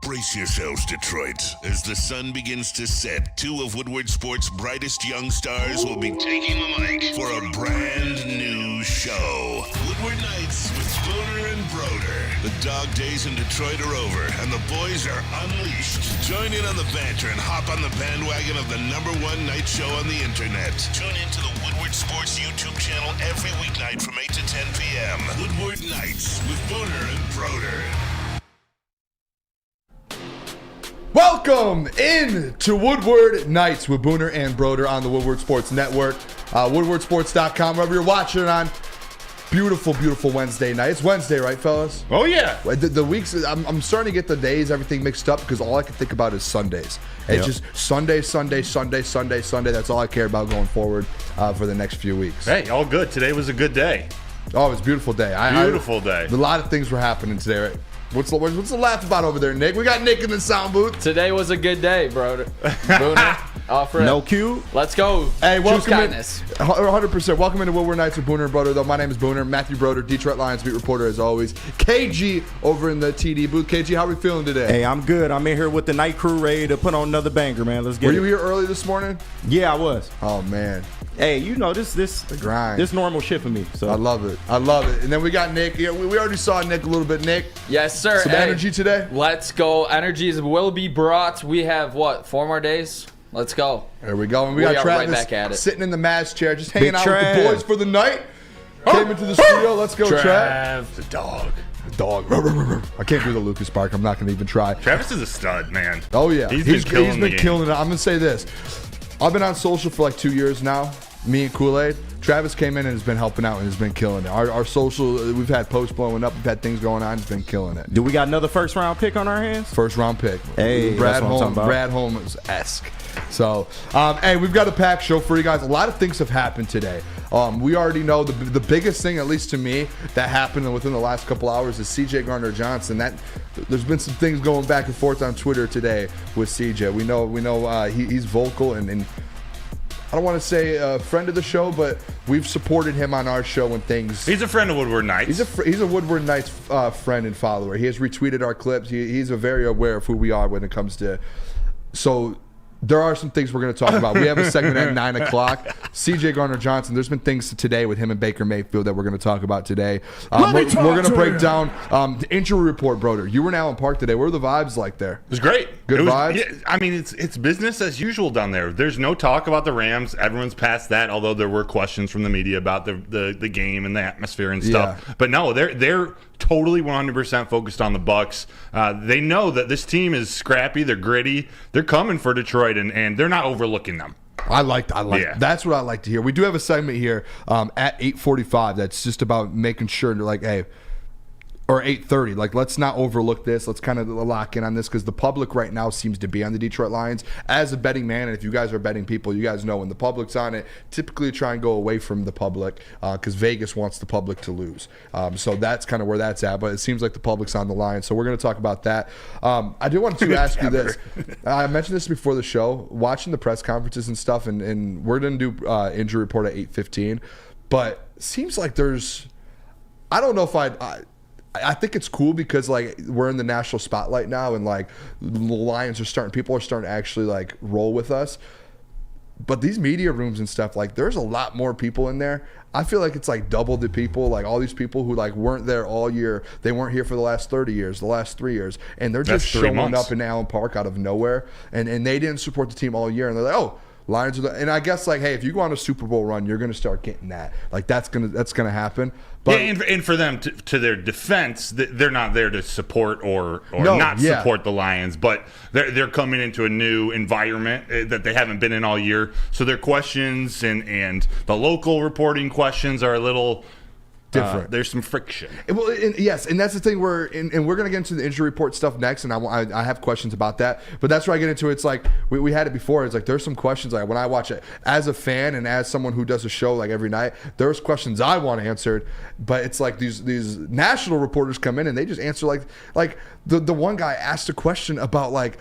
Brace yourselves, Detroit. As the sun begins to set, two of Woodward Sports' brightest young stars will be taking the mic for a brand new show. Woodward Nights with Booner and Broder. The dog days in Detroit are over, and the boys are unleashed. Join in on the banter and hop on the bandwagon of the #1 night show on the internet. Tune into the Woodward Sports YouTube channel every weeknight from 8 to 10 p.m. Woodward Nights with Booner and Broder. Welcome in to Woodward Nights with Booner and Broder on the Woodward Sports Network, woodwardsports.com, wherever you're watching it on. Beautiful, beautiful Wednesday night. It's Wednesday, right, fellas? Oh, yeah. The weeks, I'm starting to get the days, everything mixed up because all I can think about is Sundays. It's just Sunday. That's all I care about going forward for the next few weeks. Hey, all good. Today was a good day. Oh, it was a beautiful day. Beautiful day. A lot of things were happening today, right? What's the laugh about over there, Nick? We got Nick in the sound booth. Today was a good day, bro. Booner, off rip. No cue. Let's go. Hey, welcome in. 100%. Welcome into Woodward Nights with Booner and Broder. Though my name is Booner, Matthew Broder, Detroit Lions beat reporter as always. KG over in the TD booth. KG, how are we feeling today? Hey, I'm good. I'm in here with the night crew ready to put on another banger, man. Let's get it. Were you here early this morning? Yeah, I was. Oh man. Hey, you know this the grind. This normal shit for me. So I love it. And then we got Nick. Yeah, we already saw Nick a little bit. Nick. Yes, sir. Some energy today. Let's go. Energies will be brought. We have what? 4 more days. Let's go. There we go. And we got are Travis right back at it. sitting in the Mavs chair, just hanging Big out with the Trav. boys for the night. Came into the studio. Let's go, Trav. The dog. Dog. I can't do the Lucas Bark. I'm not going to even try. Travis is a stud, man. Oh, yeah. He's been killing the game. killing it. I'm going to say this. I've been on social for like 2 years now. Me and Kool-Aid. Travis came in and has been helping out and has been killing it. Our social, we've had posts blowing up. We've had things going on. He's been killing it. do we got another first round pick on our hands? First round pick. Hey, that's what I'm talking about. Brad Holmes-esque. So, hey, we've got a packed show for you guys. A lot of things have happened today. We already know the biggest thing, at least to me, that happened within the last couple hours is CJ Gardner-Johnson. There's been some things going back and forth on Twitter today with CJ. We know he's vocal and I don't want to say a friend of the show, but we've supported him on our show when things. He's a friend of Woodward Nights. He's a Woodward Nights friend and follower. He has retweeted our clips. He's very aware of who we are when it comes to. So there are some things we're going to talk about. We have a segment at 9 o'clock. CJ Gardner-Johnson, there's been things today with him and Baker Mayfield that we're going to talk about today. We're going to break down the injury report, Broder. You were in Allen Park today. What were the vibes like there? It was great. Good vibes? Yeah, I mean, it's business as usual down there. There's no talk about the Rams. Everyone's past that, although there were questions from the media about the game and the atmosphere and stuff. Yeah. But no, they're totally 100% focused on the Bucs. They know that this team is scrappy. They're gritty. They're coming for Detroit, and they're not overlooking them. I like. Yeah. That's what I like to hear. We do have a segment here at 8:45 that's just about making sure to like, hey, or 8:30. Like, let's not overlook this. Let's kind of lock in on this because the public right now seems to be on the Detroit Lions. As a betting man, and if you guys are betting people, you guys know when the public's on it, typically try and go away from the public because Vegas wants the public to lose. So that's kind of where that's at. But it seems like the public's on the Lions. So we're going to talk about that. I did want to ask you this. I mentioned this before the show. Watching the press conferences and stuff, and we're going to do injury report at 8:15. But seems like there's, I don't know if I think it's cool because like we're in the national spotlight now and like the Lions people are starting to actually like roll with us. But these media rooms and stuff, like there's a lot more people in there. I feel like it's like double the people, like all these people who like weren't there all year. They weren't here for the last 30 years, the last 3 years. And they're just showing up in Allen Park out of nowhere. And they didn't support the team all year. And they're like, oh, Lions are and I guess like, hey, if you go on a Super Bowl run, you're gonna start getting that. Like that's gonna happen. But yeah, and for them to their defense, they're not there to support or not support the Lions, but they're coming into a new environment that they haven't been in all year. So their questions and the local reporting questions are a little different. There's some friction. Yes, and that's the thing we're going to get into the injury report stuff next, and I have questions about that. But that's where I get into it. It's like we had it before. It's like there's some questions like when I watch it as a fan and as someone who does a show like every night, there's questions I want answered. But it's like these national reporters come in and they just answer like the one guy asked a question about like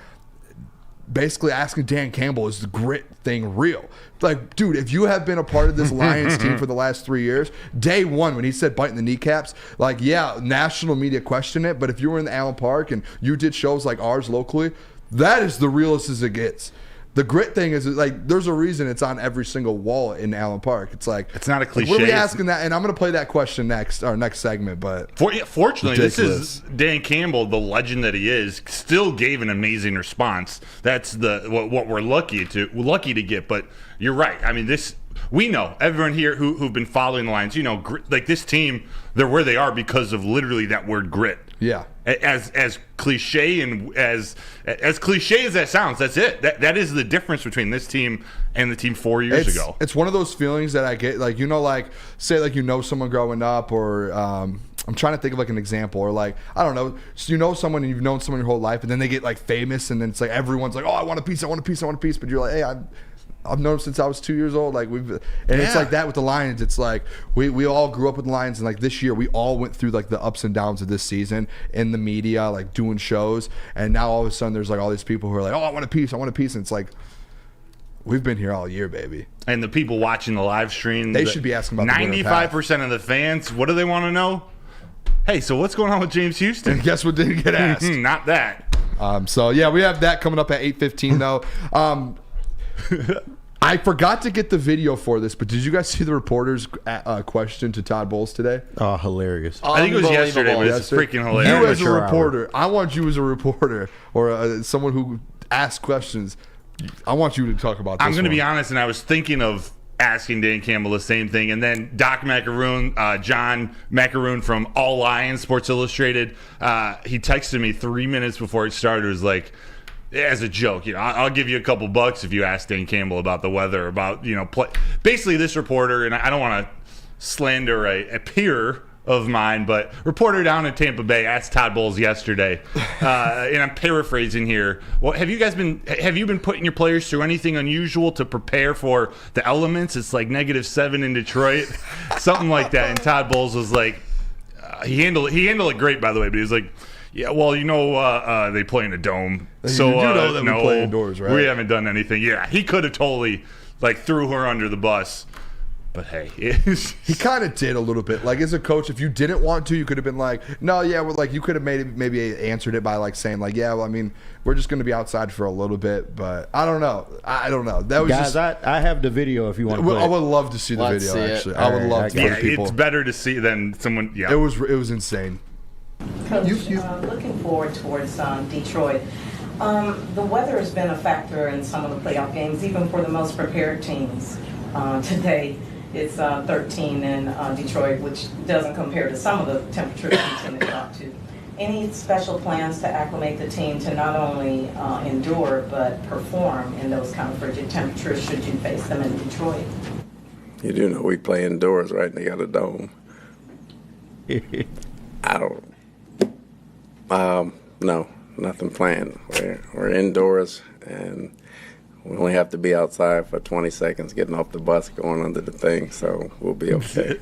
basically asking Dan Campbell, is the grit thing real? Like, dude, if you have been a part of this Lions team for the last 3 years, day one when he said biting the kneecaps, like, yeah, national media questioned it, but if you were in the Allen Park and you did shows like ours locally, that is the realest as it gets. The grit thing is like, there's a reason it's on every single wall in Allen Park. It's like, it's not a cliche. What are we asking that? And I'm going to play that question next, our next segment. But fortunately, ridiculous. This is Dan Campbell, the legend that he is, still gave an amazing response. That's what we're lucky to get. But you're right. I mean, we know, everyone here who've been following the Lions, you know, like this team, they're where they are because of literally that word grit. Yeah. As cliche and as cliche as that sounds, that's it. That is the difference between this team and the team 4 years ago. It's one of those feelings that I get, like, you know, like, say, like, you know someone growing up, or I'm trying to think of, like, an example, or, like, I don't know, so you know someone and you've known someone your whole life, and then they get, like, famous, and then it's like everyone's like, oh, I want a piece, I want a piece, I want a piece, but you're like, hey, I've known him since I was 2 years old. Like, it's like that with the Lions. It's like we all grew up with the Lions, and like this year we all went through like the ups and downs of this season in the media, like doing shows, and now all of a sudden there's like all these people who are like, oh, I want a piece, and it's like, we've been here all year, baby. And the people watching the live stream, they should be asking about 95% of the fans. What do they want to know? Hey, so what's going on with James Houston? And guess what didn't get asked? Not that. So yeah, we have that coming up at 8:15 though. I forgot to get the video for this, but did you guys see the reporter's question to Todd Bowles today? Oh, hilarious. I think it was yesterday, but it's freaking hilarious. You as a reporter, I want you as a reporter, or someone who asks questions, I want you to talk about this. I'm going to be honest, and I was thinking of asking Dan Campbell the same thing, and then Doc Macaroon, John Macaroon from All Lions, Sports Illustrated, he texted me 3 minutes before it started. It was like, as a joke, you know, I'll give you a couple bucks if you ask Dan Campbell about the weather, about, you know, basically this reporter, and I don't want to slander a peer of mine, but reporter down in Tampa Bay asked Todd Bowles yesterday, and I'm paraphrasing here. Well, have you been putting your players through anything unusual to prepare for the elements? It's like -7 in Detroit, something like that. And Todd Bowles was like, he handled it great, by the way, but he was like, yeah, well, you know, they play in a dome. So, you do know that we play indoors, right? We haven't done anything. Yeah, he could have totally, like, threw her under the bus. But, hey. He kind of did a little bit. Like, as a coach, if you didn't want to, you could have been like, no, yeah, well, like, you could have maybe answered it by, like, saying, like, yeah, well, I mean, we're just going to be outside for a little bit. But I don't know. That was guys, I have the video if you want to play. I would love to see the video, actually. I would love to see people. It's better to see than someone, yeah. It was insane. Coach, looking forward towards Detroit. The weather has been a factor in some of the playoff games, even for the most prepared teams. Today, it's 13 in Detroit, which doesn't compare to some of the temperatures we tend to talk to. Any special plans to acclimate the team to not only endure, but perform in those kind of frigid temperatures should you face them in Detroit? You do know we play indoors, right? And they got a dome. I don't. No, nothing planned. We're indoors, and we only have to be outside for 20 seconds getting off the bus going under the thing, so we'll be okay.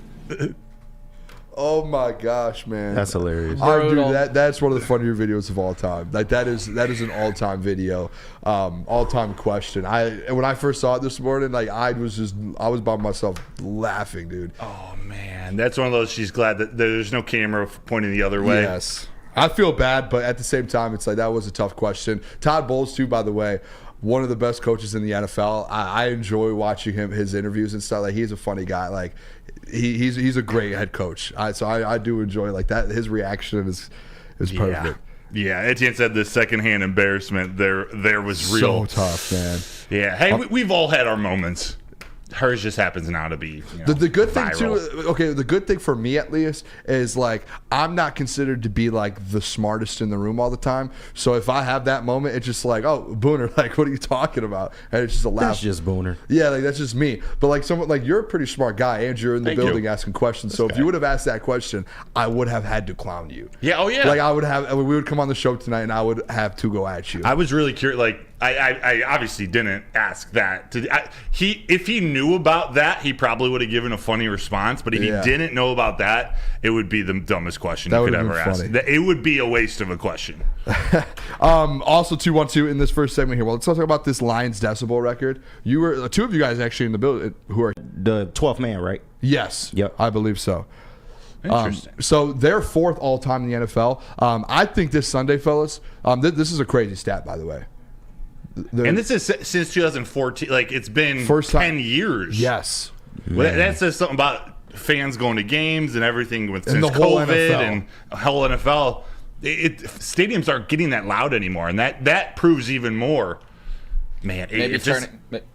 Oh my gosh, man. That's hilarious. That's one of the funnier videos of all time. Like that is an all-time video, all-time question. When I first saw it this morning, like I was by myself laughing, dude. Oh man, that's one of those. She's glad that there's no camera pointing the other way. Yes, I feel bad, but at the same time, it's like that was a tough question. Todd Bowles, too, by the way, one of the best coaches in the NFL. I enjoy watching his interviews and stuff. Like he's a funny guy. Like he's a great head coach. So I do enjoy like that. His reaction is perfect. Yeah, Etienne said the secondhand embarrassment there was real. So tough, man. Yeah. Hey, we've all had our moments. Hers just happens now to be the good viral. thing too. Okay, the good thing for me at least is like I'm not considered to be like the smartest in the room all the time. So if I have that moment, it's just like, oh, Booner, like what are you talking about? And it's just a laugh. That's just Booner. Yeah, like that's just me. But like someone like you're a pretty smart guy, and you're in the building asking questions. So if you would have asked that question, I would have had to clown you. Yeah. Oh yeah. Like we would come on the show tonight, and I would have to go at you. I was really curious. Like I obviously didn't ask that. If he knew about that, he probably would have given a funny response. But if he didn't know about that, it would be the dumbest question you could ever ask. It would be a waste of a question. Also, 2-1-2 in this first segment here. Well, let's talk about this Lions decibel record. You were two of you guys actually in the building who are The 12th man, right? Yes. Yep. I believe so. Interesting. So they're fourth all time in the NFL. I think this Sunday, fellas, this is a crazy stat, by the way. And this is since 2014. Like, it's been First 10 years. Yes. Well, that says something about fans going to games and everything since the whole COVID NFL. and the whole NFL. Stadiums aren't getting that loud anymore, and that proves even more. Man,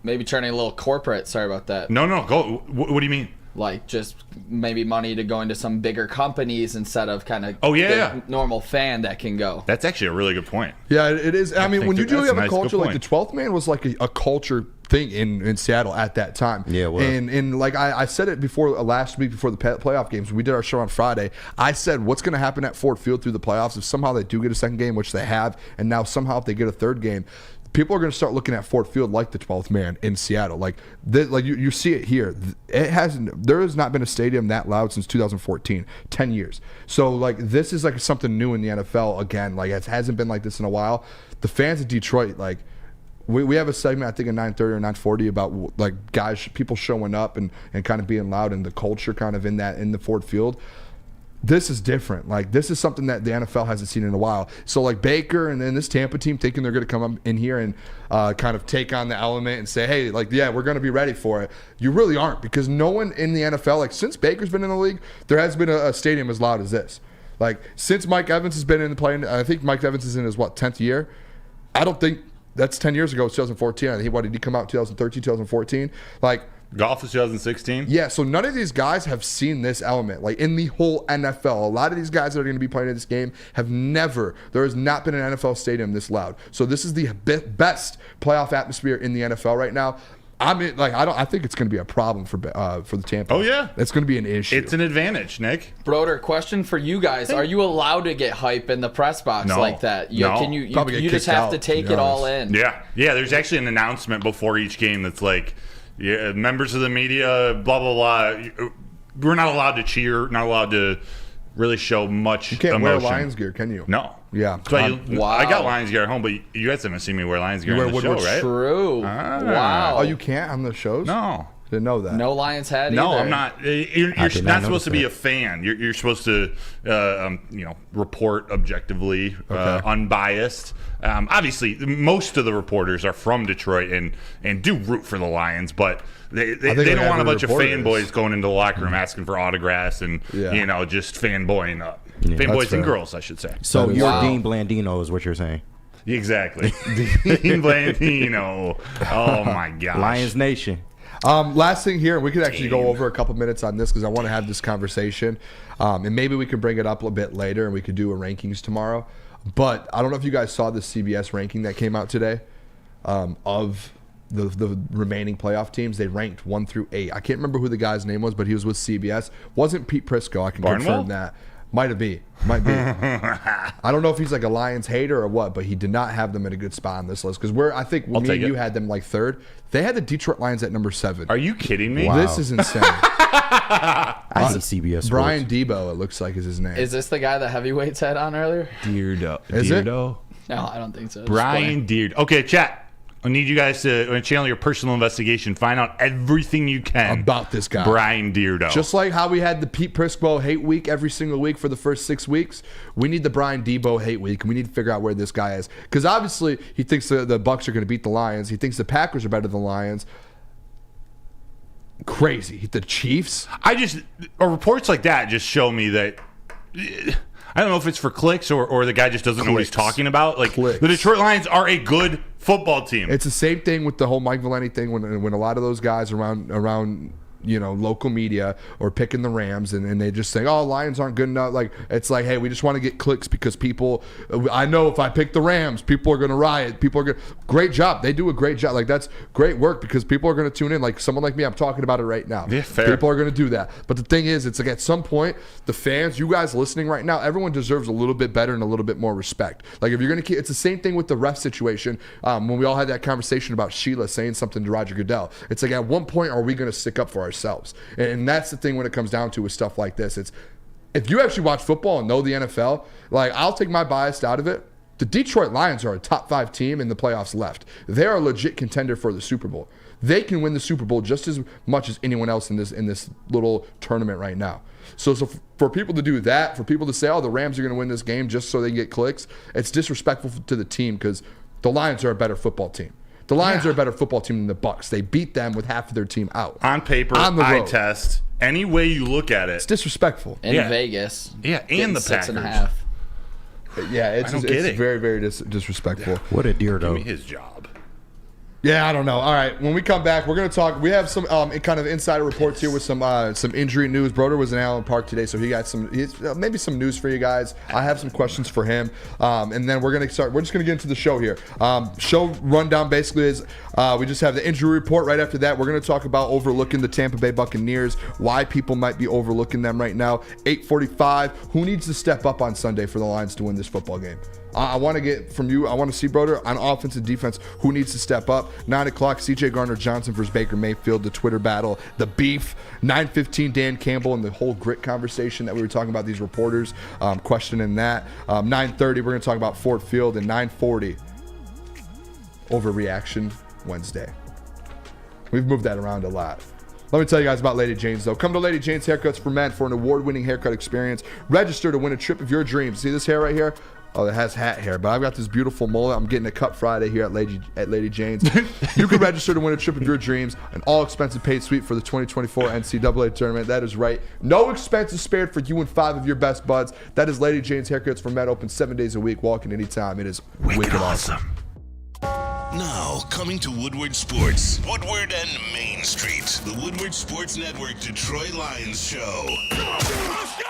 maybe turning a little corporate. Sorry about that. No, go. What do you mean? Like, just maybe money to go into some bigger companies instead of kind of normal fan that can go. That's actually a really good point. Yeah, it is. I mean, when you do have a culture, like the 12th man was like a culture thing in Seattle at that time. Yeah, it was. And like I said it before last week before the playoff games. We did our show on Friday. I said, what's going to happen at Ford Field through the playoffs if somehow they do get a second game, which they have, and now somehow if they get a third game, people are going to start looking at Ford Field like the 12th man in Seattle. Like you see it here. There has not been a stadium that loud since 2014, 10 years. So like this is like something new in the NFL again. Like it hasn't been like this in a while. The fans of Detroit, like we have a segment I think at 9:30 or 9:40 about like people showing up and kind of being loud and the culture kind of in the Ford Field. This is different. Like this is something that the NFL hasn't seen in a while. So like Baker and then this Tampa team thinking they're going to come up in here and kind of take on the element and say, hey, like we're going to be ready for it. You really aren't, because no one in the NFL, like since Baker's been in the league, there hasn't been a stadium as loud as this. Like since Mike Evans has been in the playing, I think Mike Evans is in his 10th year. I don't think that's 10 years ago. It's 2014. I think did he come out 2013, 2014? Like. Golf is 2016? Yeah, so none of these guys have seen this element, like in the whole NFL. A lot of these guys that are going to be playing in this game there has not been an NFL stadium this loud. So this is the best playoff atmosphere in the NFL right now. I think it's going to be a problem for the Tampa. Oh, yeah. It's going to be an issue. It's an advantage, Nick. Broder, question for you guys. Are you allowed to get hype in the press box like that? No. You just have to take it all in? Yeah, there's actually an announcement before each game that's like, yeah, members of the media, blah, blah, blah. We're not allowed to cheer, not allowed to really show much emotion. You can't wear Lions gear, can you? No. Yeah. Wow. I got Lions gear at home, but you guys haven't seen me wear Lions gear on the show, right? True. Wow. Oh, you can't on the shows? No. Didn't know that. No Lions hat No, either. I'm not. You're not supposed to be a fan. You're supposed to, report objectively, unbiased. Obviously, most of the reporters are from Detroit and do root for the Lions, but they don't want a bunch of fanboys going into the locker room asking for autographs and just fanboying up. Yeah, fanboys and girls, I should say. So you're Dean Blandino is what you're saying. Exactly. Dean Blandino. Oh my gosh. Lions Nation. Last thing here, we could actually go over a couple minutes on this because I want to have this conversation, and maybe we can bring it up a bit later and we could do a rankings tomorrow. But I don't know if you guys saw the CBS ranking that came out today of the remaining playoff teams. They ranked 1 through 8. I can't remember who the guy's name was, but he was with CBS. Wasn't Pete Prisco. I can confirm that. Might be. I don't know if he's like a Lions hater or what, but he did not have them in a good spot on this list because I think me and you had them like 3rd. They had the Detroit Lions at number 7. Are you kidding me? Wow. This is insane. I see CBS Sports. Brian Debo, it looks like is his name. Is this the guy the heavyweights had on earlier? Deardo. Is it? No, I don't think so. Brian Deardo. Okay, chat. I need you guys to channel your personal investigation. Find out everything you can about this guy, Brian Deardo. Just like how we had the Pete Prisco hate week every single week for the first 6 weeks, we need the Brian Debo hate week, and we need to figure out where this guy is. Because obviously, he thinks the Bucs are going to beat the Lions. He thinks the Packers are better than the Lions. Crazy. The Chiefs. Reports like that just show me that. I don't know if it's for clicks or the guy just doesn't know what he's talking about. Like the Detroit Lions are a good football team. It's the same thing with the whole Mike Valenti thing when a lot of those guys around local media or picking the Rams, and they just say, oh, Lions aren't good enough. Like, it's like, hey, we just want to get clicks because people, I know if I pick the Rams, people are going to riot. People are going to, great job. They do a great job. Like, that's great work because people are going to tune in. Like, someone like me, I'm talking about it right now. Yeah, fair. People are going to do that. But the thing is, it's like at some point, the fans, you guys listening right now, everyone deserves a little bit better and a little bit more respect. Like, if you're going to keep, it's the same thing with the ref situation. When we all had that conversation about Sheila saying something to Roger Goodell, it's like, at one point, are we going to stick up for ourselves? And that's the thing when it comes down to with stuff like this. It's, if you actually watch football and know the NFL, like, I'll take my bias out of it. The Detroit Lions are a top 5 team in the playoffs left. They're a legit contender for the Super Bowl. They can win the Super Bowl just as much as anyone else in this little tournament right now. So for people to do that, for people to say, oh, the Rams are going to win this game just so they can get clicks, it's disrespectful to the team because the Lions are a better football team. The Lions are a better football team than the Bucs. They beat them with half of their team out. On paper, eye test, any way you look at it. It's disrespectful. In Vegas. Yeah, and the Packers. 6.5. Yeah, it's very, very disrespectful. Yeah. What a dear Give me his job. Yeah, I don't know. All right, when we come back, we're going to talk. We have some kind of insider reports here with some injury news. Broder was in Allen Park today, so he got maybe some news for you guys. I have some questions for him, and then we're going to start. We're just going to get into the show here. Show rundown basically is we just have the injury report. Right after that, we're going to talk about overlooking the Tampa Bay Buccaneers, why people might be overlooking them right now. 8:45. Who needs to step up on Sunday for the Lions to win this football game? I want to get from you. I want to see, Broder, on offense and defense, who needs to step up. 9 o'clock, C.J. Gardner-Johnson versus Baker Mayfield, the Twitter battle, the beef. 9:15, Dan Campbell and the whole grit conversation that we were talking about, these reporters questioning that. 9:30, we're going to talk about Ford Field, and 9:40, Overreaction Wednesday. We've moved that around a lot. Let me tell you guys about Lady Jane's, though. Come to Lady Jane's Haircuts for Men for an award-winning haircut experience. Register to win a trip of your dreams. See this hair right here? Oh, it has hat hair, but I've got this beautiful mullet. I'm getting a cut Friday here at Lady Jane's. You can register to win a trip of your dreams, an all-expenses paid suite for the 2024 NCAA tournament. That is right. No expenses spared for you and 5 of your best buds. That is Lady Jane's Haircuts for Men, open 7 days a week, walk in anytime. It is wicked awesome. Now, coming to Woodward Sports, Woodward and Main Street, the Woodward Sports Network Detroit Lions show. Let's go!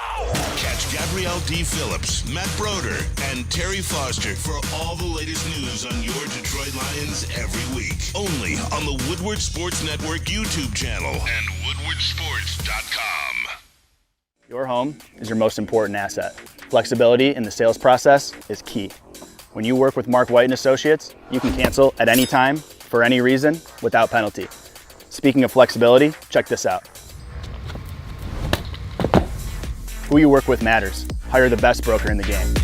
Catch Gabrielle D. Phillips, Matt Broder, and Terry Foster for all the latest news on your Detroit Lions every week. Only on the Woodward Sports Network YouTube channel and woodwardsports.com. Your home is your most important asset. Flexibility in the sales process is key. When you work with Mark White & Associates, you can cancel at any time, for any reason, without penalty. Speaking of flexibility, check this out. Who you work with matters. Hire the best broker in the game.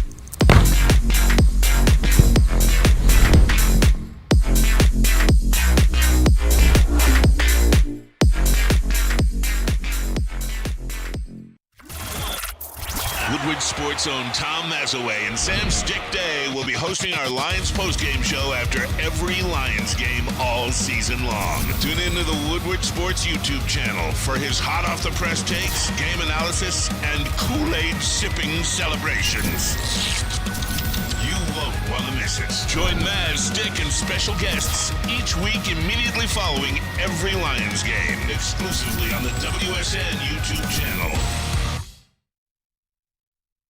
Woodward Sports' own Tom Mazaway and Sam Stick Day will be hosting our Lions postgame show after every Lions game all season long. Tune into the Woodward Sports YouTube channel for his hot-off-the-press takes, game analysis, and Kool-Aid sipping celebrations. You won't want to miss it. Join Maz, Stick, and special guests each week immediately following every Lions game, exclusively on the WSN YouTube channel.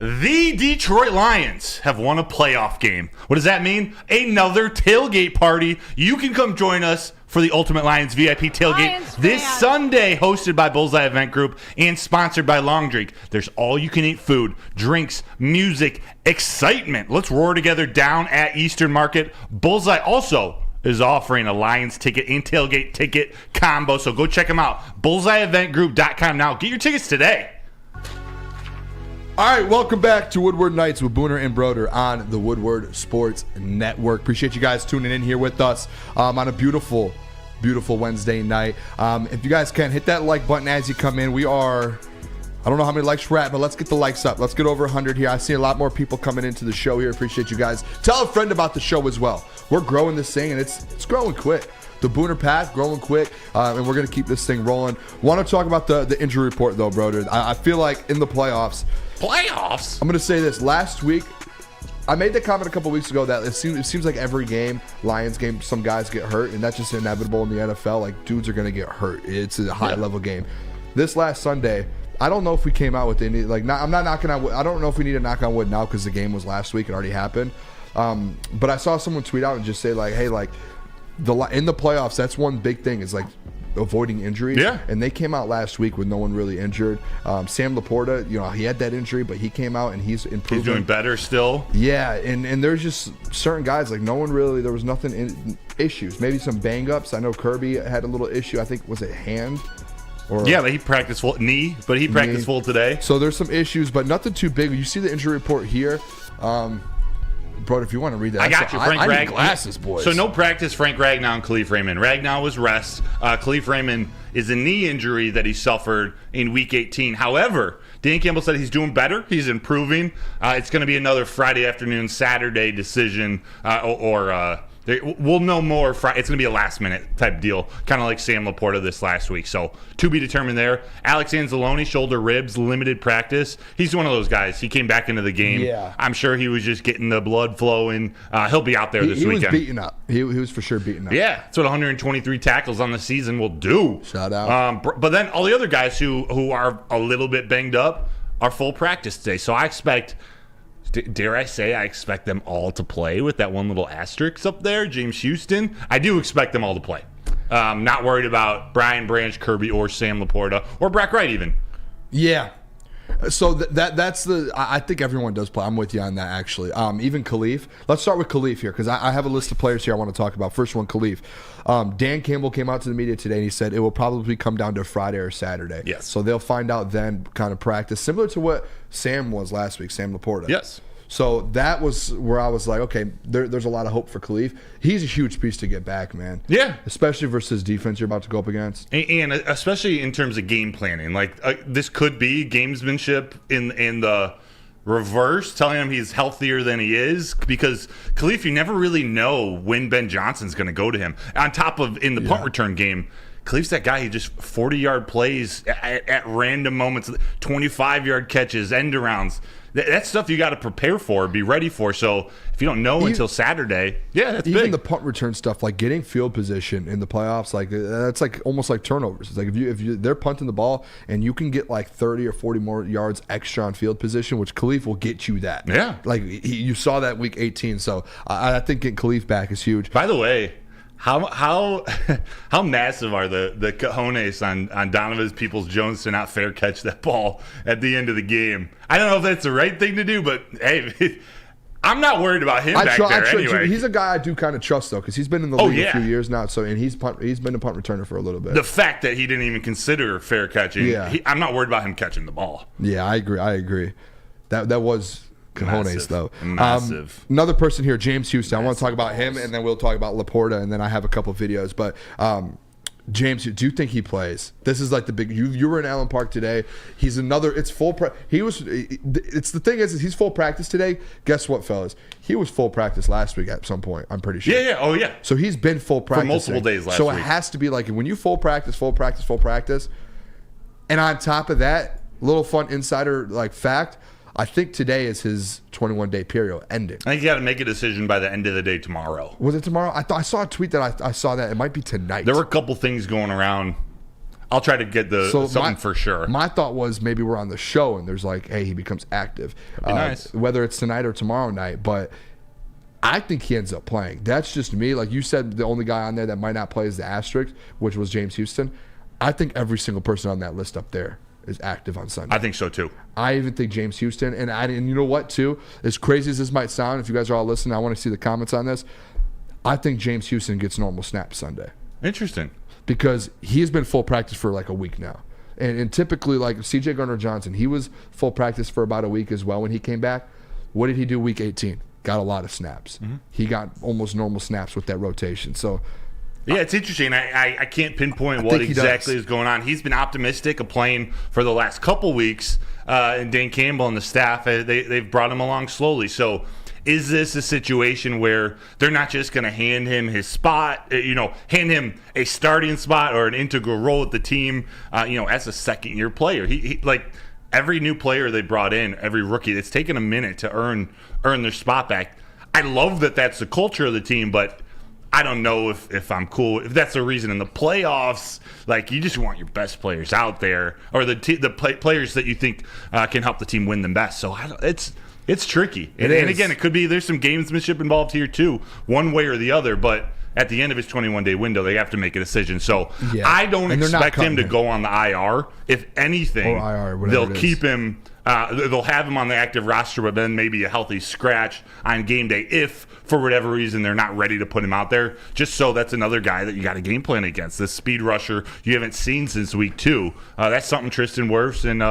The Detroit Lions have won a playoff game. What does that mean? Another tailgate party. You can come join us for the Ultimate Lions VIP tailgate this Sunday, hosted by Bullseye Event Group and sponsored by Long Drink. There's all-you-can-eat food, drinks, music, excitement. Let's roar together down at Eastern Market. Bullseye also is offering a Lions ticket and tailgate ticket combo, so go check them out. BullseyeEventGroup.com now. Get your tickets today. All right, welcome back to Woodward Nights with Booner and Broder on the Woodward Sports Network. Appreciate you guys tuning in here with us on a beautiful Wednesday night. If you guys can, hit that like button as you come in. We are, I don't know how many likes we're at, but let's get the likes up. Let's get over 100 here. I see a lot more people coming into the show here. Appreciate you guys. Tell a friend about the show as well. We're growing this thing, and it's growing quick. The Booner Path growing quick, and we're going to keep this thing rolling. Want to talk about the injury report, though, Broder. I feel like in the playoffs, I'm going to say this. Last week, I made the comment a couple weeks ago that it seems like every game, Lions game, some guys get hurt, and that's just inevitable in the NFL. Like, dudes are going to get hurt. It's a high-level game. This last Sunday, I don't know if we came out with any, like, I'm not knocking on wood. I don't know if we need to knock on wood now because the game was last week. It already happened. But I saw someone tweet out and just say, like, hey, like, in the playoffs, that's one big thing is, like, avoiding injuries. Yeah. And they came out last week with no one really injured. Sam Laporta, he had that injury, but he came out and he's improving. He's doing better still. Yeah, and there's just certain guys, like no one really, there was nothing in issues. Maybe some bang-ups. I know Kirby had a little issue. I think, was it hand? But he practiced full knee, but he practiced full today. So there's some issues, but nothing too big. You see the injury report here. Broder, if you want to read that. I got you, Frank I Ragnow. need glasses, boys. So no practice, Frank Ragnow and Khalif Raymond. Ragnow was rest. Khalif Raymond is a knee injury that he suffered in Week 18. However, Dan Campbell said he's doing better. He's improving. It's going to be another Friday afternoon, Saturday decision, we'll know more. It's going to be a last-minute type deal, kind of like Sam Laporta this last week. So, to be determined there. Alex Anzalone, shoulder ribs, limited practice. He's one of those guys. He came back into the game. Yeah. I'm sure he was just getting the blood flowing. He'll be out there this weekend. He was beaten up. He was for sure beaten up. Yeah, that's what 123 tackles on the season will do. Shout out. But then all the other guys who are a little bit banged up are full practice today. So, I expect... Dare I say I expect them all to play with that one little asterisk up there, James Houston. I do expect them all to play. Not worried about Brian Branch, Kirby, or Sam Laporta, or Brock Wright even. Yeah. So that's I think everyone does play. I'm with you on that, actually. Even Khalif. Let's start with Khalif here because I have a list of players here I want to talk about. First one, Khalif. Dan Campbell came out to the media today and he said it will probably come down to Friday or Saturday. Yes. So they'll find out then, kind of practice, similar to what Sam was last week, Sam Laporta. Yes. So that was where I was like, okay, there's a lot of hope for Khalif. He's a huge piece to get back, man. Yeah. Especially versus defense you're about to go up against. And especially in terms of game planning. Like, this could be gamesmanship in the reverse, telling him he's healthier than he is. Because Khalif, you never really know when Ben Johnson's going to go to him. On top of in the punt return game, Khalif's that guy who just 40-yard plays at random moments, 25-yard catches, end arounds. That's stuff you got to prepare for, be ready for. So if you don't know until Saturday, that's even big. the punt return stuff, like getting field position in the playoffs, like that's like almost like turnovers. It's like if they're punting the ball and you can get like 30 or 40 more yards extra on field position, which Khalif will get you that. Yeah, like you saw that Week 18. So I think getting Khalif back is huge. By the way, How massive are the cojones on Donovan Peoples-Jones to not fair catch that ball at the end of the game? I don't know if that's the right thing to do, but hey, I'm not worried about him back there anyway. He's a guy I do kind of trust though, because he's been in the league a few years now. So and he's been a punt returner for a little bit. The fact that he didn't even consider fair catching, I'm not worried about him catching the ball. Yeah, I agree. That was cojones, Massive. though. Massive. Another person here, James Houston. I want to talk about him, and then we'll talk about Laporta, and then I have a couple videos. But James, do you think he plays? This is like the big. You were in Allen Park today. He's another. It's full. It's the thing is he's full practice today. Guess what, fellas? He was full practice last week at some point. I'm pretty sure. Yeah. Oh yeah. So he's been full practice for multiple days last week. So it has to be like when you full practice, and on top of that, little fun insider like fact. I think today is his 21-day period ending. I think you got to make a decision by the end of the day tomorrow. Was it tomorrow? I saw a tweet that I saw that it might be tonight. There were a couple things going around. I'll try to get something for sure. My thought was maybe we're on the show and there's like, hey, he becomes active. Nice. Whether it's tonight or tomorrow night, but I think he ends up playing. That's just me. Like you said, the only guy on there that might not play is the asterisk, which was James Houston. I think every single person on that list up there is active on Sunday. I think so too. I even think James Houston, and you know what too? As crazy as this might sound, if you guys are all listening, I want to see the comments on this. I think James Houston gets normal snaps Sunday. Interesting. Because he has been full practice for like a week now. And typically, like CJ Gardner-Johnson, he was full practice for about a week as well when he came back. What did he do Week 18? Got a lot of snaps. Mm-hmm. He got almost normal snaps with that rotation. So yeah, it's interesting. I can't pinpoint what exactly is going on. He's been optimistic of playing for the last couple weeks, and Dan Campbell and the staff, they've brought him along slowly. So is this a situation where they're not just going to hand him his spot, hand him a starting spot or an integral role with the team, as a second-year player? He every new player they brought in, every rookie, it's taken a minute to earn their spot back. I love that that's the culture of the team, but I don't know if I'm cool if that's the reason in the playoffs. Like, you just want your best players out there, or the players that you think can help the team win the best. So it's tricky, and again, it could be there's some gamesmanship involved here too, one way or the other. But at the end of his 21-day window, they have to make a decision. So I don't expect him to go on the IR. If anything, they'll keep him. They'll have him on the active roster, but then maybe a healthy scratch on game day if, for whatever reason, they're not ready to put him out there. Just so that's another guy that you got a game plan against. This speed rusher you haven't seen since week 2. That's something Tristan Wirfs and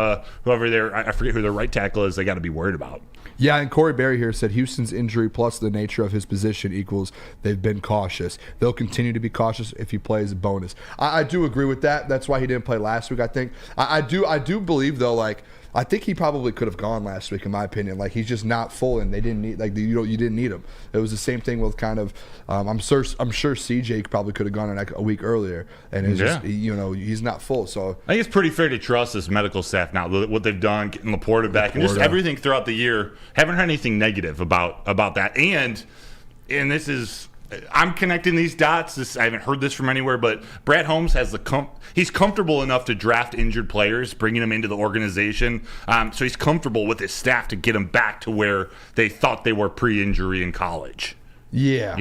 whoever I forget who their right tackle is, they got to be worried about. Yeah, and Corey Berry here said Houston's injury plus the nature of his position equals they've been cautious. They'll continue to be cautious if he plays a bonus. I do agree with that. That's why he didn't play last week, I think. I do believe, though, like, I think he probably could have gone last week, in my opinion. Like, he's just not full, and they didn't need, like, you didn't need him. It was the same thing with kind of I'm sure CJ probably could have gone like a week earlier, and it's just, he's not full. So I think it's pretty fair to trust this medical staff now, what they've done, getting Laporta back, and just everything throughout the year. Haven't heard anything negative about that. And this is, I'm connecting these dots. I haven't heard this from anywhere, but Brad Holmes has he's comfortable enough to draft injured players, bringing them into the organization. So he's comfortable with his staff to get them back to where they thought they were pre-injury in college. Yeah.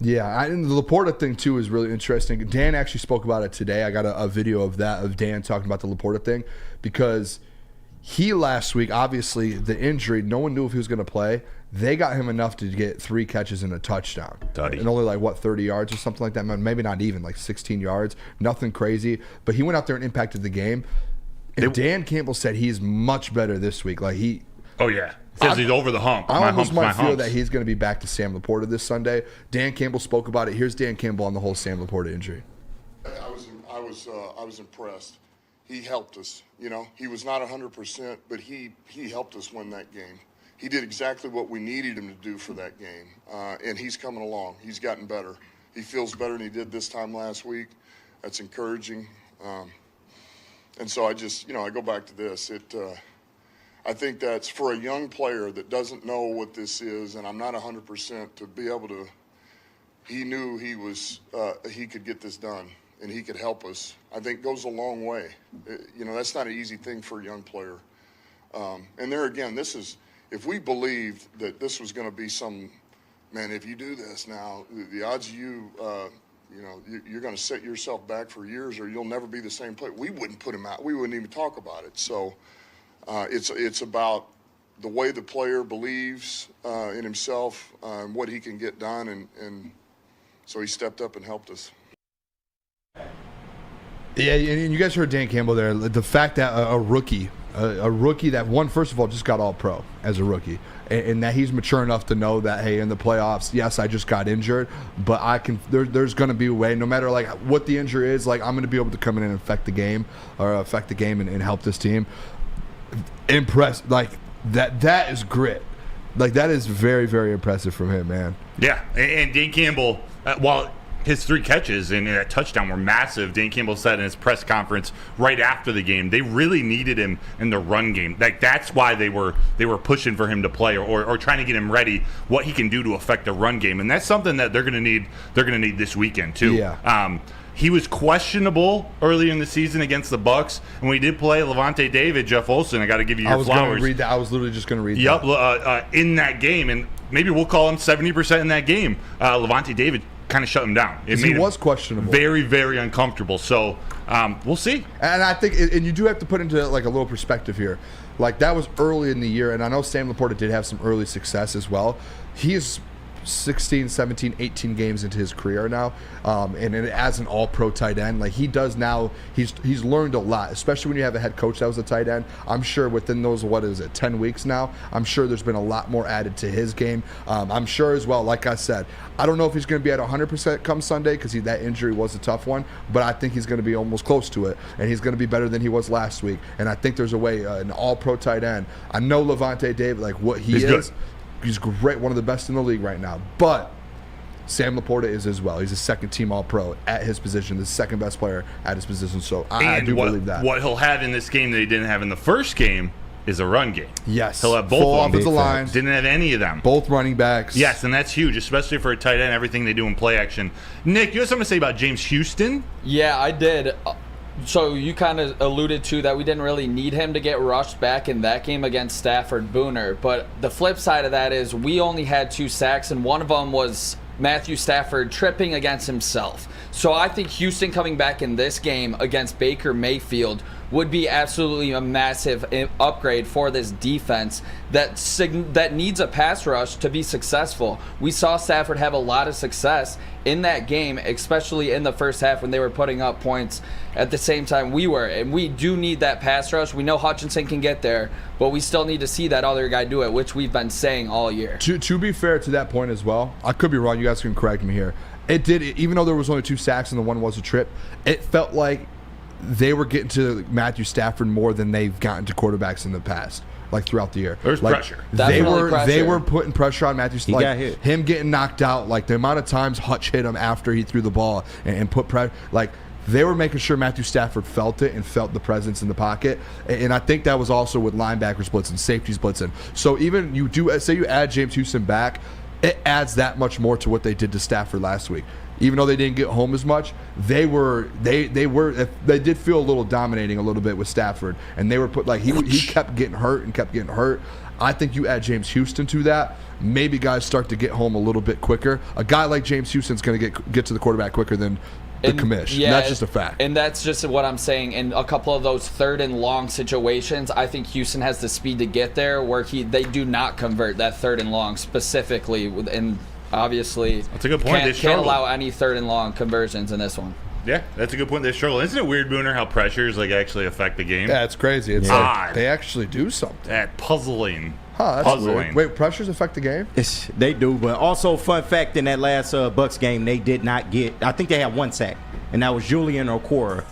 Yeah. And the Laporta thing, too, is really interesting. Dan actually spoke about it today. I got a video of Dan talking about the Laporta thing, because he last week, obviously, the injury, no one knew if he was going to play. They got him enough to get 3 catches and a touchdown. And only 30 yards or something like that. Maybe not even, 16 yards. Nothing crazy. But he went out there and impacted the game. And Dan Campbell said he's much better this week. Oh, yeah. Says he's over the hump. I almost might feel that he's going to be back to Sam Laporta this Sunday. Dan Campbell spoke about it. Here's Dan Campbell on the whole Sam Laporta injury. I was impressed. He helped us. He was not 100%, but he helped us win that game. He did exactly what we needed him to do for that game, and he's coming along. He's gotten better. He feels better than he did this time last week. That's encouraging. And so I go back to this. I think that's for a young player that doesn't know what this is, and I'm not 100%, to be able to. He knew he could get this done, and he could help us. I think goes a long way. That's not an easy thing for a young player. And there again, this is, if we believed that this was going to be if you do this now, the odds of you're going to set yourself back for years, or you'll never be the same player. We wouldn't put him out. We wouldn't even talk about it. So it's about the way the player believes in himself, and what he can get done, and so he stepped up and helped us. Yeah, and you guys heard Dan Campbell there. The fact that a rookie that won, first of all, just got all pro as a rookie, and that he's mature enough to know that, hey, in the playoffs, yes, I just got injured, but I can. There's going to be a way, no matter what the injury is. I'm going to be able to come in and affect the game and help this team. Impressed, that is grit. That is very, very impressive from him, man. Yeah, and Dan Campbell, while his 3 catches and that touchdown were massive, Dan Campbell said in his press conference right after the game, they really needed him in the run game. That's why they were pushing for him to play, or trying to get him ready, what he can do to affect the run game, and that's something that they're going to need. They're going to need this weekend too. Yeah. He was questionable early in the season against the Bucs, and we did play Levante David, Jeff Olson. I got to give you your flowers. I was going to read that. I was literally just going to read that. Yep, in that game, and maybe we'll call him 70% in that game. Levante David kind of shut him down. He was questionable. Very, very uncomfortable. So we'll see. And I think, and you do have to put into a little perspective here. That was early in the year, and I know Sam Laporta did have some early success as well. He is 16, 17, 18 games into his career now, and as an all-pro tight end, he does now, he's learned a lot, especially when you have a head coach that was a tight end. I'm sure within those, 10 weeks now, I'm sure there's been a lot more added to his game. I'm sure as well, like I said, I don't know if he's going to be at 100% come Sunday, because that injury was a tough one, but I think he's going to be almost close to it, and he's going to be better than he was last week, and I think there's a way, an all-pro tight end. I know Levante David, what he's is. Good. He's great, one of the best in the league right now. But Sam Laporta is as well. He's a second-team All-Pro at his position, the second best player at his position. So I do believe that. What he'll have in this game that he didn't have in the first game is a run game. Yes. He'll have both full offensive line. Didn't have any of them. Both running backs. Yes, and that's huge, especially for a tight end, everything they do in play action. Nick, you have something to say about James Houston? Yeah, I did. So you kind of alluded to that we didn't really need him to get rushed back in that game against Stafford Booner. But the flip side of that is we only had 2 sacks, and one of them was Matthew Stafford tripping against himself. So I think Houston coming back in this game against Baker Mayfield would be absolutely a massive upgrade for this defense that needs a pass rush to be successful. We saw Stafford have a lot of success in that game, especially in the first half when they were putting up points at the same time we were. And we do need that pass rush. We know Hutchinson can get there, but we still need to see that other guy do it, which we've been saying all year. To be fair to that point as well, I could be wrong. You guys can correct me here. It did, even though there was only 2 sacks and the one was a trip, it felt like they were getting to Matthew Stafford more than they've gotten to quarterbacks in the past, like throughout the year. There's pressure. They were putting pressure on Matthew Stafford. He got hit. Him getting knocked out, like the amount of times Hutch hit him after he threw the ball and put pressure. Like they were making sure Matthew Stafford felt it and felt the presence in the pocket. And I think that was also with linebackers blitzing, safeties blitzing. So even you add James Houston back, it adds that much more to what they did to Stafford last week. Even though they didn't get home as much, they did feel a little dominating a little bit with Stafford, and they were he kept getting hurt. I think you add James Houston to that, maybe guys start to get home a little bit quicker. A guy like James Houston's going to get to the quarterback quicker than the commish. Yeah, that's just a fact. And that's just what I'm saying. In a couple of those 3rd and long situations, I think Houston has the speed to get there where they do not convert that 3rd and long specifically. And obviously, that's a good point. Can't allow any 3rd and long conversions in this one. Yeah, that's a good point. They struggle. Isn't it weird, Booner, how pressures actually affect the game? Yeah, it's crazy. It's like they actually do something. That puzzling. That's puzzling. Weird. Wait, pressures affect the game? They do, but also fun fact, in that last Bucs game, they did not get, I think they had 1 sack, and that was Julian Okora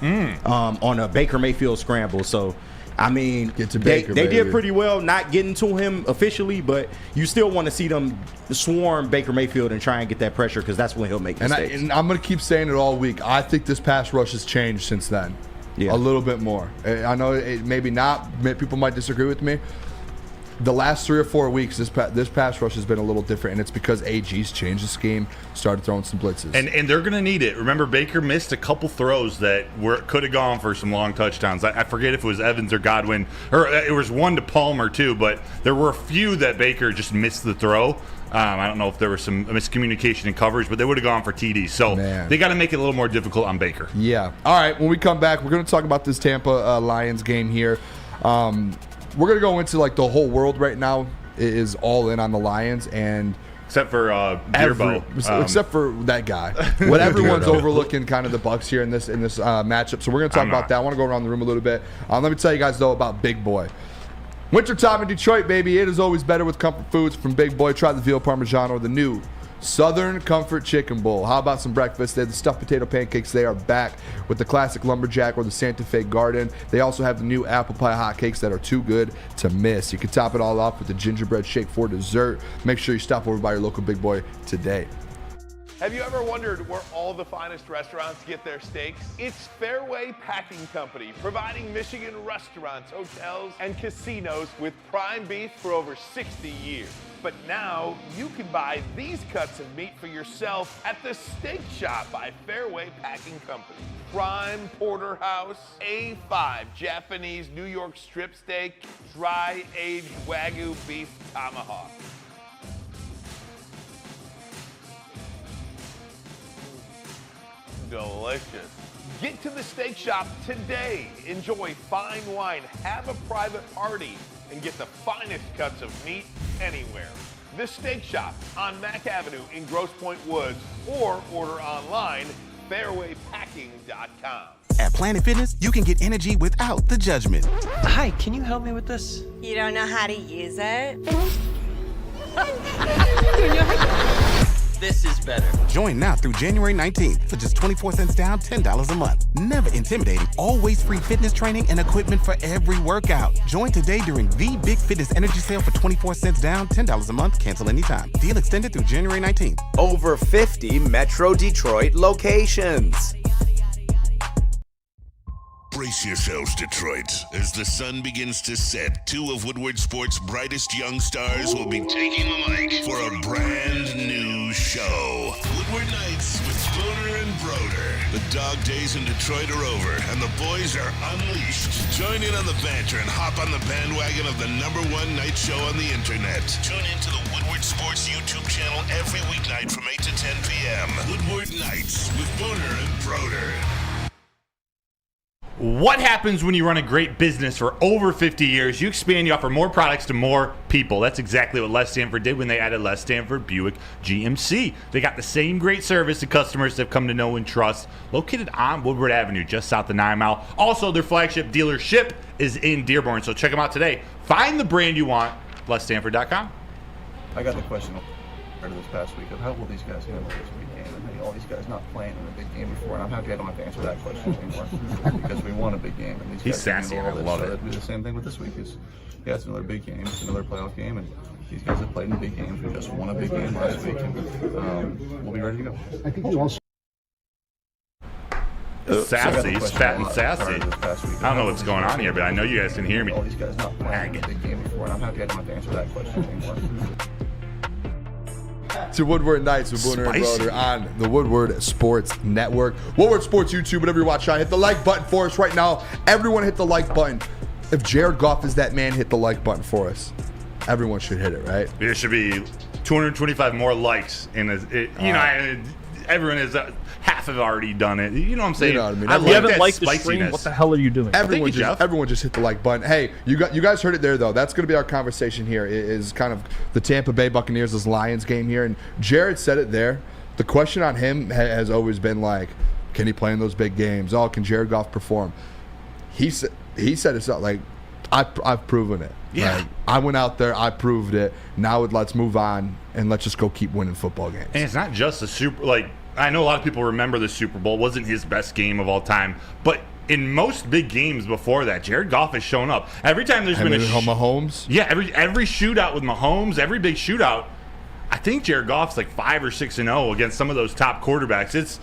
on a Baker Mayfield scramble. So, I mean, they did pretty well not getting to him officially, but you still want to see them swarm Baker Mayfield and try and get that pressure because that's when he'll make mistakes. And I'm going to keep saying it all week. I think this pass rush has changed since then. Yeah. A little bit more. I know it maybe not. People might disagree with me. The last 3 or 4 weeks, this pass rush has been a little different, and it's because AG's changed the scheme, started throwing some blitzes. And they're going to need it. Remember, Baker missed a couple throws that could have gone for some long touchdowns. I forget if it was Evans or Godwin, or it was one to Palmer too, but there were a few that Baker just missed the throw. I don't know if there was some miscommunication in coverage, but they would have gone for TD. So they got to make it a little more difficult on Baker. Yeah. All right, when we come back, we're going to talk about this Tampa Lions game here. We're going to go into like the whole world right now is all in on the Lions, and except for Beerbo. Except for that guy. What everyone's overlooking kind of the Bucs here in this matchup. So we're going to talk about that. I want to go around the room a little bit. Let me tell you guys, though, about Big Boy. Wintertime in Detroit, baby. It is always better with comfort foods from Big Boy. Try the veal parmigiano or the new Southern Comfort Chicken Bowl. How about some breakfast? They have the stuffed potato pancakes. They are back with the classic lumberjack or the Santa Fe Garden. They also have the new apple pie hotcakes that are too good to miss. You can top it all off with the gingerbread shake for dessert. Make sure you stop over by your local Big Boy today. Have you ever wondered where all the finest restaurants get their steaks? It's Fairway Packing Company, providing Michigan restaurants, hotels, and casinos with prime beef for over 60 years. But now you can buy these cuts of meat for yourself at the Steak Shop by Fairway Packing Company. Prime porterhouse, A5 Japanese New York strip steak, dry aged Wagyu beef tomahawk. Delicious. Get to the Steak Shop today. Enjoy fine wine, have a private party, and get the finest cuts of meat anywhere. The Steak Shop on Mack Avenue in Grosse Pointe Woods, or order online, fairwaypacking.com. At Planet Fitness, you can get energy without the judgment. Hi, can you help me with this? You don't know how to use it? This is better. Join now through January 19th for just 24 cents down, $10 a month. Never intimidating, always free fitness training and equipment for every workout. Join today during the Big Fitness Energy Sale for 24 cents down, $10 a month, cancel anytime. Deal extended through January 19th. Over 50 Metro Detroit locations. Brace yourselves, Detroit. As the sun begins to set, two of Woodward Sports' brightest young stars will be taking the mic for a brand new show. Woodward Nights with Booner and Broder. The dog days in Detroit are over, and the boys are unleashed. Join in on the banter and hop on the bandwagon of the #1 night show on the internet. Tune into the Woodward Sports YouTube channel every weeknight from 8 to 10 p.m. Woodward Nights with Booner and Broder. What happens when you run a great business for over 50 years? You expand, you offer more products to more people. That's exactly what Les Stanford did when they added Les Stanford Buick GMC. They got the same great service to customers they've come to know and trust, located on Woodward Avenue, just south of 9 Mile. Also, their flagship dealership is in Dearborn, so check them out today. Find the brand you want, lesstanford.com. I got the question this past week of how will these guys handle this big game, and all these guys not playing in a big game before, and I'm happy I don't have to answer that question anymore because we won a big game, and these He's guys sassy, handle all I this. love So it. that'd be the same thing with this week. It's another big game, it's another playoff game, and these guys have played in big games. We just won a big game last week, and we'll be ready to go. I think you also. Sassy, he's fat and sassy. I don't know what's going on here, but I know you guys can hear me. All these guys not playing in a big game before, and I'm happy I don't have to answer that question anymore. To Woodward Nights with Booner and Broder on the Woodward Sports Network. Woodward Sports YouTube, whatever you watch on. Hit the like button for us right now. Everyone hit the like button. If Jared Goff is that man, hit the like button for us. Everyone should hit it, right? There should be 225 more likes. Everyone is... half have already done it. You know what I'm saying? You know what I mean? I If you love haven't that liked the stream, spiciness. what the hell are you doing? Everyone just hit the like button. Hey, you guys heard it there though. That's going to be our conversation here. Is kind of the Tampa Bay Buccaneers' Lions game here, and Jared said it there. The question on him has always been like, can he play in those big games? Oh, can Jared Goff perform? He said it's not like I've proven it. Yeah. Like, I went out there, I proved it. Now let's move on and let's just go keep winning football games. And it's not just the I know a lot of people remember the Super Bowl. It wasn't his best game of all time. But in most big games before that, Jared Goff has shown up. Every time there's been a Mahomes? Yeah, every shootout with Mahomes, every big shootout, I think Jared Goff's like 5 or 6-0 against some of those top quarterbacks. It's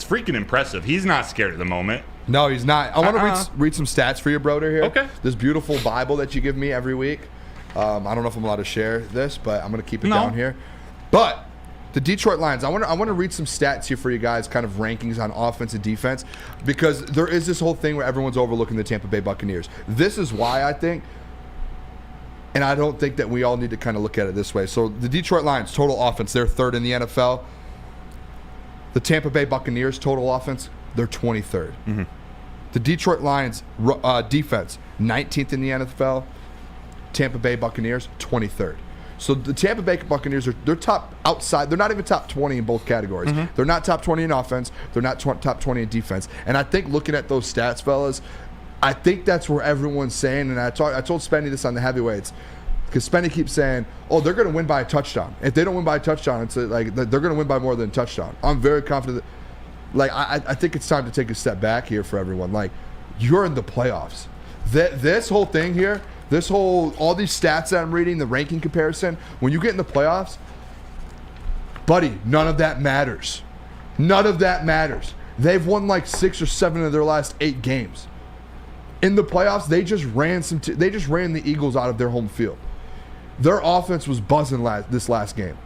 freaking impressive. He's not scared at the moment. No, he's not. I want to read some stats for you, Broder, here. Okay. This beautiful Bible that you give me every week. I don't know if I'm allowed to share this, but I'm going to keep it down here. But the Detroit Lions, I want to read some stats here for you guys, kind of rankings on offense and defense, because there is this whole thing where everyone's overlooking the Tampa Bay Buccaneers. This is why I think, and I don't think that we all need to kind of look at it this way. So the Detroit Lions, total offense, they're third in the NFL. The Tampa Bay Buccaneers, total offense, they're 23rd. Mm-hmm. The Detroit Lions defense, 19th in the NFL. Tampa Bay Buccaneers, 23rd. So the Tampa Bay Buccaneers they're top outside. They're not even top 20 in both categories. Mm-hmm. They're not top 20 in offense. They're not top 20 in defense. And I think looking at those stats, fellas, I think that's where everyone's saying. And I told Spenny this on the heavyweights, because Spenny keeps saying, "Oh, they're going to win by a touchdown. If they don't win by a touchdown, it's like they're going to win by more than a touchdown." I'm very confident. I think it's time to take a step back here for everyone. Like, you're in the playoffs. This whole thing here. All these stats that I'm reading, the ranking comparison, when you get in the playoffs, buddy, none of that matters. None of that matters. They've won like 6 or 7 of their last 8 games. In the playoffs, they just ran the Eagles out of their home field. Their offense was buzzing this last game.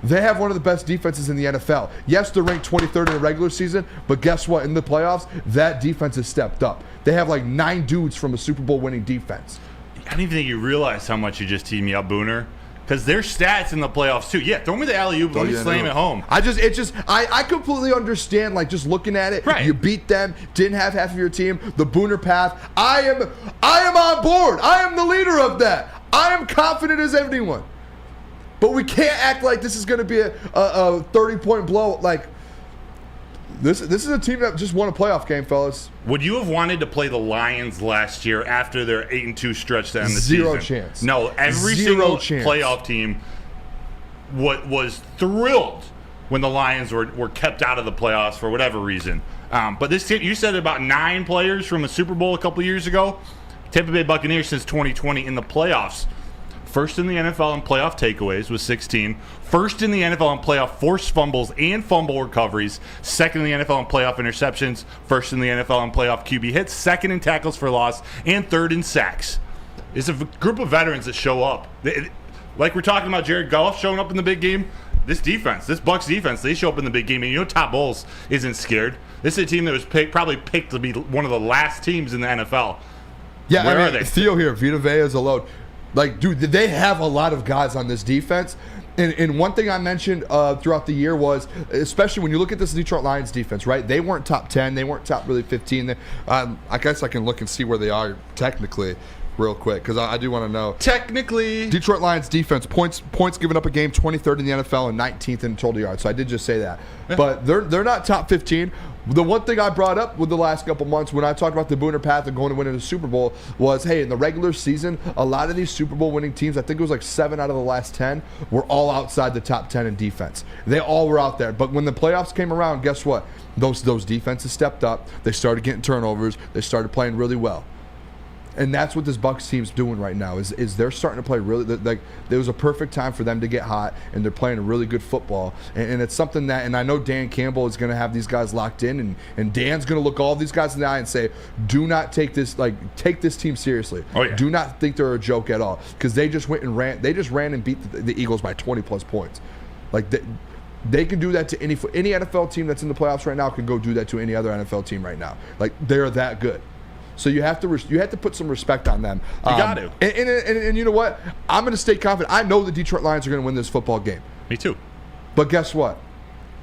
They have one of the best defenses in the NFL. Yes, they're ranked 23rd in the regular season, but guess what? In the playoffs, that defense has stepped up. They have like 9 dudes from a Super Bowl winning defense. I don't even think you realize how much you just teed me up, Booner. Because their stats in the playoffs too. Yeah, throw me the alley-oop. Let me slam it home. I completely understand. Like, just looking at it, right. You beat them. Didn't have half of your team. The Booner path. I am on board. I am the leader of that. I am confident as anyone. But we can't act like this is going to be a 30-point blow. Like, this is a team that just won a playoff game, fellas. Would you have wanted to play the Lions last year after their 8-2 stretch to end the Zero season? chance. No, every Zero single chance. playoff team was thrilled when the Lions were kept out of the playoffs for whatever reason. But this team, you said about 9 players from a Super Bowl a couple years ago. Tampa Bay Buccaneers since 2020 in the playoffs. First in the NFL in playoff takeaways with 16. First in the NFL in playoff forced fumbles and fumble recoveries. Second in the NFL in playoff interceptions. First in the NFL in playoff QB hits. Second in tackles for loss. And third in sacks. It's a group of veterans that show up. Like we're talking about Jared Goff showing up in the big game. This defense, this Bucs defense, they show up in the big game. And Todd Bowles isn't scared. This is a team that was probably picked to be one of the last teams in the NFL. Yeah, Where are they? Theo here, Vita Vea is alone. Like, dude, they have a lot of guys on this defense. And one thing I mentioned throughout the year was, especially when you look at this Detroit Lions defense, right? They weren't top 10. They weren't top really 15. I guess I can look and see where they are technically real quick because I do want to know. Technically. Detroit Lions defense, points given up a game, 23rd in the NFL and 19th in total yards. So I did just say that. Yeah. But they're not top 15. The one thing I brought up with the last couple months when I talked about the Booner path and going to win the Super Bowl was, hey, in the regular season, a lot of these Super Bowl winning teams, I think it was like 7 out of the last 10, were all outside the top 10 in defense. They all were out there. But when the playoffs came around, guess what? Those defenses stepped up. They started getting turnovers. They started playing really well. And that's what this Bucs team's doing right now is they're starting to play really like there was a perfect time for them to get hot, and they're playing a really good football. And it's something that, and I know Dan Campbell is going to have these guys locked in, and Dan's going to look all these guys in the eye and say, do not take this team seriously. Oh, yeah. Do not think they're a joke at all, because they just ran and beat the Eagles by 20 plus points. Like they can do that to any NFL team that's in the playoffs right now can go do that to any other NFL team right now. Like they're that good. So you have to put some respect on them. You got to. And you know what? I'm going to stay confident. I know the Detroit Lions are going to win this football game. Me too. But guess what?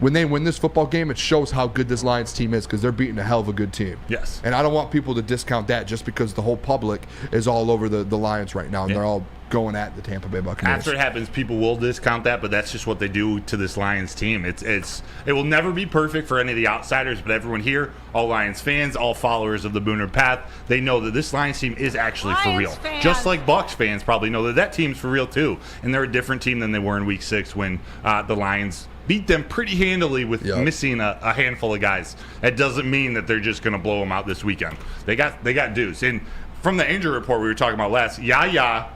When they win this football game, it shows how good this Lions team is because they're beating a hell of a good team. Yes. And I don't want people to discount that just because the whole public is all over the Lions right now, and they're all going at the Tampa Bay Buccaneers. After it happens, people will discount that, but that's just what they do to this Lions team. It will never be perfect for any of the outsiders, but everyone here, all Lions fans, all followers of the Booner path, they know that this Lions team is actually for real. Fans. Just like Bucs fans probably know that team's for real too, and they're a different team than they were in Week 6 when the Lions beat them pretty handily with missing a handful of guys. That doesn't mean that they're just going to blow them out this weekend. They got dudes. And from the injury report we were talking about last, Yaya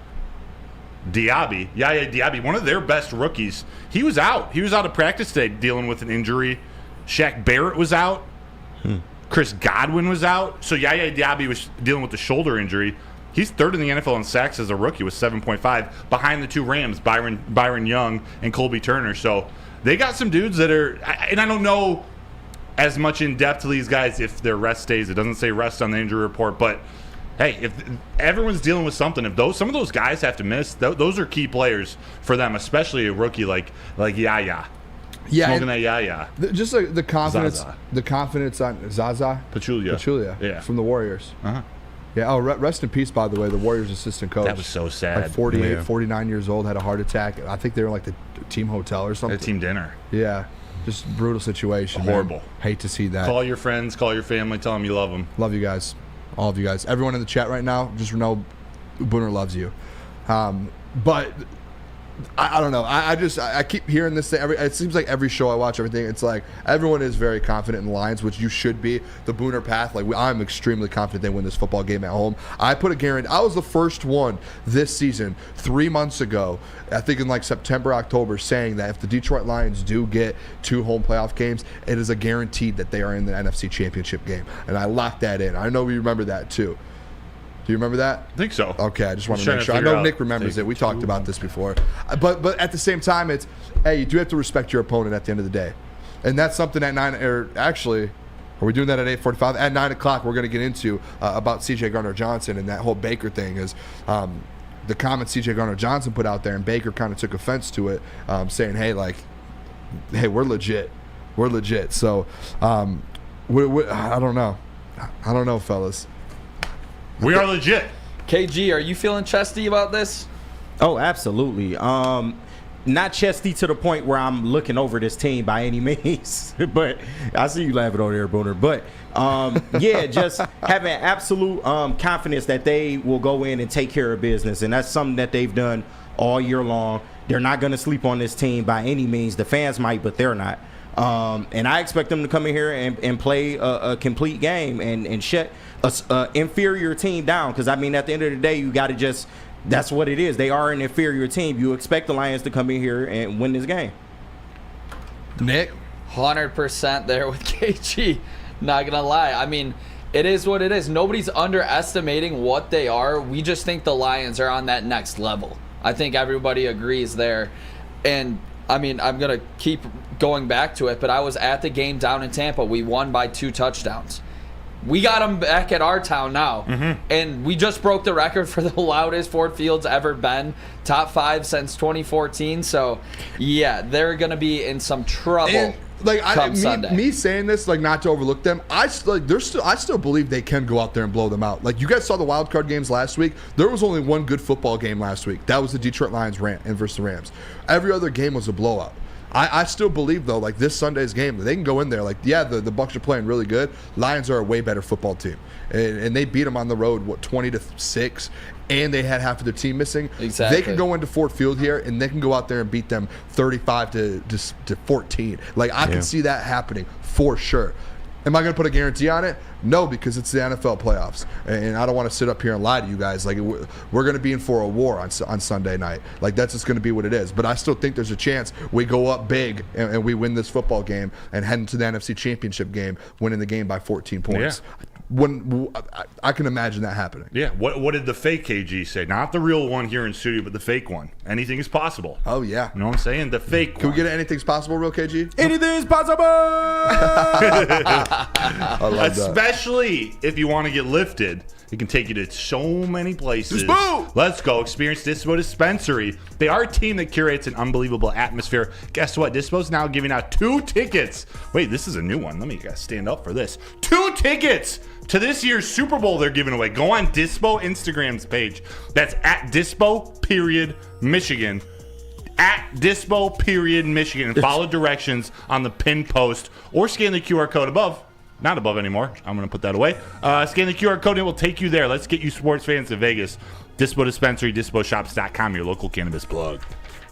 Diaby, one of their best rookies, he was out. He was out of practice today dealing with an injury. Shaq Barrett was out. Chris Godwin was out. So Yaya Diaby was dealing with the shoulder injury. He's third in the NFL in sacks as a rookie with 7.5, behind the two Rams, Byron Young and Colby Turner. So they got some dudes that are, and I don't know as much in depth to these guys if their rest days. It doesn't say rest on the injury report, but hey, if everyone's dealing with something, if some of those guys have to miss, those are key players for them, especially a rookie like Yaya. Yeah, smoking that Yaya. Just like the confidence, Zaza. the confidence on Zaza Pachulia, yeah, from the Warriors. Uh-huh. Yeah. Oh, rest in peace, by the way, the Warriors assistant coach. That was so sad. Like 48, 49 years old, had a heart attack. I think they were like the team hotel or something. At team dinner. Yeah. Just brutal situation. Horrible. Man. Hate to see that. Call your friends, call your family, tell them you love them. Love you guys. All of you guys. Everyone in the chat right now, just know Booner loves you. But I don't know. I keep hearing this thing. It seems like every show I watch, everything, it's like everyone is very confident in the Lions, which you should be. The Booner path, I'm extremely confident they win this football game at home. I put a guarantee. I was the first one this season, 3 months ago, I think in September, October, saying that if the Detroit Lions do get 2 home playoff games, it is a guaranteed that they are in the NFC Championship game. And I locked that in. I know we remember that too. Do you remember that? I think so. Okay, I just want to make sure. I know Nick remembers it. We talked about this before. But at the same time, it's, hey, you do have to respect your opponent at the end of the day. And that's something at 9, or actually, are we doing that at 8:45? At 9 o'clock, we're going to get into about C.J. Gardner-Johnson and that whole Baker thing is the comments C.J. Gardner-Johnson put out there, and Baker kind of took offense to it, saying, hey, we're legit. We're legit. So, I don't know. I don't know, fellas. We are legit. KG, are you feeling chesty about this? Oh, absolutely. Not chesty to the point where I'm looking over this team by any means. But I see you laughing over there, Booner. But yeah, just having absolute confidence that they will go in and take care of business. And that's something that they've done all year long. They're not going to sleep on this team by any means. The fans might, but they're not. And I expect them to come in here and play a complete game and shut an inferior team down. Because, I mean, at the end of the day, you got to just – that's what it is. They are an inferior team. You expect the Lions to come in here and win this game. Nick? 100% there with KG. Not going to lie. I mean, it is what it is. Nobody's underestimating what they are. We just think the Lions are on that next level. I think everybody agrees there. And, I mean, I'm going to keep going back to it, but I was at the game down in Tampa. We won by 2 touchdowns. We got them back at our town now. Mm-hmm. And we just broke the record for the loudest Ford Field's ever been. Top 5 since 2014. So, yeah, they're going to be in some trouble. And, Sunday. Me saying this, not to overlook them, I still believe they can go out there and blow them out. You guys saw the wild card games last week. There was only one good football game last week. That was the Detroit Lions versus the Rams. Every other game was a blowout. I still believe, though, this Sunday's game, they can go in there. The Bucs are playing really good. Lions are a way better football team. And they beat them on the road, 20-6, and they had half of their team missing. Exactly. They can go into Ford Field here, and they can go out there and beat them 35-14. I can see that happening for sure. Am I going to put a guarantee on it? No, because it's the NFL playoffs. And I don't want to sit up here and lie to you guys. We're going to be in for a war on Sunday night. That's just going to be what it is. But I still think there's a chance we go up big and we win this football game and head into the NFC Championship game, winning the game by 14 points. Yeah. I can imagine that happening. Yeah. What did the fake KG say? Not the real one here in studio, but the fake one. Anything is possible. Oh, yeah. You know what I'm saying? The fake one. Can we get anything's possible, real KG? Anything's possible! I love that. Especially if you want to get lifted. It can take you to so many places. Dispo! Let's go. Experience Dispo Dispensary. They are a team that curates an unbelievable atmosphere. Guess what? Dispo's now giving out 2 tickets. Wait, this is a new one. Let me stand up for this. 2 tickets to this year's Super Bowl they're giving away. Go on Dispo Instagram's page. That's at Dispo.Michigan. At Dispo.Michigan. And follow directions on the pinned post or scan the QR code above. Not above anymore. I'm going to put that away. Scan the QR code and it will take you there. Let's get you sports fans to Vegas. Dispo Dispensary, DispoShops.com, your local cannabis plug.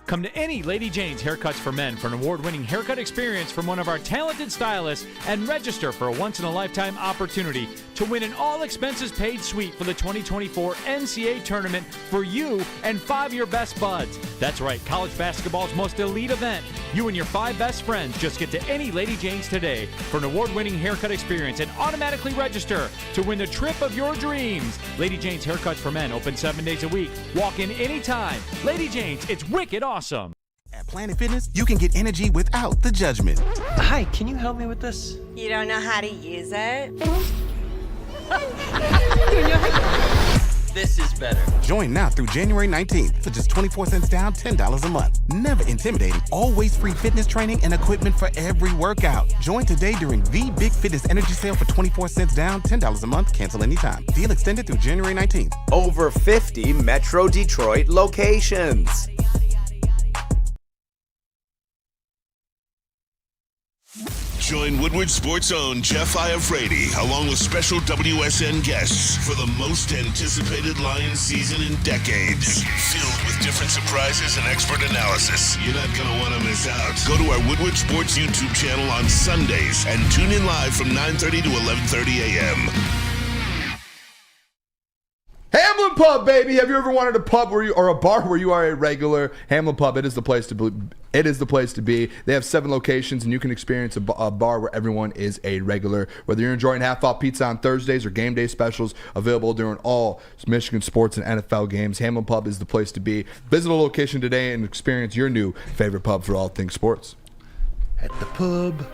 Come to any Lady Jane's Haircuts for Men for an award-winning haircut experience from one of our talented stylists and register for a once-in-a-lifetime opportunity to win an all-expenses-paid suite for the 2024 NCAA tournament for you and 5 of your best buds. That's right, college basketball's most elite event. You and your 5 best friends just get to any Lady Jane's today for an award-winning haircut experience and automatically register to win the trip of your dreams. Lady Jane's Haircuts for Men open 7 days a week. Walk in anytime. Lady Jane's, it's wicked awesome. At Planet Fitness, you can get energy without the judgment. Hi, can you help me with this? You don't know how to use it? This is better. Join now through January 19th for just 24 cents down, $10 a month. Never intimidating, always free fitness training and equipment for every workout. Join today during the Big Fitness Energy Sale for 24 cents down, $10 a month, cancel anytime. Deal extended through January 19th. Over 50 Metro Detroit locations. Join Woodward Sports' own Jeff Iafrate along with special WSN guests for the most anticipated Lions season in decades. Filled with different surprises and expert analysis. You're not going to want to miss out. Go to our Woodward Sports YouTube channel on Sundays and tune in live from 9:30 to 11:30 a.m. Hamlin Pub, baby. Have you ever wanted a pub or a bar where you are a regular? Hamlin Pub, it is the place to be. It is the place to be. They have 7 locations, and you can experience a bar where everyone is a regular. Whether you're enjoying half-off pizza on Thursdays or game day specials available during all Michigan sports and NFL games, Hamlin Pub is the place to be. Visit a location today and experience your new favorite pub for all things sports. At the pub.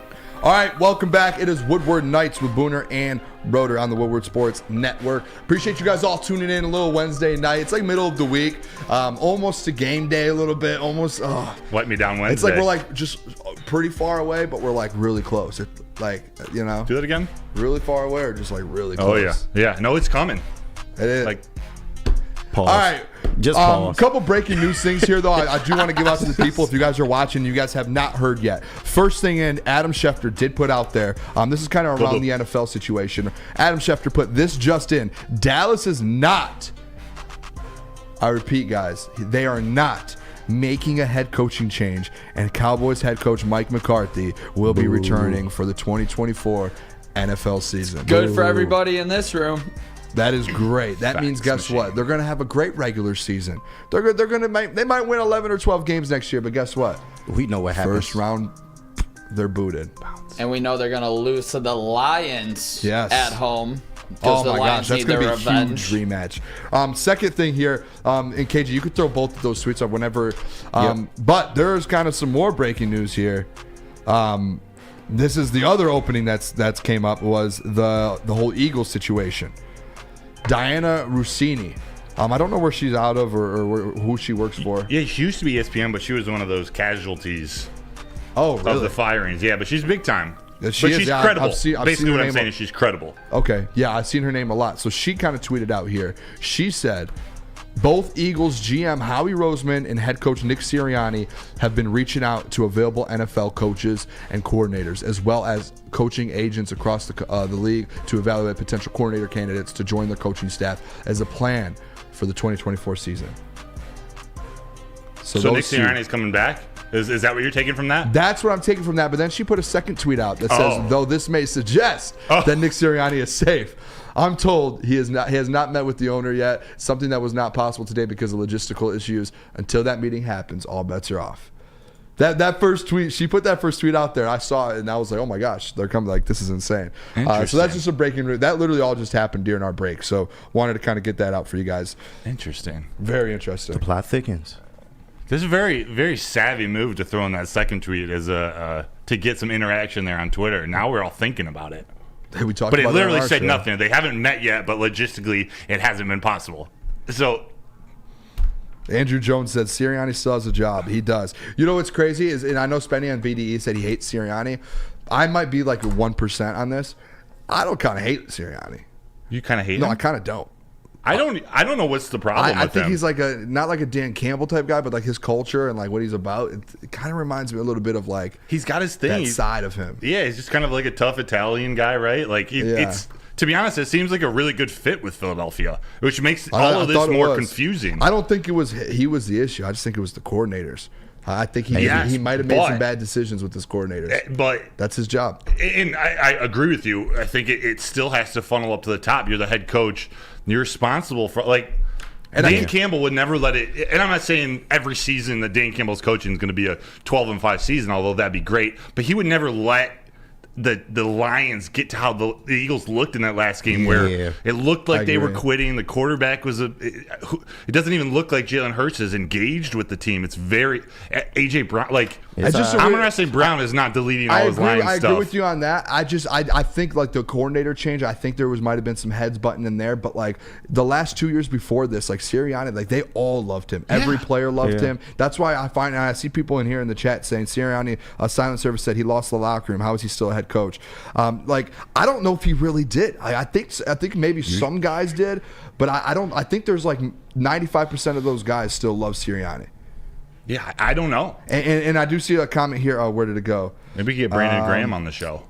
All right, welcome back. It is Woodward Nights with Booner and Broder on the Woodward Sports Network. Appreciate you guys all tuning in a little Wednesday night. It's like middle of the week, almost to game day a little bit. Almost. Let me down Wednesday. It's like we're like just pretty far away, but we're like really close. It's like, you know. Do that again? Really far away or just like really close? Oh, yeah. Yeah. No, it's coming. It is. Like, pause. All right. Just pause. A couple breaking news things here, though. I do want to give out to the people. If you guys are watching, you guys have not heard yet. First thing in, Adam Schefter did put out there. This is kind of around the NFL situation. Adam Schefter put this just in. Dallas is not, I repeat, guys, they are not making a head coaching change, and Cowboys head coach Mike McCarthy will be returning for the 2024 NFL season. Good for everybody in this room. That is great. That means, guess what? They're going to have a great regular season. They might win 11 or 12 games next year, but guess what? We know what happens. First round, they're booted. And we know they're going to lose to the Lions at home. Oh the my Lions gosh, that's going to be revenge. a huge rematch. Second thing here, and KJ, you could throw both of those tweets up whenever. But there's kind of some more breaking news here. This is the other opening that's came up was the whole Eagles situation. Diana Rossini. I don't know where she's out of or who she works for. Yeah, she used to be ESPN, but she was one of those casualties really? of the firings. Yeah, but she's big time. She's credible. I've seen Basically, her what I'm name saying is she's credible. Okay, yeah, I've seen her name a lot. So she kind of tweeted out here. She said, both Eagles GM Howie Roseman and head coach Nick Sirianni have been reaching out to available NFL coaches and coordinators, as well as coaching agents across the league to evaluate potential coordinator candidates to join their coaching staff as a plan for the 2024 season. So Nick Sirianni is coming back? Is that what you're taking from that? That's what I'm taking from that. But then she put a second tweet out that says, though this may suggest that Nick Sirianni is safe, I'm told he has not met with the owner yet, something that was not possible today because of logistical issues. Until that meeting happens, all bets are off. That first tweet, she put that first tweet out there. I saw it, and I was like, oh my gosh, they're coming. Like, this is insane. So that's just a breaking news. That literally all just happened during our break. So wanted to kind of get that out for you guys. Interesting. Very interesting. The plot thickens. This is a very, very savvy move to throw in that second tweet as to get some interaction there on Twitter. Now we're all thinking about it. Hey, we talked but about it literally it said nothing. They haven't met yet, but logistically, it hasn't been possible. So Andrew Jones said Sirianni still has a job. He does. You know what's crazy is, and I know Spenny on VDE said he hates Sirianni. I might be like 1% on this. I don't kind of hate Sirianni. You kind of hate him? No, I kind of don't. I don't know what's the problem with him. I think he's like not like a Dan Campbell type guy, but like his culture and like what he's about. It kind of reminds me a little bit of like he's got his thing, that side of him. Yeah, he's just kind of like a tough Italian guy, right? Like it's to be honest, it seems like a really good fit with Philadelphia, which makes all of this more confusing. I don't think he was the issue. I just think it was the coordinators. I think he might have made some bad decisions with his coordinators. But that's his job. And I agree with you. I think it still has to funnel up to the top. You're the head coach. You're responsible for and Dan Campbell would never let it. And I'm not saying every season that Dan Campbell's coaching is going to be a 12-5 season, although that'd be great. But he would never let the Lions get to how the Eagles looked in that last game, where it looked like they were quitting. The quarterback was it doesn't even look like Jalen Hurts is engaged with the team. It's very AJ Brown. Amon-Ra St. Brown is not deleting all his Lions stuff. I agree with you on that. I think like the coordinator change. I think there might have been some heads button in there, but like the last 2 years before this, like Sirianni, like they all loved him. Every player loved him. That's why I see people in here in the chat saying Sirianni, a silent service said he lost the locker room. How is he still a head coach? I don't know if he really did. I think maybe some guys did, but I don't. I think there's like 95% of those guys still love Sirianni. Yeah, I don't know. And I do see a comment here. Where did it go? Maybe we get Brandon Graham on the show.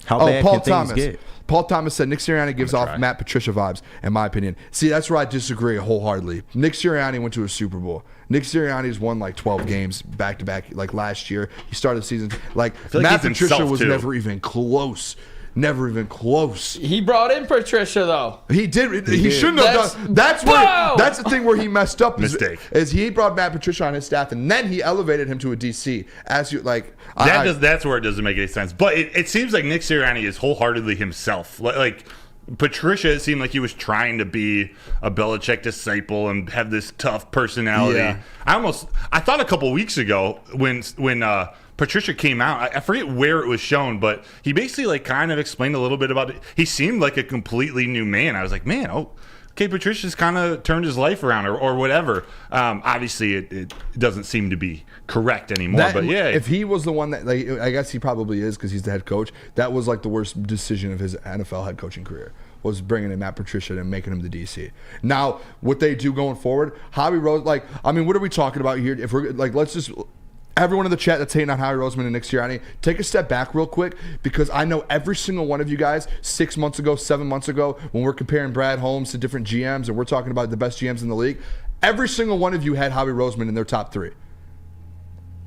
How bad Paul can Thomas. things get? Paul Thomas said Nick Sirianni gives off Matt Patricia vibes, in my opinion. See, that's where I disagree wholeheartedly. Nick Sirianni went to a Super Bowl. Nick Sirianni's won like 12 games back to back. Like last year, he started the season like Matt Patricia was never even close. Never even close. He brought in Patricia though. He did. He shouldn't have done. That's the thing where he messed up. Mistake. Is he brought Matt Patricia on his staff and then he elevated him to a DC. That's where it doesn't make any sense. But it seems like Nick Sirianni is wholeheartedly himself. Like Patricia, it seemed like he was trying to be a Belichick disciple and have this tough personality. Yeah. I thought a couple weeks ago when Patricia came out, I forget where it was shown, but he basically like kind of explained a little bit about it. He seemed like a completely new man. I was like, man, okay, Patricia's kind of turned his life around or whatever. Obviously, it doesn't seem to be correct anymore. But yeah, if he was the one that, like, I guess he probably is because he's the head coach. That was like the worst decision of his NFL head coaching career, was bringing in Matt Patricia and making him the DC. Now, what they do going forward, Howie Rose, what are we talking about here? If we're like, let's just. Everyone in the chat that's hating on Howie Roseman and Nick Sirianni, take a step back real quick, because I know every single one of you guys 6 months ago, 7 months ago, when we're comparing Brad Holmes to different GMs and we're talking about the best GMs in the league, every single one of you had Howie Roseman in their top three.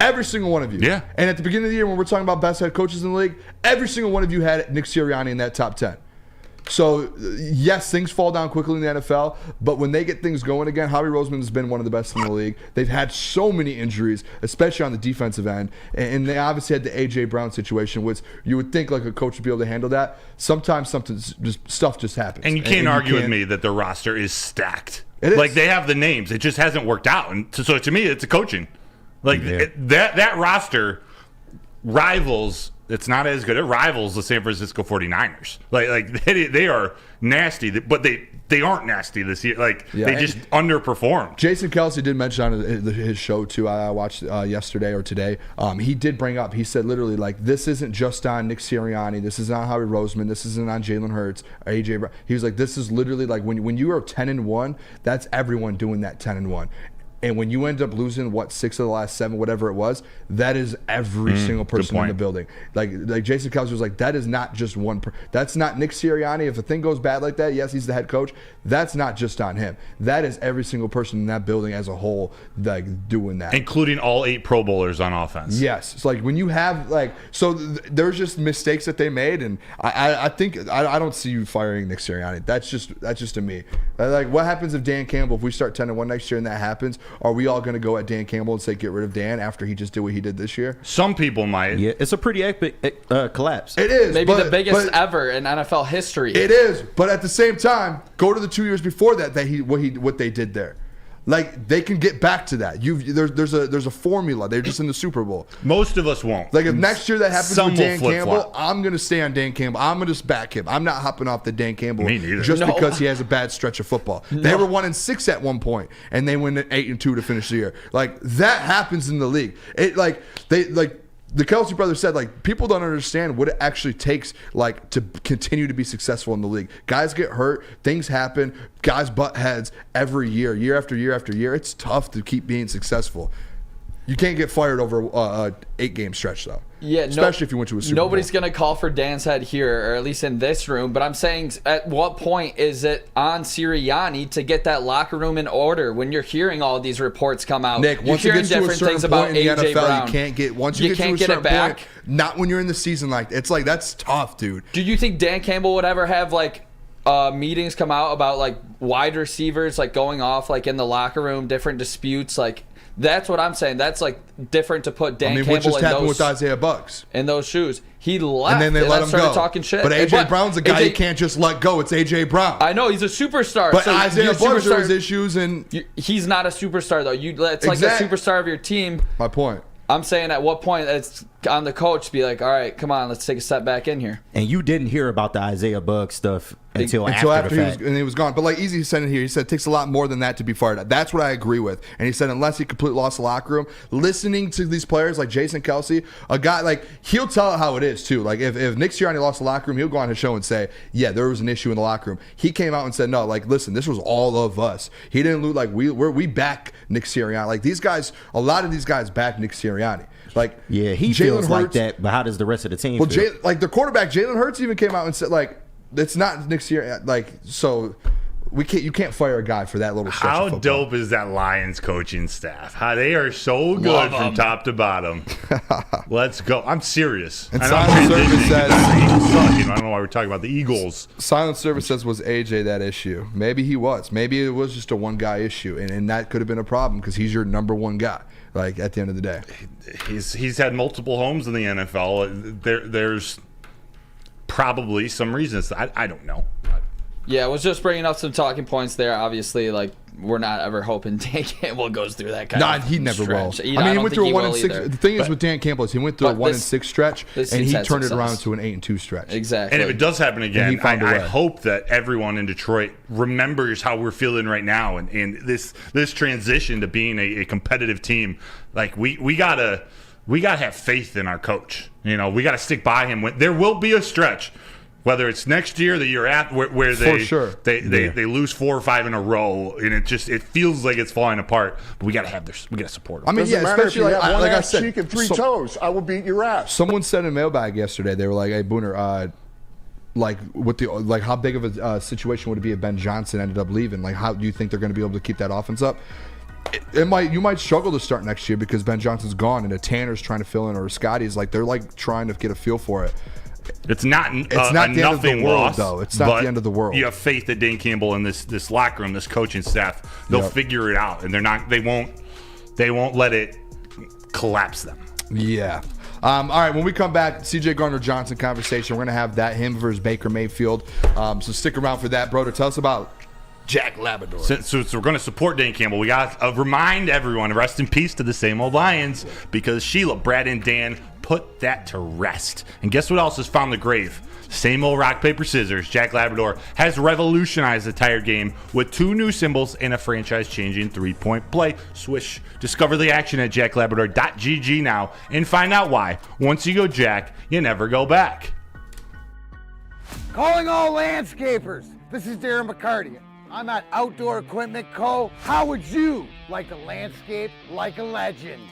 Every single one of you. Yeah. And at the beginning of the year, when we're talking about best head coaches in the league, every single one of you had Nick Sirianni in that top 10. So, yes, things fall down quickly in the NFL, but when they get things going again, Howie Roseman has been one of the best in the league. They've had so many injuries, especially on the defensive end, and they obviously had the A.J. Brown situation, which you would think like a coach would be able to handle that. Sometimes stuff just happens. And you can't argue with me that the roster is stacked. It is. Like, they have the names. It just hasn't worked out. And so, to me, it's a coaching. Like, that roster rivals... It's not as good. It rivals the San Francisco 49ers. Like they are nasty, but they aren't nasty this year. Like, they just underperformed. Jason Kelce did mention on his show, too, I watched yesterday or today. He did bring up, he said literally, like, this isn't just on Nick Sirianni. This isn't on Howie Roseman. This isn't on Jalen Hurts or A.J. Brown. He was like, this is literally like when you are 10-1, that's everyone doing that 10-1. And when you end up losing, 6 of the last 7, whatever it was, that is every single person in the building. Like Jason Kelce was like, that is not just one. That's not Nick Sirianni. If a thing goes bad like that, yes, he's the head coach. That's not just on him. That is every single person in that building as a whole, like, doing that, including all 8 Pro Bowlers on offense. Yes, it's like when you have there's just mistakes that they made, and I think I don't see you firing Nick Sirianni. That's just to me. Like, what happens if Dan Campbell, if we start 10-1 next year and that happens? Are we all going to go at Dan Campbell and say get rid of Dan after he just did what he did this year? Some people might. Yeah, it's a pretty epic collapse. It is. Maybe the biggest ever in NFL history. It is. But at the same time, go to the 2 years before that what they did there. Like, they can get back to that. There's a formula. They're just in the Super Bowl. Most of us won't. Like, if next year that happens Some with Dan will Campbell, flip-flop. I'm going to stay on Dan Campbell. I'm going to back him. I'm not hopping off the Dan Campbell Me neither. just No. because he has a bad stretch of football. They were 1-6 at one point, and they went 8-2 to finish the year. Like, that happens in the league. The Kelce brothers said, like, people don't understand what it actually takes, like, to continue to be successful in the league. Guys get hurt, things happen, guys butt heads every year after year after year. It's tough to keep being successful. You can't get fired over a 8-game stretch, though. Yeah, especially if you went to a Super Bowl. Nobody's going to call for Dan's head here, or at least in this room. But I'm saying, at what point is it on Sirianni to get that locker room in order when you're hearing all these reports come out? Nick, once you you're get hearing to a different certain things about point in the A.J. NFL, Brown. you can't get it back. point. Not when you're in the season like that. It's like, that's tough, dude. Do you think Dan Campbell would ever have, like, meetings come out about, like, wide receivers, like, going off, like, in the locker room, different disputes, like? That's what I'm saying. That's, like, different to put Dan Campbell what just in happened those, with Isaiah Bucks? In those shoes. He left, And then they let him started go. talking shit. But A.J. Brown's a guy you can't just let go. It's A.J. Brown. I know, he's a superstar. But so Isaiah Bucks has issues, and he's not a superstar, though. It's like the superstar of your team. My point. I'm saying, at what point it's on the coach to be like, all right, come on, let's take a step back in here. And you didn't hear about the Isaiah Bucks stuff until after the fact. he was gone. But like Easy said in here, he said it takes a lot more than that to be fired. That's what I agree with. And he said unless he completely lost the locker room, listening to these players like Jason Kelce, a guy like he'll tell it how it is too. Like if Nick Sirianni lost the locker room, he'll go on his show and say, yeah, there was an issue in the locker room. He came out and said, no, like listen, this was all of us. He didn't lose. Like we back Nick Sirianni. Like these guys, a lot of these guys back Nick Sirianni. Like yeah, he feels like that, but how does the rest of the team feel? Like the quarterback, Jalen Hurts even came out and said, like, it's not Nick Sirianni. Like, so you can't fire a guy for that little stretch of football. How dope is that Lions coaching staff? How they are so good from top to bottom. Let's go. I'm serious. And Silent Service says, I don't know why we're talking about the Eagles. Silent Service says, was AJ that issue? Maybe he was. Maybe it was just a one guy issue, and that could have been a problem because he's your number one guy. Like at the end of the day, he's had multiple homes in the NFL. There's probably some reasons. I don't know. Yeah, I was just bringing up some talking points there. Obviously, like we're not ever hoping Dan Campbell goes through that kind of he never stretch. will. I mean, he went through a 1-6. The thing is with Dan Campbell is he went through a 1-6 stretch, and he turned it around to an 8-2 stretch. Exactly. And if it does happen again, I hope that everyone in Detroit remembers how we're feeling right now, and this transition to being a competitive team. Like we gotta have faith in our coach. You know, we gotta stick by him. There will be a stretch. Whether it's next year, the year after, where they lose 4 or 5 in a row, and it feels like it's falling apart. But we got to support them. I mean, especially like I said, cheek and 3 toes, I will beat your ass. Someone said in mailbag yesterday, they were like, "Hey, Booner, how big of a situation would it be if Ben Johnson ended up leaving? Like, how do you think they're going to be able to keep that offense up?" You might struggle to start next year because Ben Johnson's gone and a Tanner's trying to fill in or Scotty's like they're like trying to get a feel for it. It's not the end of the world, though. It's not the end of the world. You have faith that Dan Campbell and this locker room, this coaching staff, they'll figure it out, and they won't let it collapse them. Yeah. All right, when we come back, CJ Gardner-Johnson conversation, we're going to have him versus Baker Mayfield. So stick around for that. Broder, tell us about Jack Labrador. So we're going to support Dan Campbell. We got to remind everyone, rest in peace to the same old Lions, because Sheila, Brad, and Dan put that to rest. And guess what else has found the grave? Same old rock, paper, scissors. Jack Labrador has revolutionized the tire game with 2 new symbols and a franchise-changing 3-point play. Swish. Discover the action at jacklabrador.gg now and find out why. Once you go Jack, you never go back. Calling all landscapers. This is Darren McCarty. I'm at Outdoor Equipment Co. How would you like to landscape like a legend?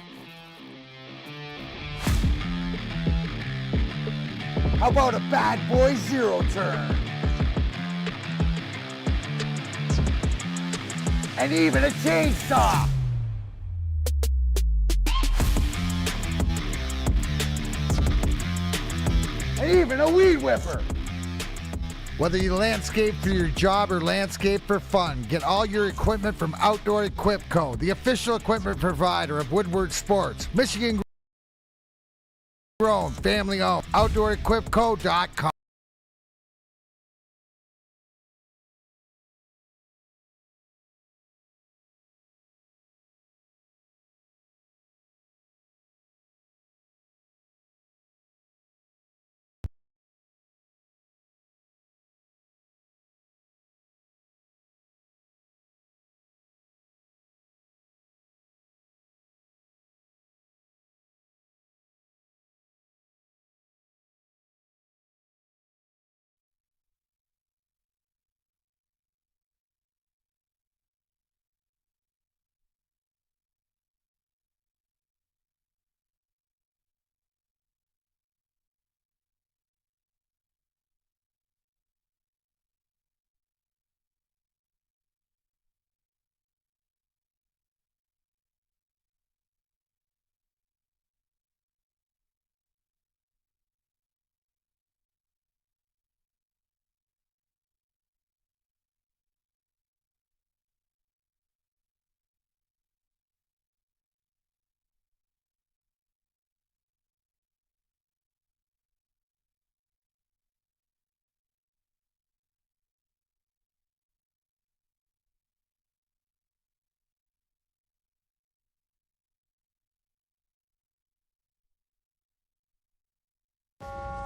How about a bad boy zero turn? And even a chainsaw. And even a weed whipper. Whether you landscape for your job or landscape for fun, get all your equipment from Outdoor Equip Co., the official equipment provider of Woodward Sports, Michigan grown, family owned, OutdoorEquipCo.com.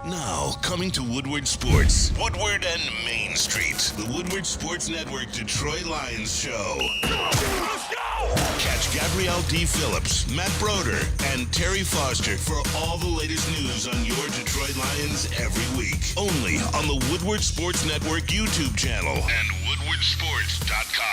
Now, coming to Woodward Sports, Woodward and Main Street, the Woodward Sports Network Detroit Lions show. Let's go! Catch Gabrielle D. Phillips, Matt Broder, and Terry Foster for all the latest news on your Detroit Lions every week. Only on the Woodward Sports Network YouTube channel and woodwardsports.com.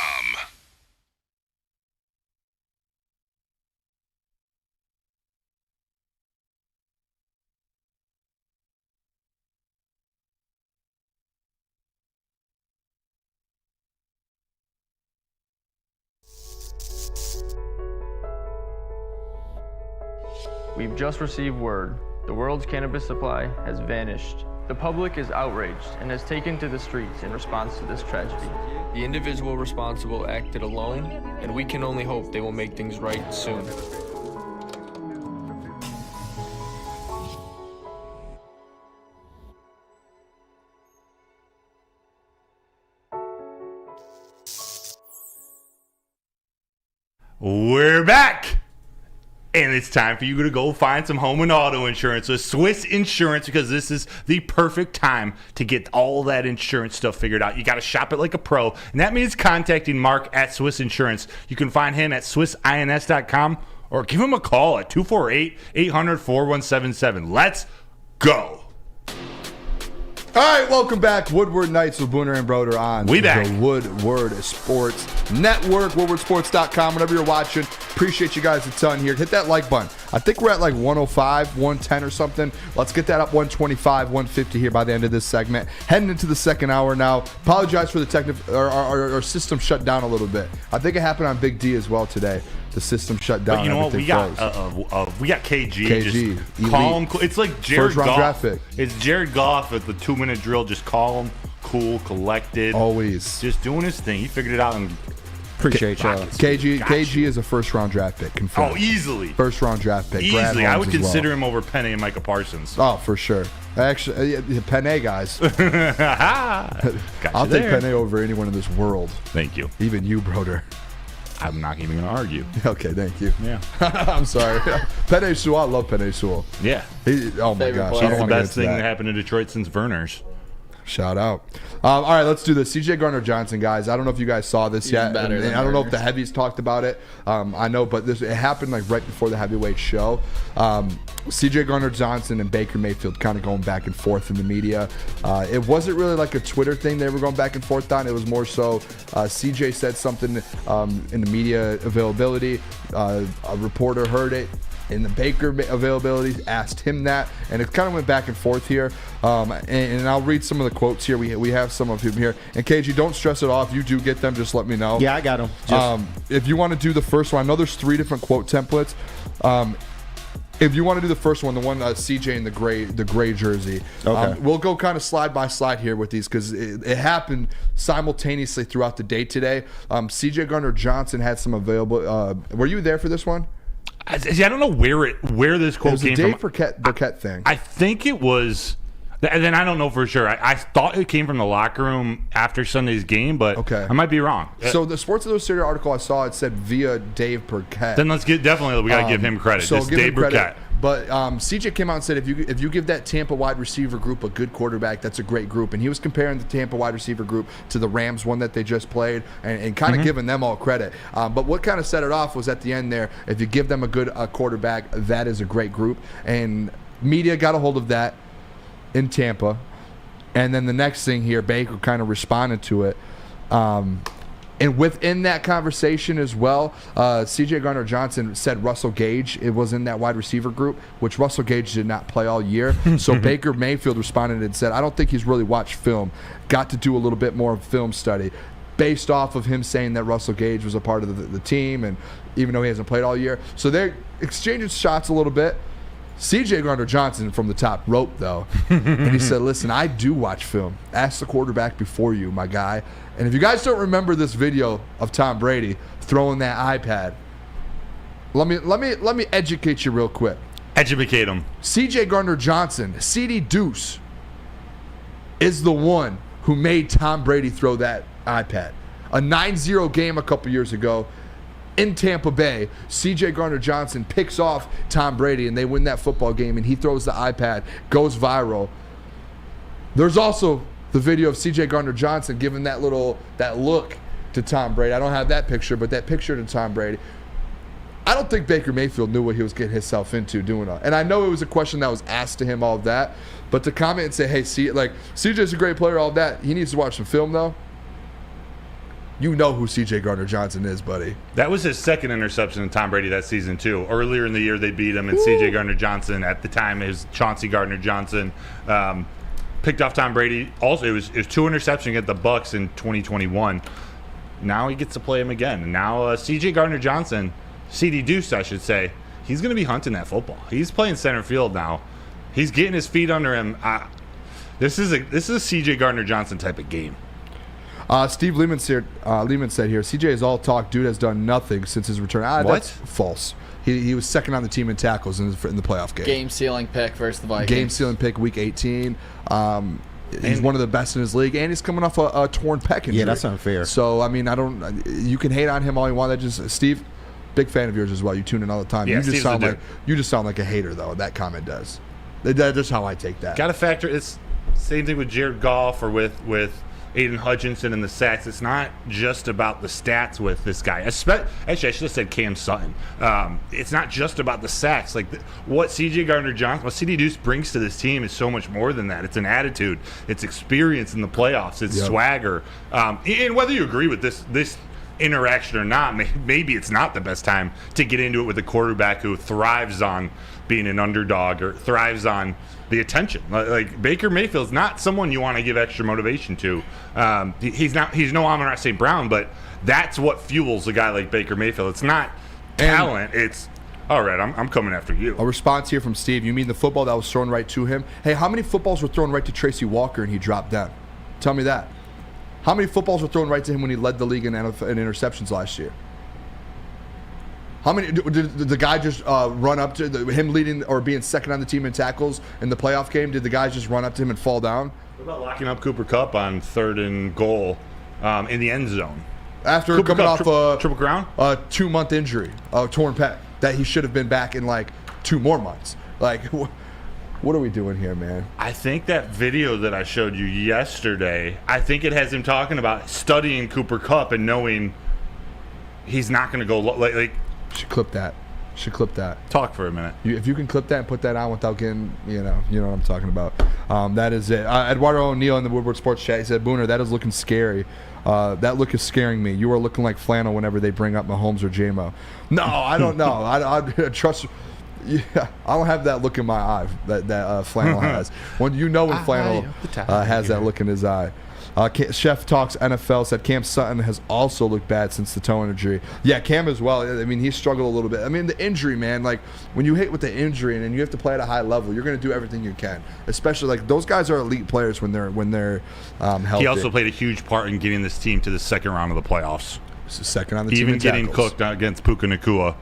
We've just received word. The world's cannabis supply has vanished. The public is outraged and has taken to the streets in response to this tragedy. The individual responsible acted alone, and we can only hope they will make things right soon. We're back! And it's time for you to go find some home and auto insurance with Swiss Insurance, because this is the perfect time to get all that insurance stuff figured out. You got to shop it like a pro, and that means contacting Mark at Swiss Insurance. You can find him at swissins.com or give him a call at 248-800-4177. Let's go! All right, welcome back. Woodward Nights with Booner and Broder on We back. the Woodward Sports Network, woodwardsports.com. Whenever you're watching, appreciate you guys a ton here. Hit that like button. I think we're at like 105, 110 or something. Let's get that up 125, 150 here by the end of this segment. Heading into the second hour now. Apologize for the technical. Our system shut down a little bit. I think it happened on Big D as well today. The system shut down. But you know what? We got KG. Just calm. It's like Jared First-round Goff. draft pick. It's Jared Goff at the 2-minute drill. Just calm, cool, collected. Always. Just doing his thing. He figured it out. And appreciate y'all. KG is a first-round draft pick. Confirmed. Oh, easily. First-round draft pick. Easily. I would consider him over Penny and Micah Parsons. Oh, for sure. Actually, Penne guys. I'll take there. Penne over anyone in this world. Thank you. Even you, Broder. I'm not even going to argue. Okay, thank you. Yeah. I'm sorry. Penne Sewell, I love Penne Sewell. Yeah. Oh, my gosh. He's I don't the want to get best into thing that. that happened in Detroit since Werner's. Shout out. All right, let's do this. CJ Gardner-Johnson, guys. I don't know if you guys saw this yet. better than I don't know if Werner's. the heavies talked about it. I know, but it happened like right before the heavyweight show. CJ Gardner-Johnson and Baker Mayfield kind of going back and forth in the media. It wasn't really like a Twitter thing they were going back and forth on. It was more so CJ said something in the media availability. A reporter heard it. In the Baker availability, asked him that, and it kind of went back and forth here. And I'll read some of the quotes here. We have some of him here. And KG, don't stress it off. If you do get them, just let me know. Yeah, I got them. If you want to do the first one, I know there's 3 different quote templates. If you want to do the first one, the one CJ in the gray jersey, Okay. We'll go kind of slide by slide here with these because it happened simultaneously throughout the day today. CJ Gardner-Johnson had some available. Were you there for this one? I don't know where this quote came from. It was a Dave Burkett thing. I think it was, and then I don't know for sure. I thought it came from the locker room after Sunday's game, but I might be wrong. So the Sports Illustrated article I saw, it said via Dave Burkett. Then we got to give him credit. So It's give Dave him credit. Burkett. But CJ came out and said if you give that Tampa wide receiver group a good quarterback, that's a great group. And he was comparing the Tampa wide receiver group to the Rams one that they just played and kind of giving them all credit. But what kind of set it off was at the end there, if you give them a good quarterback, that is a great group. And media got a hold of that in Tampa. And then the next thing here, Baker kind of responded to it. And within that conversation as well, CJ Gardner-Johnson said Russell Gage was in that wide receiver group, which Russell Gage did not play all year. So Baker Mayfield responded and said, I don't think he's really watched film. Got to do a little bit more film study based off of him saying that Russell Gage was a part of the team, and even though he hasn't played all year. So they're exchanging shots a little bit. CJ Gardner-Johnson from the top rope, though, and he said, listen, I do watch film. Ask the quarterback before you, my guy. And if you guys don't remember this video of Tom Brady throwing that iPad, let me educate you real quick. Educate him. CJ Gardner-Johnson, CD Deuce, is the one who made Tom Brady throw that iPad. A 9-0 game a couple years ago. In Tampa Bay, CJ Gardner-Johnson picks off Tom Brady, and they win that football game, and he throws the iPad, goes viral. There's also the video of CJ Gardner-Johnson giving that look to Tom Brady. I don't have that picture, but that picture to Tom Brady. I don't think Baker Mayfield knew what he was getting himself into doing it. And I know it was a question that was asked to him, all of that, but to comment and say, hey, CJ's a great player, all of that, he needs to watch some film, though. You know who CJ Gardner-Johnson is, buddy. That was his second interception in Tom Brady that season, too. Earlier in the year, they beat him, and CJ Gardner-Johnson, at the time, is Chauncey Gardner-Johnson, picked off Tom Brady. Also, it was 2 interceptions at the Bucs in 2021. Now he gets to play him again. And now CJ Gardner-Johnson, CD Deuce, I should say, he's going to be hunting that football. He's playing center field now. He's getting his feet under him. This is a CJ Gardner-Johnson type of game. Steve Lehman said here, CJ is all talk. Dude has done nothing since his return. What? That's false. He was second on the team in tackles in the playoff game. Game-sealing pick versus the Vikings. Game-sealing pick, week 18. He's one of the best in his league, and he's coming off a torn pec injury. Yeah, that's unfair. So, I mean, you can hate on him all you want. Steve, big fan of yours as well. You tune in all the time. Yeah, you just sound like a hater, though. That comment does. That's how I take that. Got to factor. It's same thing with Jared Goff or with Aiden Hutchinson and the sacks. It's not just about the stats with this guy. Actually, I should have said Cam Sutton. It's not just about the sacks. Like what C.J. Gardner-Johnson, what C.D. Deuce brings to this team is so much more than that. It's an attitude. It's experience in the playoffs. It's swagger. And whether you agree with this interaction or not, maybe it's not the best time to get into it with a quarterback who thrives on being an underdog or thrives on the attention. Like Baker Mayfield's not someone you want to give extra motivation to. He's no Amon-Ra St. Brown, but that's what fuels a guy like Baker Mayfield. It's not talent. It's all right. I'm coming after you. A response here from Steve. You mean the football that was thrown right to him? Hey, how many footballs were thrown right to Tracy Walker and he dropped down? Tell me that. How many footballs were thrown right to him when he led the league in interceptions last year? How many did the guy just run up to him leading or being second on the team in tackles in the playoff game? Did the guys just run up to him and fall down? What about locking up Cooper Kupp on 3rd and goal in the end zone? After Cooper coming Kupp, off Triple Crown? a 2-month injury, a torn pec, that he should have been back in like 2 more months. Like, what are we doing here, man? I think that video that I showed you yesterday, I think it has him talking about studying Cooper Kupp and knowing he's not going to go like. Should clip that. Talk for a minute. If you can clip that and put that on without getting, you know what I'm talking about. That is it. Eduardo O'Neill in the Woodward Sports chat, he said, Booner, that is looking scary. That look is scaring me. You are looking like flannel whenever they bring up Mahomes or J-Mo. No, I don't know. I trust. Yeah, I don't have that look in my eye that flannel has. When flannel has that look in his eye. Chef Talks NFL said Cam Sutton has also looked bad since the toe injury. Yeah, Cam as well. I mean, he struggled a little bit. I mean, the injury, man, like when you hit with the injury and you have to play at a high level, you're going to do everything you can. Especially like those guys are elite players when they're healthy. He also played a huge part in getting this team to the second round of the playoffs. Second on the team, even getting cooked against Puka Nacua,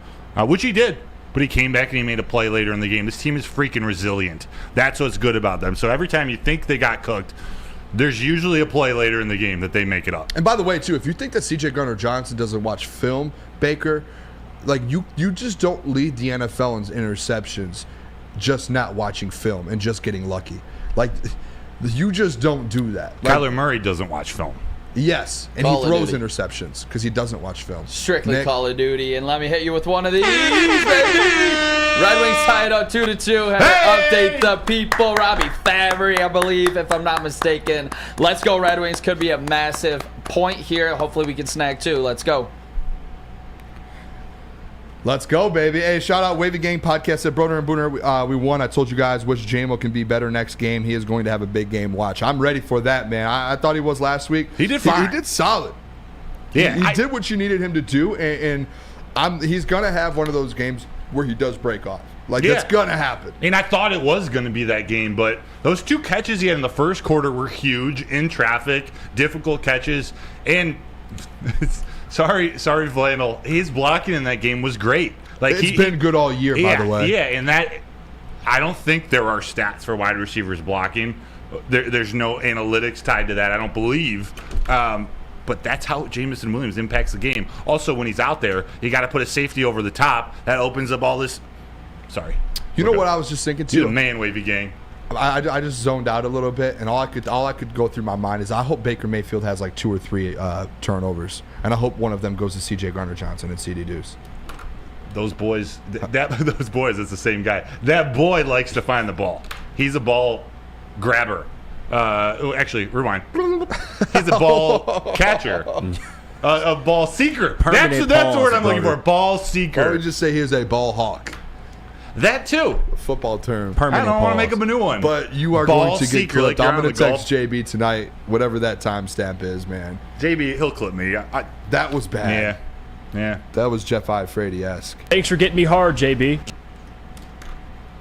which he did. But he came back and he made a play later in the game. This team is freaking resilient. That's what's good about them. So every time you think they got cooked, there's usually a play later in the game that they make it up. And by the way, too, if you think that C.J. Gardner-Johnson doesn't watch film, Baker, like you just don't lead the NFL in interceptions just not watching film and just getting lucky. Like, you just don't do that. Like, Kyler Murray doesn't watch film. Yes, and he throws interceptions because he doesn't watch film. Strictly Nick. Call of Duty, and let me hit you with one of these, baby. Red Wings tie it up 2-2. Have to update the people. Robbie Fabry, I believe, if I'm not mistaken. Let's go, Red Wings. Could be a massive point here. Hopefully we can snag 2. Let's go. Let's go, baby. Hey, shout out Wavy Gang Podcast. Said Broder and Booner, we won. I told you guys which JMO can be better next game. He is going to have a big game. Watch. I'm ready for that, man. I thought he was last week. He did fine. He did solid. Yeah, he did what you needed him to do, and he's going to have one of those games where he does break off. Like, it's going to happen. And I thought it was going to be that game, but those 2 catches he had in the first quarter were huge, in traffic, difficult catches, and sorry, Flannel, his blocking in that game was great. Like it's been good all year, by the way. Yeah, and that I don't think there are stats for wide receivers blocking. There's no analytics tied to that, I don't believe. But that's how Jamison Williams impacts the game. Also, when he's out there, you got to put a safety over the top. That opens up all this. Sorry. You know what I was just thinking too? The man, Wavy Gang. I just zoned out a little bit, and all I could go through my mind is I hope Baker Mayfield has like 2 or 3 turnovers, and I hope one of them goes to C.J. Gardner-Johnson and C.D. Deuce. Those boys, those boys, it's the same guy. That boy likes to find the ball. He's a ball grabber. Actually, rewind. He's a ball catcher. A ball seeker. That's the word I'm looking for. Ball seeker. Or would just say he is a ball hawk. That too. A football term. Permanent. I don't want to make up a new one. But you are ball going to get clipped. Like I'm going to text JB tonight, whatever that timestamp is, man. JB, he'll clip me. That was bad. Yeah. That was Jeff Iafrady-esque. Thanks for getting me hard, JB.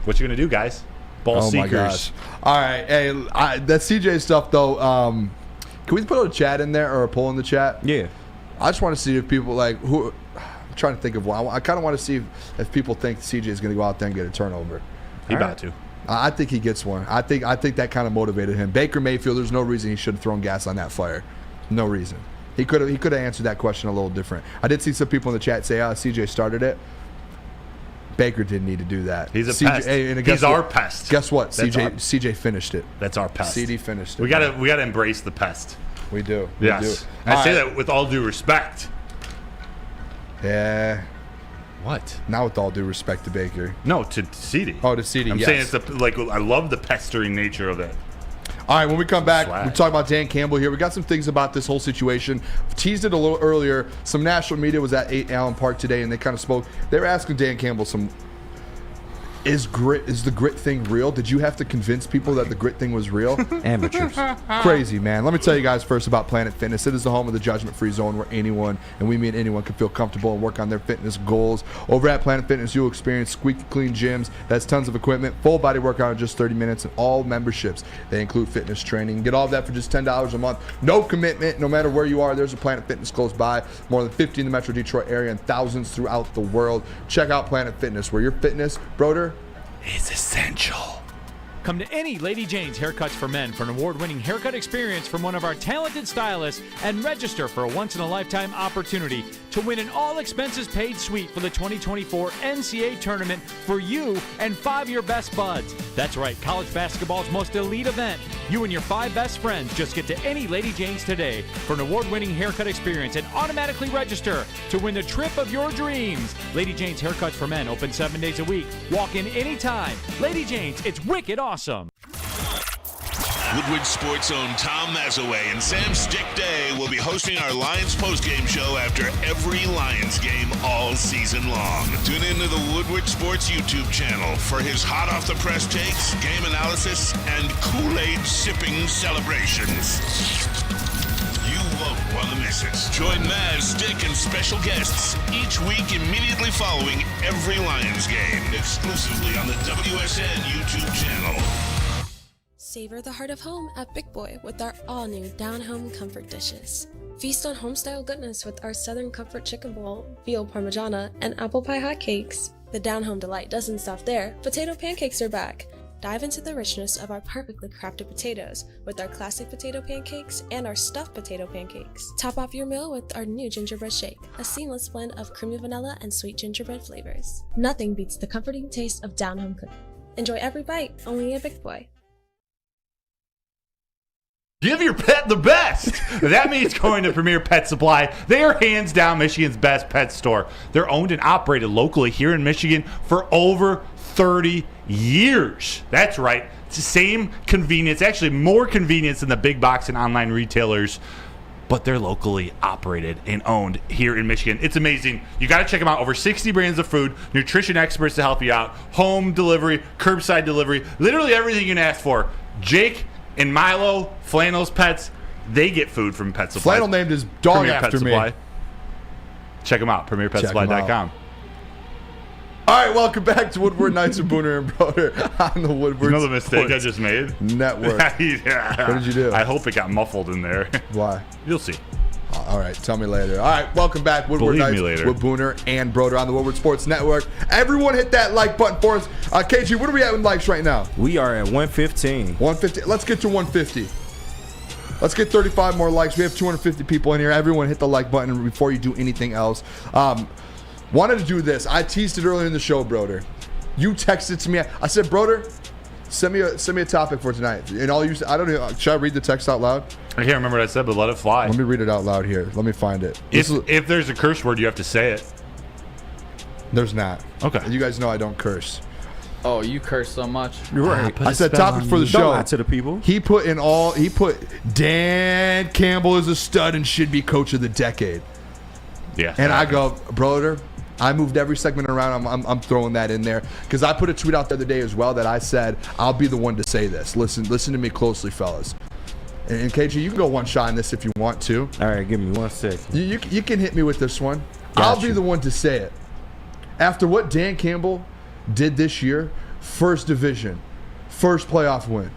What you going to do, guys? Ball seekers. My gosh. All right. Hey, that CJ stuff, though, can we put a chat in there or a poll in the chat? Yeah. I just want to see if people, like, who... I'm trying to think of one. I kind of want to see if people think CJ is going to go out there and get a turnover. He about to. I think he gets one. I think that kind of motivated him. Baker Mayfield, there's no reason he should have thrown gas on that fire. No reason. He could have answered that question a little different. I did see some people in the chat say, CJ started it. Baker didn't need to do that. He's a pest. He's our pest. Guess what? CJ finished it. That's our pest. CD finished it. We gotta embrace the pest. We do. Yes. I say that with all due respect. Yeah. What? Not with all due respect to Baker. No, to CD. Oh, to CD, I'm yes. saying it's I love the pestering nature of it. All right, when we come back, Swag. we talk about Dan Campbell here. We got some things about this whole situation. Teased it a little earlier. Some national media was at 8 Allen Park today, and they kind of spoke. They were asking Dan Campbell is the grit thing real? Did you have to convince people that the grit thing was real? Amateurs. Crazy, man. Let me tell you guys first about Planet Fitness. It is the home of the judgment-free zone where anyone, and we mean anyone, can feel comfortable and work on their fitness goals. Over at Planet Fitness, you'll experience squeaky clean gyms. That's tons of equipment, full body workout in just 30 minutes, and all memberships. They include fitness training. Get all of that for just $10 a month. No commitment. No matter where you are, there's a Planet Fitness close by. More than 50 in the Metro Detroit area and thousands throughout the world. Check out Planet Fitness, where your fitness, Broder, is essential. Come to any Lady Jane's Haircuts for Men for an award-winning haircut experience from one of our talented stylists and register for a once-in-a-lifetime opportunity to win an all-expenses-paid suite for the 2024 NCAA tournament for you and 5 of your best buds. That's right, college basketball's most elite event. You and your 5 best friends just get to any Lady Jane's today for an award-winning haircut experience and automatically register to win the trip of your dreams. Lady Jane's Haircuts for Men open 7 days a week. Walk in anytime. Lady Jane's, it's wicked awesome. Woodward Sports' own Tom Mazaway and Sam Stick Day will be hosting our Lions postgame show after every Lions game all season long. Tune into the Woodward Sports YouTube channel for his hot-off-the-press takes, game analysis, and Kool-Aid sipping celebrations. You won't want to miss it. Join Maz, Stick, and special guests each week immediately following every Lions game, exclusively on the WSN YouTube channel. Savor the heart of home at Big Boy with our all-new Down Home Comfort Dishes. Feast on home-style goodness with our Southern Comfort Chicken Bowl, veal parmigiana, and apple pie hotcakes. The Down Home delight doesn't stop there. Potato pancakes are back. Dive into the richness of our perfectly crafted potatoes with our classic potato pancakes and our stuffed potato pancakes. Top off your meal with our new gingerbread shake, a seamless blend of creamy vanilla and sweet gingerbread flavors. Nothing beats the comforting taste of Down Home cooking. Enjoy every bite, only at Big Boy. Give your pet the best. That means going to Premier Pet Supply. They are hands down Michigan's best pet store. They're owned and operated locally here in Michigan for over 30 years. That's right. It's the same convenience, actually more convenience than the big box and online retailers, but they're locally operated and owned here in Michigan. It's amazing. You got to check them out. Over 60 brands of food, nutrition experts to help you out, home delivery, curbside delivery, literally everything you can ask for. Jake and Milo, Flannel's pets, they get food from Pet Supply. Flannel named his dog Premier after Pet me. Supply. Check them out, premierpetsupply.com. All right, welcome back to Woodward Nights and Booner and Broder on the Woodward You know the mistake Sports I just made? Network. Yeah. What did you do? I hope it got muffled in there. Why? You'll see. All right, tell me later. All right, welcome back. Woodward Believe me Nights later. with Booner and Broder on the Woodward Sports Network. Everyone hit that like button for us. KG, what are we at with likes right now? We are at 115. 150. Let's get to 150. Let's get 35 more likes. We have 250 people in here. Everyone hit the like button before you do anything else. Wanted to do this. I teased it earlier in the show, Broder. You texted to me. I said, Broder, send me a topic for tonight. And all you, I don't know. Should I read the text out loud? I can't remember what I said, but let it fly. Let me read it out loud here. Let me find it. If there's a curse word, you have to say it. There's not. Okay. You guys know I don't curse. Oh, you curse so much. You're right. I said topic for the show. Don't lie to the people. He put Dan Campbell is a stud and should be coach of the decade. Yeah. And I go, Broder, I moved every segment around. I'm throwing that in there because I put a tweet out the other day as well that I said I'll be the one to say this. Listen to me closely, fellas. And KG, you can go one shot on this if you want to. All right, give me 1 second. You can hit me with this one. I'll be the one to say it. After what Dan Campbell did this year, first division, first playoff win,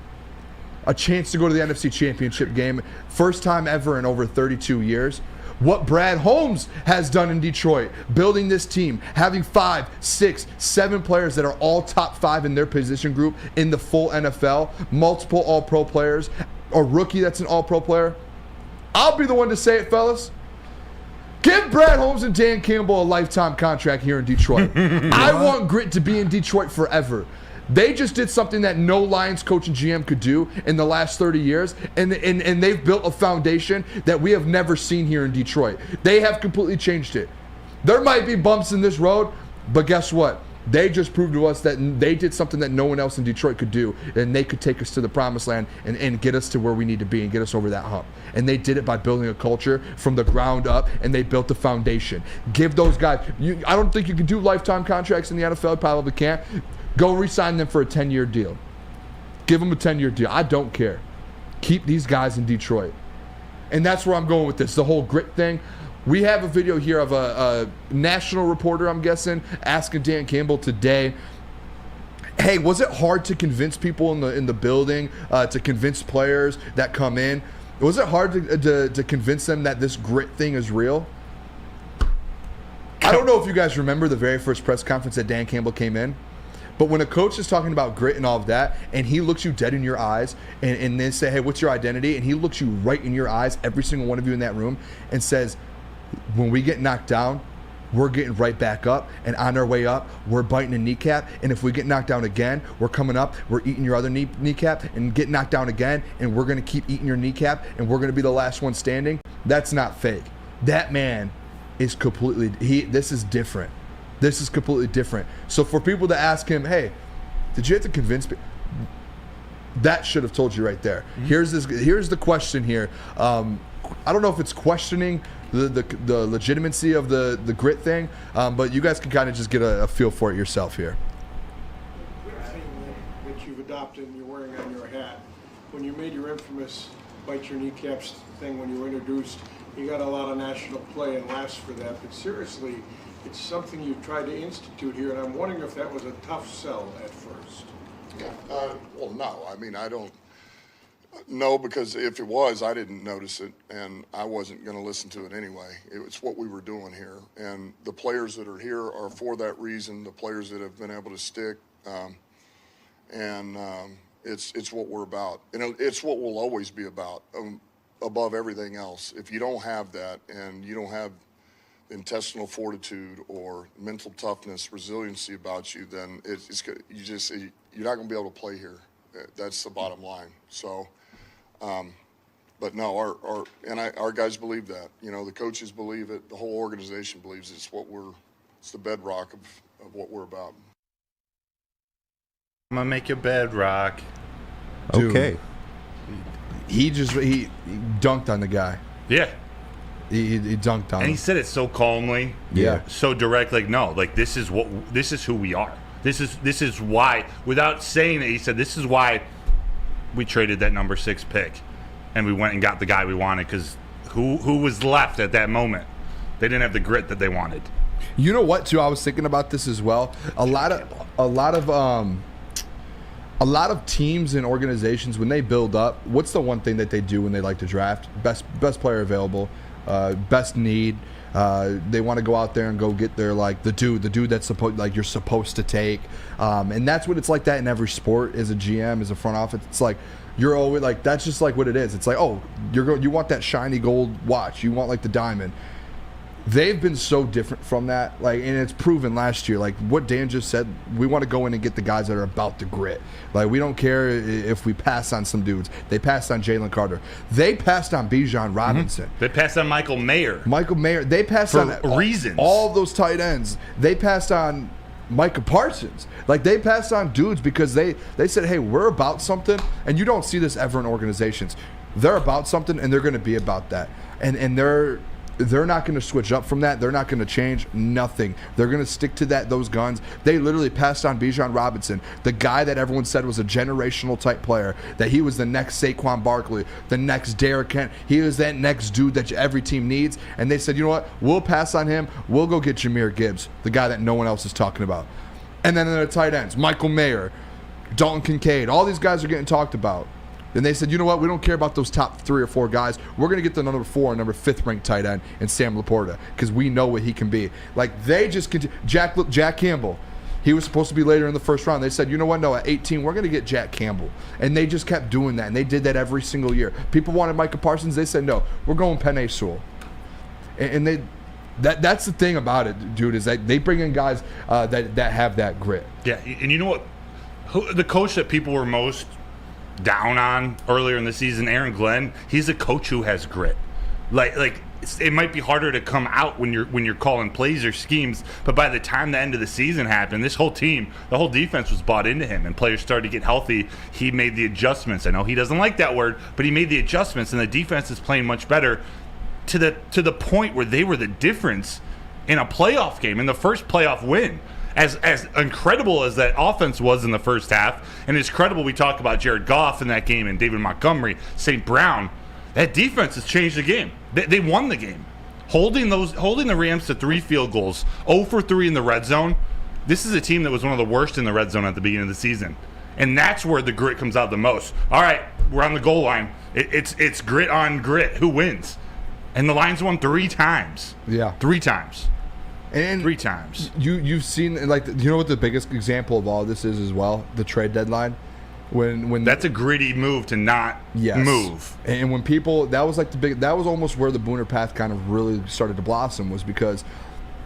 a chance to go to the NFC Championship game, first time ever in over 32 years. What Brad Holmes has done in Detroit, building this team, having 5, 6, 7 players that are all top 5 in their position group in the full NFL, multiple all-pro players, a rookie that's an all-pro player. I'll be the one to say it, fellas. Give Brad Holmes and Dan Campbell a lifetime contract here in Detroit. I want grit to be in Detroit forever. They just did something that no Lions coach and GM could do in the last 30 years, and they've built a foundation that we have never seen here in Detroit. They have completely changed it. There might be bumps in this road, but guess what? They just proved to us that they did something that no one else in Detroit could do, and they could take us to the promised land and get us to where we need to be and get us over that hump. And they did it by building a culture from the ground up, and they built the foundation. Give those guys, I don't think you can do lifetime contracts in the NFL, probably can't. Go re-sign them for a 10-year deal. Give them a 10-year deal. I don't care. Keep these guys in Detroit. And that's where I'm going with this, the whole grit thing. We have a video here of a national reporter, I'm guessing, asking Dan Campbell today, hey, was it hard to convince people in the building, to convince players that come in? Was it hard to convince them that this grit thing is real? I don't know if you guys remember the very first press conference that Dan Campbell came in, but when a coach is talking about grit and all of that, and he looks you dead in your eyes, and they say, hey, what's your identity? And he looks you right in your eyes, every single one of you in that room, and says, when we get knocked down, we're getting right back up, and on our way up, we're biting a kneecap, and if we get knocked down again, we're coming up, we're eating your other kneecap, and get knocked down again, and we're going to keep eating your kneecap, and we're going to be the last one standing. That's not fake. That man is this is different. This is completely different. So for people to ask him, hey, did you have to convince me? That should have told you right there. Mm-hmm. Here's the question here. I don't know if it's questioning the legitimacy of the grit thing, but you guys can kind of just get a feel for it yourself here. The grit thing that you've adopted and you're wearing on your hat, when you made your infamous bite your kneecaps thing when you were introduced, you got a lot of national play and laughs for that, but seriously, it's something you tried to institute here, and I'm wondering if that was a tough sell at first. Yeah. Well, no. I mean, I don't. No, because if it was, I didn't notice it, and I wasn't going to listen to it anyway. It's what we were doing here, and the players that are here are for that reason. The players that have been able to stick, it's what we're about, and it's what we'll always be about, above everything else. If you don't have that, and you don't have intestinal fortitude or mental toughness, resiliency about you, then you're not going to be able to play here. That's the bottom line. So, but no, our guys believe that. You know, the coaches believe it. The whole organization believes it's the bedrock of what we're about. I'm gonna make your bedrock. Dude, okay. He dunked on the guy. Yeah. He dunked on him. And he said it so calmly, so direct. Like, no, like this is who we are. This is why. Without saying it, he said, "This is why we traded that number 6 pick, and we went and got the guy we wanted." Because who was left at that moment? They didn't have the grit that they wanted. You know what? Too, I was thinking about this as well. A lot of teams and organizations, when they build up, what's the one thing that they do when they like to draft? Best player available. Best need. They want to go out there and go get their the dude that's you're supposed to take, and that's what it's like that in every sport. As a GM, as a front office, it's like you're always that's just like what it is. It's like, oh, you want that shiny gold watch, you want the diamond. They've been so different from that, and it's proven last year. Like what Dan just said, we want to go in and get the guys that are about the grit. We don't care if we pass on some dudes. They passed on Jalen Carter. They passed on Bijan Robinson. They passed on Michael Mayer. They passed for on reasons. All those tight ends. They passed on Micah Parsons. They passed on dudes because they said, hey, we're about something. And you don't see this ever in organizations. They're about something, and they're going to be about that. And they're not going to switch up from that. They're not going to change nothing. They're going to stick to those guns. They literally passed on Bijan Robinson, the guy that everyone said was a generational type player, that he was the next Saquon Barkley, the next Derrick Henry. He was that next dude that every team needs. And they said, you know what? We'll pass on him. We'll go get Jahmyr Gibbs, the guy that no one else is talking about. And then in the tight ends, Michael Mayer, Dalton Kincaid, all these guys are getting talked about. And they said, you know what? We don't care about those top 3 or 4 guys. We're going to get the number 4 and number 5th ranked tight end in Sam Laporta because we know what he can be. They just Jack Campbell. He was supposed to be later in the first round. They said, you know what? No, at 18, we're going to get Jack Campbell. And they just kept doing that. And they did that every single year. People wanted Micah Parsons. They said, no, we're going Penei Sewell. And that's the thing about it, dude, is that they bring in guys that have that grit. Yeah, and you know what? the coach that people were most down on earlier in the season, Aaron Glenn, he's a coach who has grit. Like it might be harder to come out when you're calling plays or schemes, but by the time the end of the season happened, this whole team, the whole defense was bought into him, and players started to get healthy. He made the adjustments. I know he doesn't like that word, but he made the adjustments, and the defense is playing much better to the point where they were the difference in a playoff game, in the first playoff win. As incredible as that offense was in the first half, and it's credible we talk about Jared Goff in that game and David Montgomery, St. Brown, that defense has changed the game. They won the game. Holding the Rams to 3 field goals, 0 for 3 in the red zone. This is a team that was one of the worst in the red zone at the beginning of the season. And that's where the grit comes out the most. All right, we're on the goal line. It's grit on grit. Who wins? And the Lions won 3 times. Yeah. 3 times. And 3 times. You've seen, like, you know what the biggest example of all this is as well? The trade deadline. When that's a gritty move to not move. And when people, that was almost where the Booner path kind of really started to blossom, was because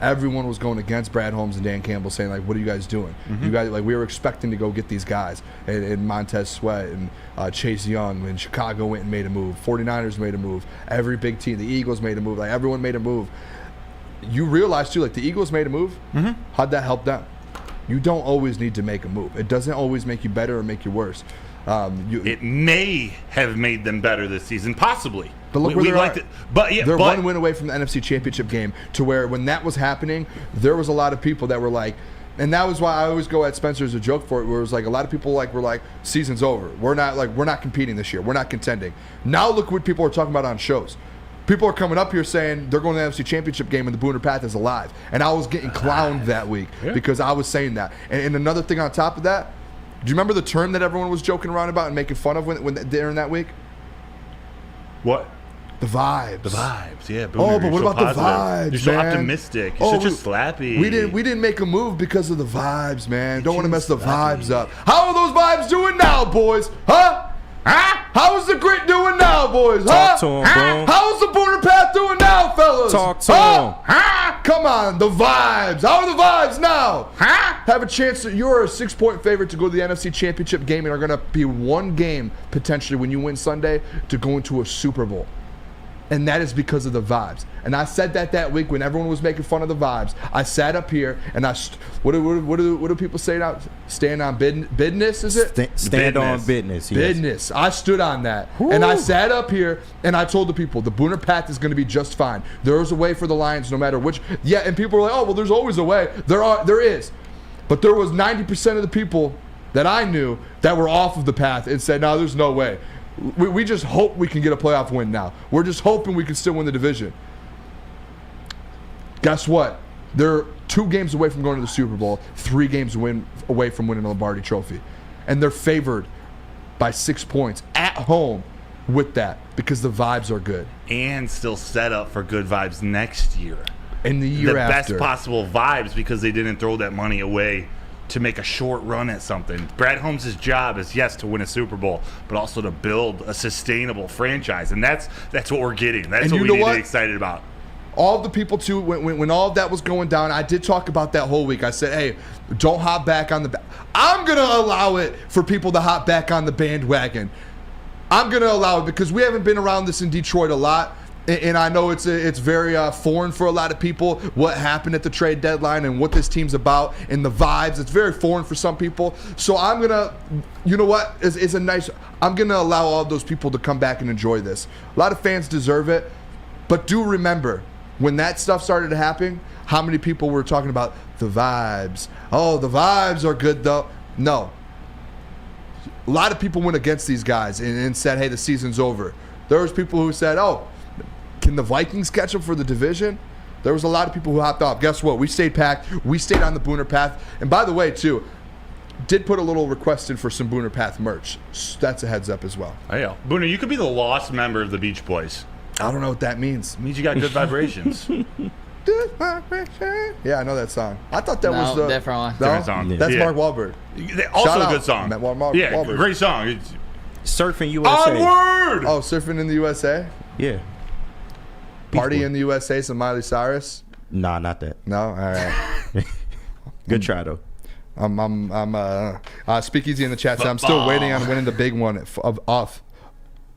everyone was going against Brad Holmes and Dan Campbell, saying, like, what are you guys doing? Mm-hmm. You guys, like, we were expecting to go get these guys, and Montez Sweat and Chase Young, and Chicago went and made a move. 49ers made a move. Every big team, the Eagles made a move. Like, everyone made a move. You realize, too, like, the Eagles made a move. Mm-hmm. How'd that help them? You don't always need to make a move. It doesn't always make you better or make you worse. It may have made them better this season, possibly. But look where they're at. They're but 1 win away from the NFC Championship game, to where when that was happening, there was a lot of people that were like, and that was why I always go at Spencer as a joke for it, where it was like a lot of people were like, season's over. We're not competing this year. We're not contending. Now look what people are talking about on shows. People are coming up here saying they're going to the NFC Championship game and the Booner Path is alive. And I was getting clowned that week because I was saying that. And another thing on top of that, do you remember the term that everyone was joking around about and making fun of when during that week? What? The vibes. The vibes, yeah. Booner, but what about the vibes, You're so man? optimistic. You're such a slappy. We didn't make a move because of the vibes, man. Don't want to mess the vibes up. How are those vibes doing now, boys? Huh? How's the grit doing now, boys? Talk to him, boom. How's the Booner Path doing now, fellas? Talk to him. Come on, the vibes. How are the vibes now? Have a chance that you're a 6-point favorite to go to the NFC Championship game and are going to be 1 game, potentially, when you win Sunday, to go into a Super Bowl. And that is because of the vibes. And I said that week when everyone was making fun of the vibes. I sat up here and what do people say now? Stand on business, is it? Stand on business. Yes. Business. I stood on that. Woo. And I sat up here and I told the people the Booner Path is going to be just fine. There's a way for the Lions no matter which. Yeah, and people were like, oh, well, there's always a way. There is. But there was 90% of the people that I knew that were off of the path and said, no, there's no way. We just hope we can get a playoff win now. We're just hoping we can still win the division. Guess what? They're 2 games away from going to the Super Bowl, 3 games away from winning a Lombardi Trophy. And they're favored by 6 points at home with that because the vibes are good. And still set up for good vibes next year. And the year after. The best possible vibes because they didn't throw that money away to make a short run at something. Brad Holmes' job is, yes, to win a Super Bowl, but also to build a sustainable franchise. And that's what we're getting. That's what we need to be excited about. All of the people, too, when all of that was going down, I did talk about that whole week. I said, hey, don't hop back on the I'm going to allow it for people to hop back on the bandwagon. I'm going to allow it because we haven't been around this in Detroit a lot. And I know it's very foreign for a lot of people, what happened at the trade deadline and what this team's about and the vibes. It's very foreign for some people. So I'm going to, you know what, I'm going to allow all those people to come back and enjoy this. A lot of fans deserve it. But do remember, when that stuff started to happen, how many people were talking about the vibes? Oh, the vibes are good, though. No. A lot of people went against these guys and said, hey, the season's over. There was people who said, oh, can the Vikings catch them for the division? There was a lot of people who hopped off. Guess what? We stayed packed. We stayed on the Booner Path. And by the way, too, did put a little request in for some Booner Path merch. That's a heads up as well. Oh, yeah. Booner, you could be the lost member of the Beach Boys. I don't know what that means. It means you got good vibrations. Good vibration. Yeah, I know that song. I thought that was different one. Different song. That's Mark Wahlberg. Also a good song. Mark yeah, Wahlberg. Great song. Surfing USA. Onward! Oh, Surfing in the USA? Yeah. Party in the USA, some Miley Cyrus? Nah, not that. No? All right. Good try, though. I'm Speakeasy in the chat. I'm still waiting on winning the big one off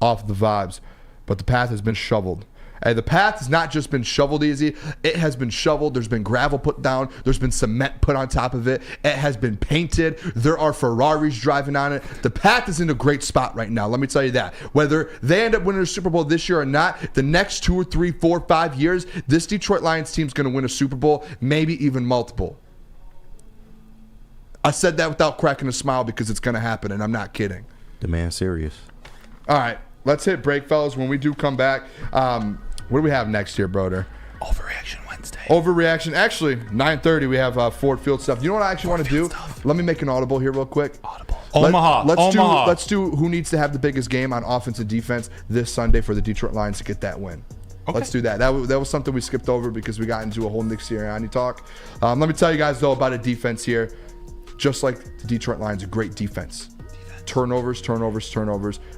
the vibes, but the path has been shoveled. Hey, the path has not just been shoveled easy. It has been shoveled. There's been gravel put down. There's been cement put on top of it. It has been painted. There are Ferraris driving on it. The path is in a great spot right now. Let me tell you that. Whether they end up winning a Super Bowl this year or not, the next 2 or 3, 4, 5 years, this Detroit Lions team's going to win a Super Bowl, maybe even multiple. I said that without cracking a smile because it's going to happen, and I'm not kidding. The man's serious. All right, let's hit break, fellas. When we do come back, what do we have next here, Broder? Overreaction Wednesday. Overreaction. Actually, 9:30, we have Ford Field stuff. You know what I actually want to do? Let me make an audible here real quick. Omaha. Let's do who needs to have the biggest game on offense and defense this Sunday for the Detroit Lions to get that win. Okay. Let's do that. That was something we skipped over because we got into a whole Nick Sirianni talk. Let me tell you guys, though, about a defense here. Just like the Detroit Lions, a great defense. Turnovers.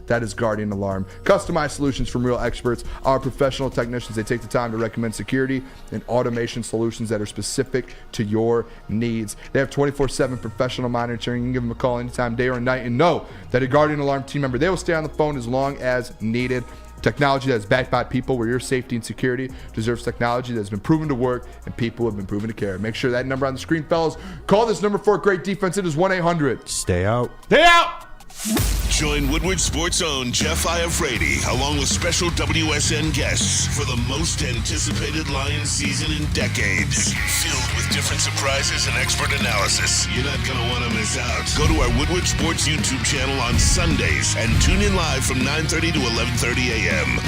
That is Guardian Alarm. Customized solutions from real experts. Our professional technicians, they take the time to recommend security and automation solutions that are specific to your needs. They have 24/7 professional monitoring. You can give them a call anytime, day or night, and know that a Guardian Alarm team member, they will stay on the phone as long as needed. Technology that is backed by people, where your safety and security deserves technology that has been proven to work and people have been proven to care. Make sure that number on the screen, fellas. Call this number for a great defense. It is 1-800. Stay out. Stay out. Join Woodward Sports' own Jeff Iafrate along with special WSN guests for the most anticipated Lions season in decades. Filled with different surprises and expert analysis. You're not going to want to miss out. Go to our Woodward Sports YouTube channel on Sundays and tune in live from 9:30 to 11:30 a.m.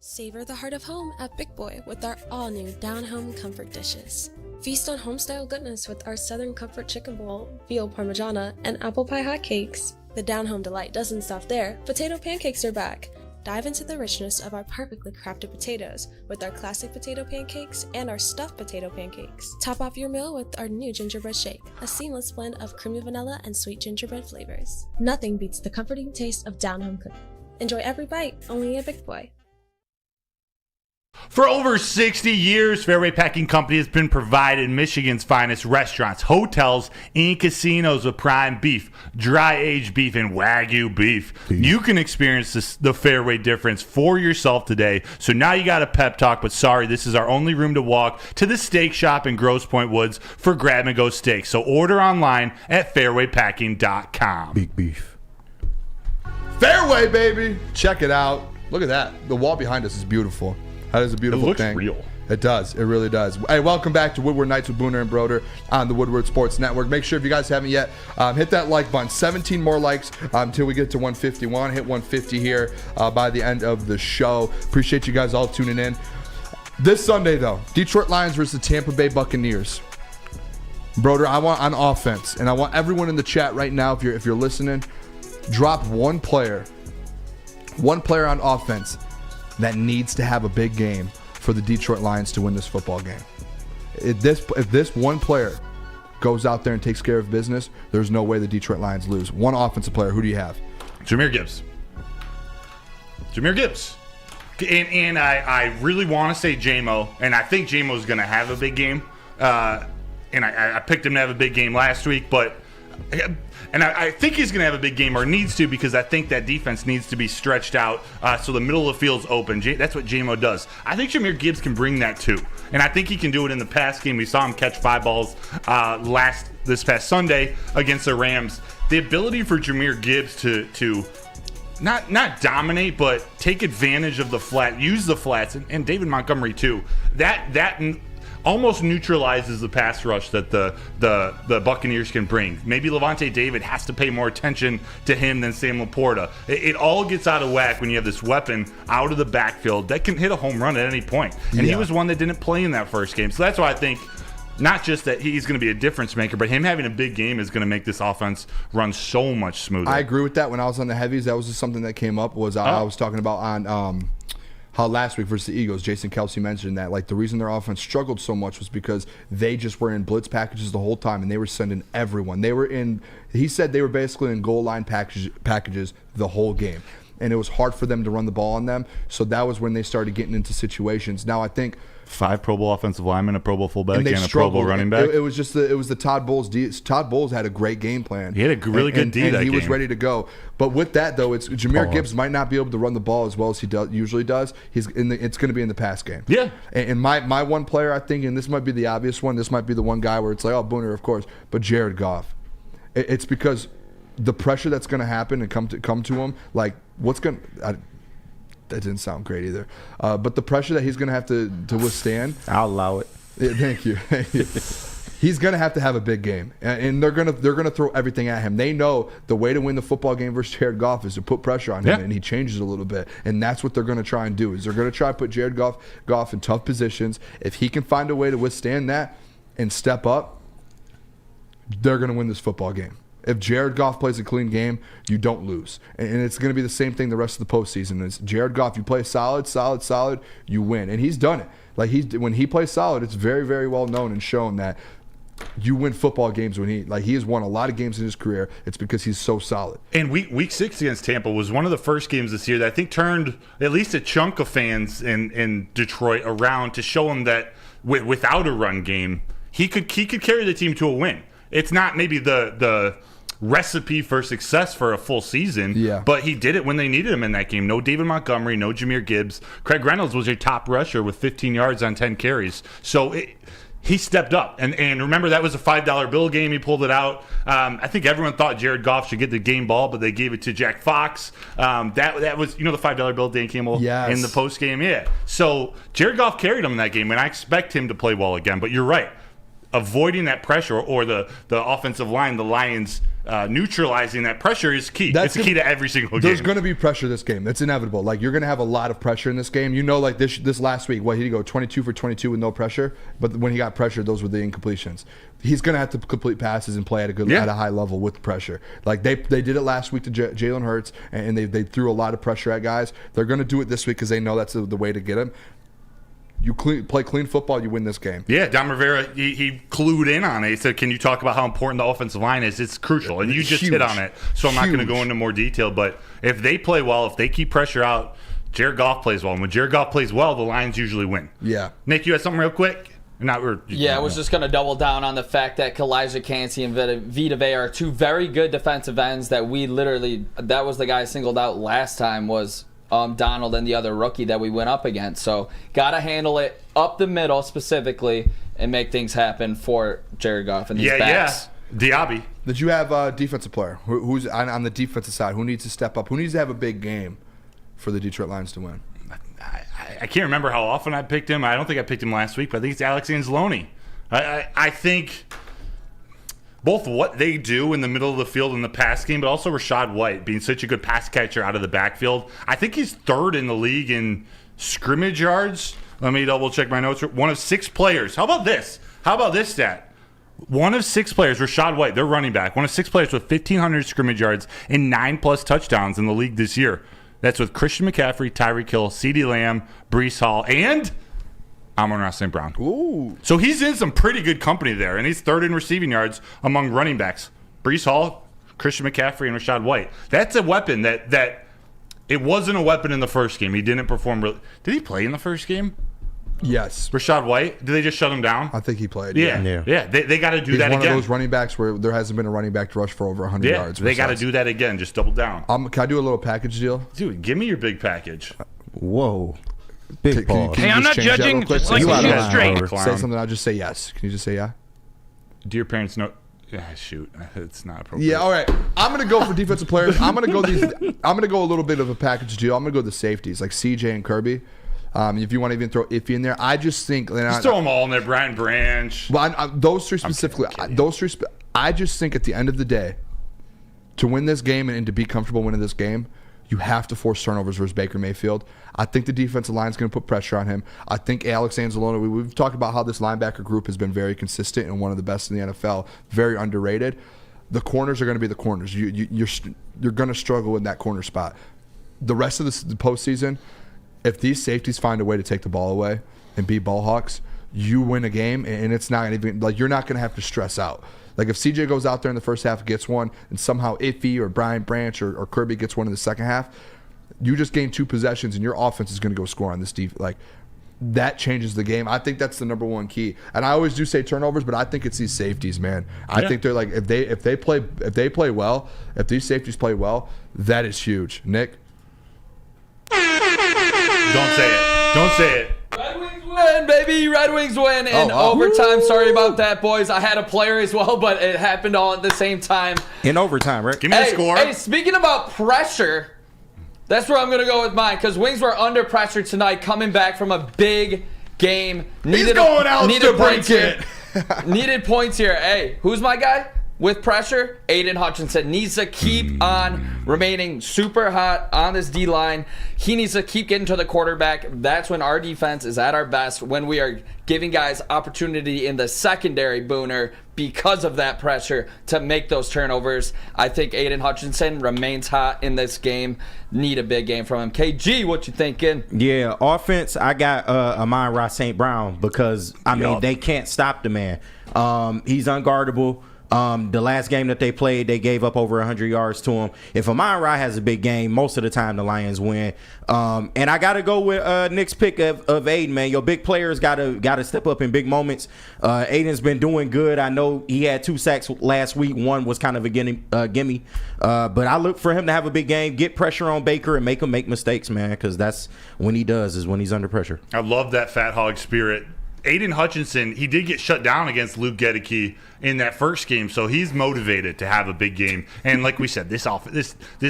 Savor the heart of home at Big Boy with our all-new down-home comfort dishes. Feast on home-style goodness with our Southern Comfort Chicken Bowl, veal parmigiana, and apple pie hotcakes. The down-home delight doesn't stop there. Potato pancakes are back. Dive into the richness of our perfectly crafted potatoes with our classic potato pancakes and our stuffed potato pancakes. Top off your meal with our new gingerbread shake, a seamless blend of creamy vanilla and sweet gingerbread flavors. Nothing beats the comforting taste of down-home cooking. Enjoy every bite, only at Big Boy. For over 60 years, Fairway Packing Company has been providing Michigan's finest restaurants, hotels, and casinos with prime beef, dry-aged beef, and Wagyu beef. You can experience the Fairway difference for yourself today. So now you got a pep talk, but sorry, this is our only room to walk to the steak shop in Grosse Pointe Woods for grab-and-go steaks. So order online at fairwaypacking.com. Big beef. Fairway, baby. Check it out. Look at that. The wall behind us is beautiful. That is a beautiful thing. It looks real. It does. It really does. Hey, welcome back to Woodward Nights with Booner and Broder on the Woodward Sports Network. Make sure if you guys haven't yet, hit that like button. 17 more likes until we get to 151. Hit 150 here by the end of the show. Appreciate you guys all tuning in. This Sunday, though, Detroit Lions versus the Tampa Bay Buccaneers. Broder, I want on offense, and I want everyone in the chat right now, if you're listening, drop one player on offense that needs to have a big game for the Detroit Lions to win this football game. If this one player goes out there and takes care of business, there's no way the Detroit Lions lose. One offensive player, who do you have? Jahmyr Gibbs. And I really want to say J-Mo, and I think J-Mo's going to have a big game. And I picked him to have a big game last week, but... And I think he's going to have a big game, or needs to, because I think that defense needs to be stretched out so the middle of the field's open. That's what J-Mo does. I think Jahmyr Gibbs can bring that too. And I think he can do it in the pass game. We saw him catch 5 balls this past Sunday against the Rams. The ability for Jahmyr Gibbs to not dominate, but take advantage of the flat, use the flats, and David Montgomery too. That almost neutralizes the pass rush that the Buccaneers can bring. Maybe Levante David has to pay more attention to him than Sam Laporta. It all gets out of whack when you have this weapon out of the backfield that can hit a home run at any point. And he was one that didn't play in that first game. So that's why I think not just that he's going to be a difference maker, but him having a big game is going to make this offense run so much smoother. I agree with that. When I was on the heavies, that was just something that came up. I was talking about on how last week versus the Eagles, Jason Kelsey mentioned that like the reason their offense struggled so much was because they just were in blitz packages the whole time and they were sending everyone. He said they were basically in goal line packages the whole game. And it was hard for them to run the ball on them. So that was when they started getting into situations. Now I think 5 Pro Bowl offensive linemen, a Pro Bowl fullback, and a Pro Bowl running back. It was just the Todd Bowles. Todd Bowles had a great game plan. He had a really good D that game. He was ready to go. But with that though, it's Jahmyr Gibbs might not be able to run the ball as well as he usually does. It's going to be in the pass game. Yeah. And my one player, I think, and this might be the obvious one. This might be the one guy where it's like, oh, Booner, of course, but Jared Goff. It's because the pressure that's going to happen and come to him, like what's going to that didn't sound great either. But the pressure that he's going to have to withstand. I'll allow it. Yeah, thank you. He's going to have a big game, and they're going to throw everything at him. They know the way to win the football game versus Jared Goff is to put pressure on him, and he changes a little bit, and that's what they're going to try and do. Is they're going to try to put Jared Goff in tough positions. If he can find a way to withstand that and step up, they're going to win this football game. If Jared Goff plays a clean game, you don't lose. And it's going to be the same thing the rest of the postseason. Is Jared Goff, you play solid, you win. And he's done it. Like when he plays solid, it's very, very well known and shown that you win football games when he has won a lot of games in his career. It's because he's so solid. And week 6 against Tampa was one of the first games this year that I think turned at least a chunk of fans in Detroit around to show him that without a run game, he could carry the team to a win. It's not maybe the recipe for success for a full season, but he did it when they needed him in that game. No David Montgomery, no Jahmyr Gibbs. Craig Reynolds was your top rusher with 15 yards on 10 carries. So he stepped up. And remember, that was a $5 bill game. He pulled it out. I think everyone thought Jared Goff should get the game ball, but they gave it to Jack Fox. That was, the $5 bill Dan Campbell in the post game. Yeah. So Jared Goff carried him in that game, and I expect him to play well again. But you're right. Avoiding that pressure or the offensive line, the Lions neutralizing that pressure is key. It's the key to every single game. There's going to be pressure this game. That's inevitable. Like you're going to have a lot of pressure in this game. Like this last week, he did go 22 for 22 with no pressure. But when he got pressure, those were the incompletions. He's going to have to complete passes and play at a high level with pressure. Like they did it last week to Jalen Hurts, and they threw a lot of pressure at guys. They're going to do it this week because they know that's the way to get him. You play clean football, you win this game. Yeah, Don Rivera, he clued in on it. He said, can you talk about how important the offensive line is? It's crucial. And you just hit on it. So I'm not going to go into more detail. But if they play well, if they keep pressure out, Jared Goff plays well. And when Jared Goff plays well, the Lions usually win. Yeah. Nick, you had something real quick? I was just going to double down on the fact that Kalijah Kancey and Vita Vea are two very good defensive ends that that was the guy singled out last time was Donald and the other rookie that we went up against. So got to handle it up the middle specifically and make things happen for Jared Goff and these backs. Yeah, Diaby. Did you have a defensive player who's on the defensive side? Who needs to step up? Who needs to have a big game for the Detroit Lions to win? I can't remember how often I picked him. I don't think I picked him last week, but I think it's Alex Anzalone. I think both what they do in the middle of the field in the pass game, but also Rachaad White being such a good pass catcher out of the backfield. I think he's third in the league in scrimmage yards. Let me double check my notes. One of 6 players. How about this? How about this stat? One of 6 players, Rachaad White, their running back, one of 6 players with 1,500 scrimmage yards and 9+ touchdowns in the league this year. That's with Christian McCaffrey, Tyreek Hill, CeeDee Lamb, Breece Hall, and Amon-Ra St. Brown. Ooh. So he's in some pretty good company there, and he's third in receiving yards among running backs. Breece Hall, Christian McCaffrey, and Rachaad White. That's a weapon that it wasn't a weapon in the first game. He didn't perform really. Did he play in the first game? Yes. Rachaad White? Did they just shut him down? I think he played. Yeah. They got to do that again. He's one of those running backs where there hasn't been a running back to rush for over 100 yards. They got to do that again. Just double down. Can I do a little package deal? Dude, give me your big package. Whoa. Big balls. Hey, I'm not judging. Just like shoot straight. Say something. I'll just say yes. Can you just say yeah? Do your parents know? Yeah, shoot. It's not appropriate. Yeah, all right. I'm gonna go for defensive players. I'm gonna go a little bit of a package deal. I'm gonna go the safeties like CJ and Kirby. If you want to even throw Iffy in there, I just think just throw them all in there. Brian Branch. Well, those 3 specifically. I just think at the end of the day, to win this game and to be comfortable winning this game, You have to force turnovers versus Baker Mayfield. I think the defensive line is going to put pressure on him. I think Alex Anzalone, we've talked about how this linebacker group has been very consistent and one of the best in the NFL, very underrated. The corners are going to be the corners. You're going to struggle in that corner spot. The rest of the postseason, if these safeties find a way to take the ball away and beat ball hawks, you win a game, and it's not even like you're not going to have to stress out. Like if CJ goes out there in the first half, gets one, and somehow Iffy or Brian Branch or Kirby gets one in the second half, you just gain 2 possessions and your offense is going to go score on this defense. Like that changes the game. I think that's the number one key. And I always do say turnovers, but I think it's these safeties, man. I think they're like if they play well, if these safeties play well, that is huge. Nick, don't say it. Don't say it. Red Wings win, baby. Red Wings win in overtime. Sorry about that, boys. I had a player as well, but it happened all at the same time. In overtime, right? Give me the score. Hey, speaking about pressure, that's where I'm going to go with mine because Wings were under pressure tonight coming back from a big game. He's going out to break it. Needed points here. Hey, who's my guy? With pressure, Aiden Hutchinson needs to keep on remaining super hot on this D-line. He needs to keep getting to the quarterback. That's when our defense is at our best, when we are giving guys opportunity in the secondary, Booner, because of that pressure to make those turnovers. I think Aiden Hutchinson remains hot in this game. Need a big game from him. KG, what you thinking? Yeah, offense, I got Amon-Ra St. Brown because, I mean, they can't stop the man. He's unguardable. The last game that they played, they gave up over 100 yards to him. If Amon-Ra has a big game, most of the time the Lions win. And I got to go with Nick's pick of Aiden, man. Your big players got to step up in big moments. Aiden's been doing good. I know he had 2 sacks last week. One was kind of a gimme. But I look for him to have a big game, get pressure on Baker, and make him make mistakes, man, because that's when he does, is when he's under pressure. I love that Fat Hog spirit. Aiden Hutchinson, he did get shut down against Luke Gedeke in that first game, so he's motivated to have a big game. And like we said, this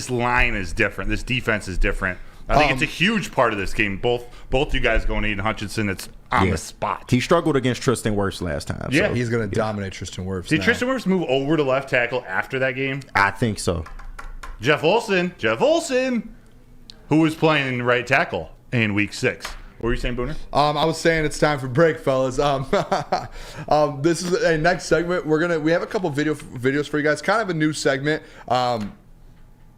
line is different. This defense is different. I think it's a huge part of this game. Both you guys going Aiden Hutchinson, it's on the spot. He struggled against Tristan Wirfs last time. Yeah, so he's going to dominate Tristan Wirfs. Did Tristan Wirfs move over to left tackle after that game? I think so. Jeff Olson, who was playing right tackle in week 6. What were you saying, Booner? I was saying it's time for break, fellas. This is a next segment. We have a couple videos for you guys. Kind of a new segment.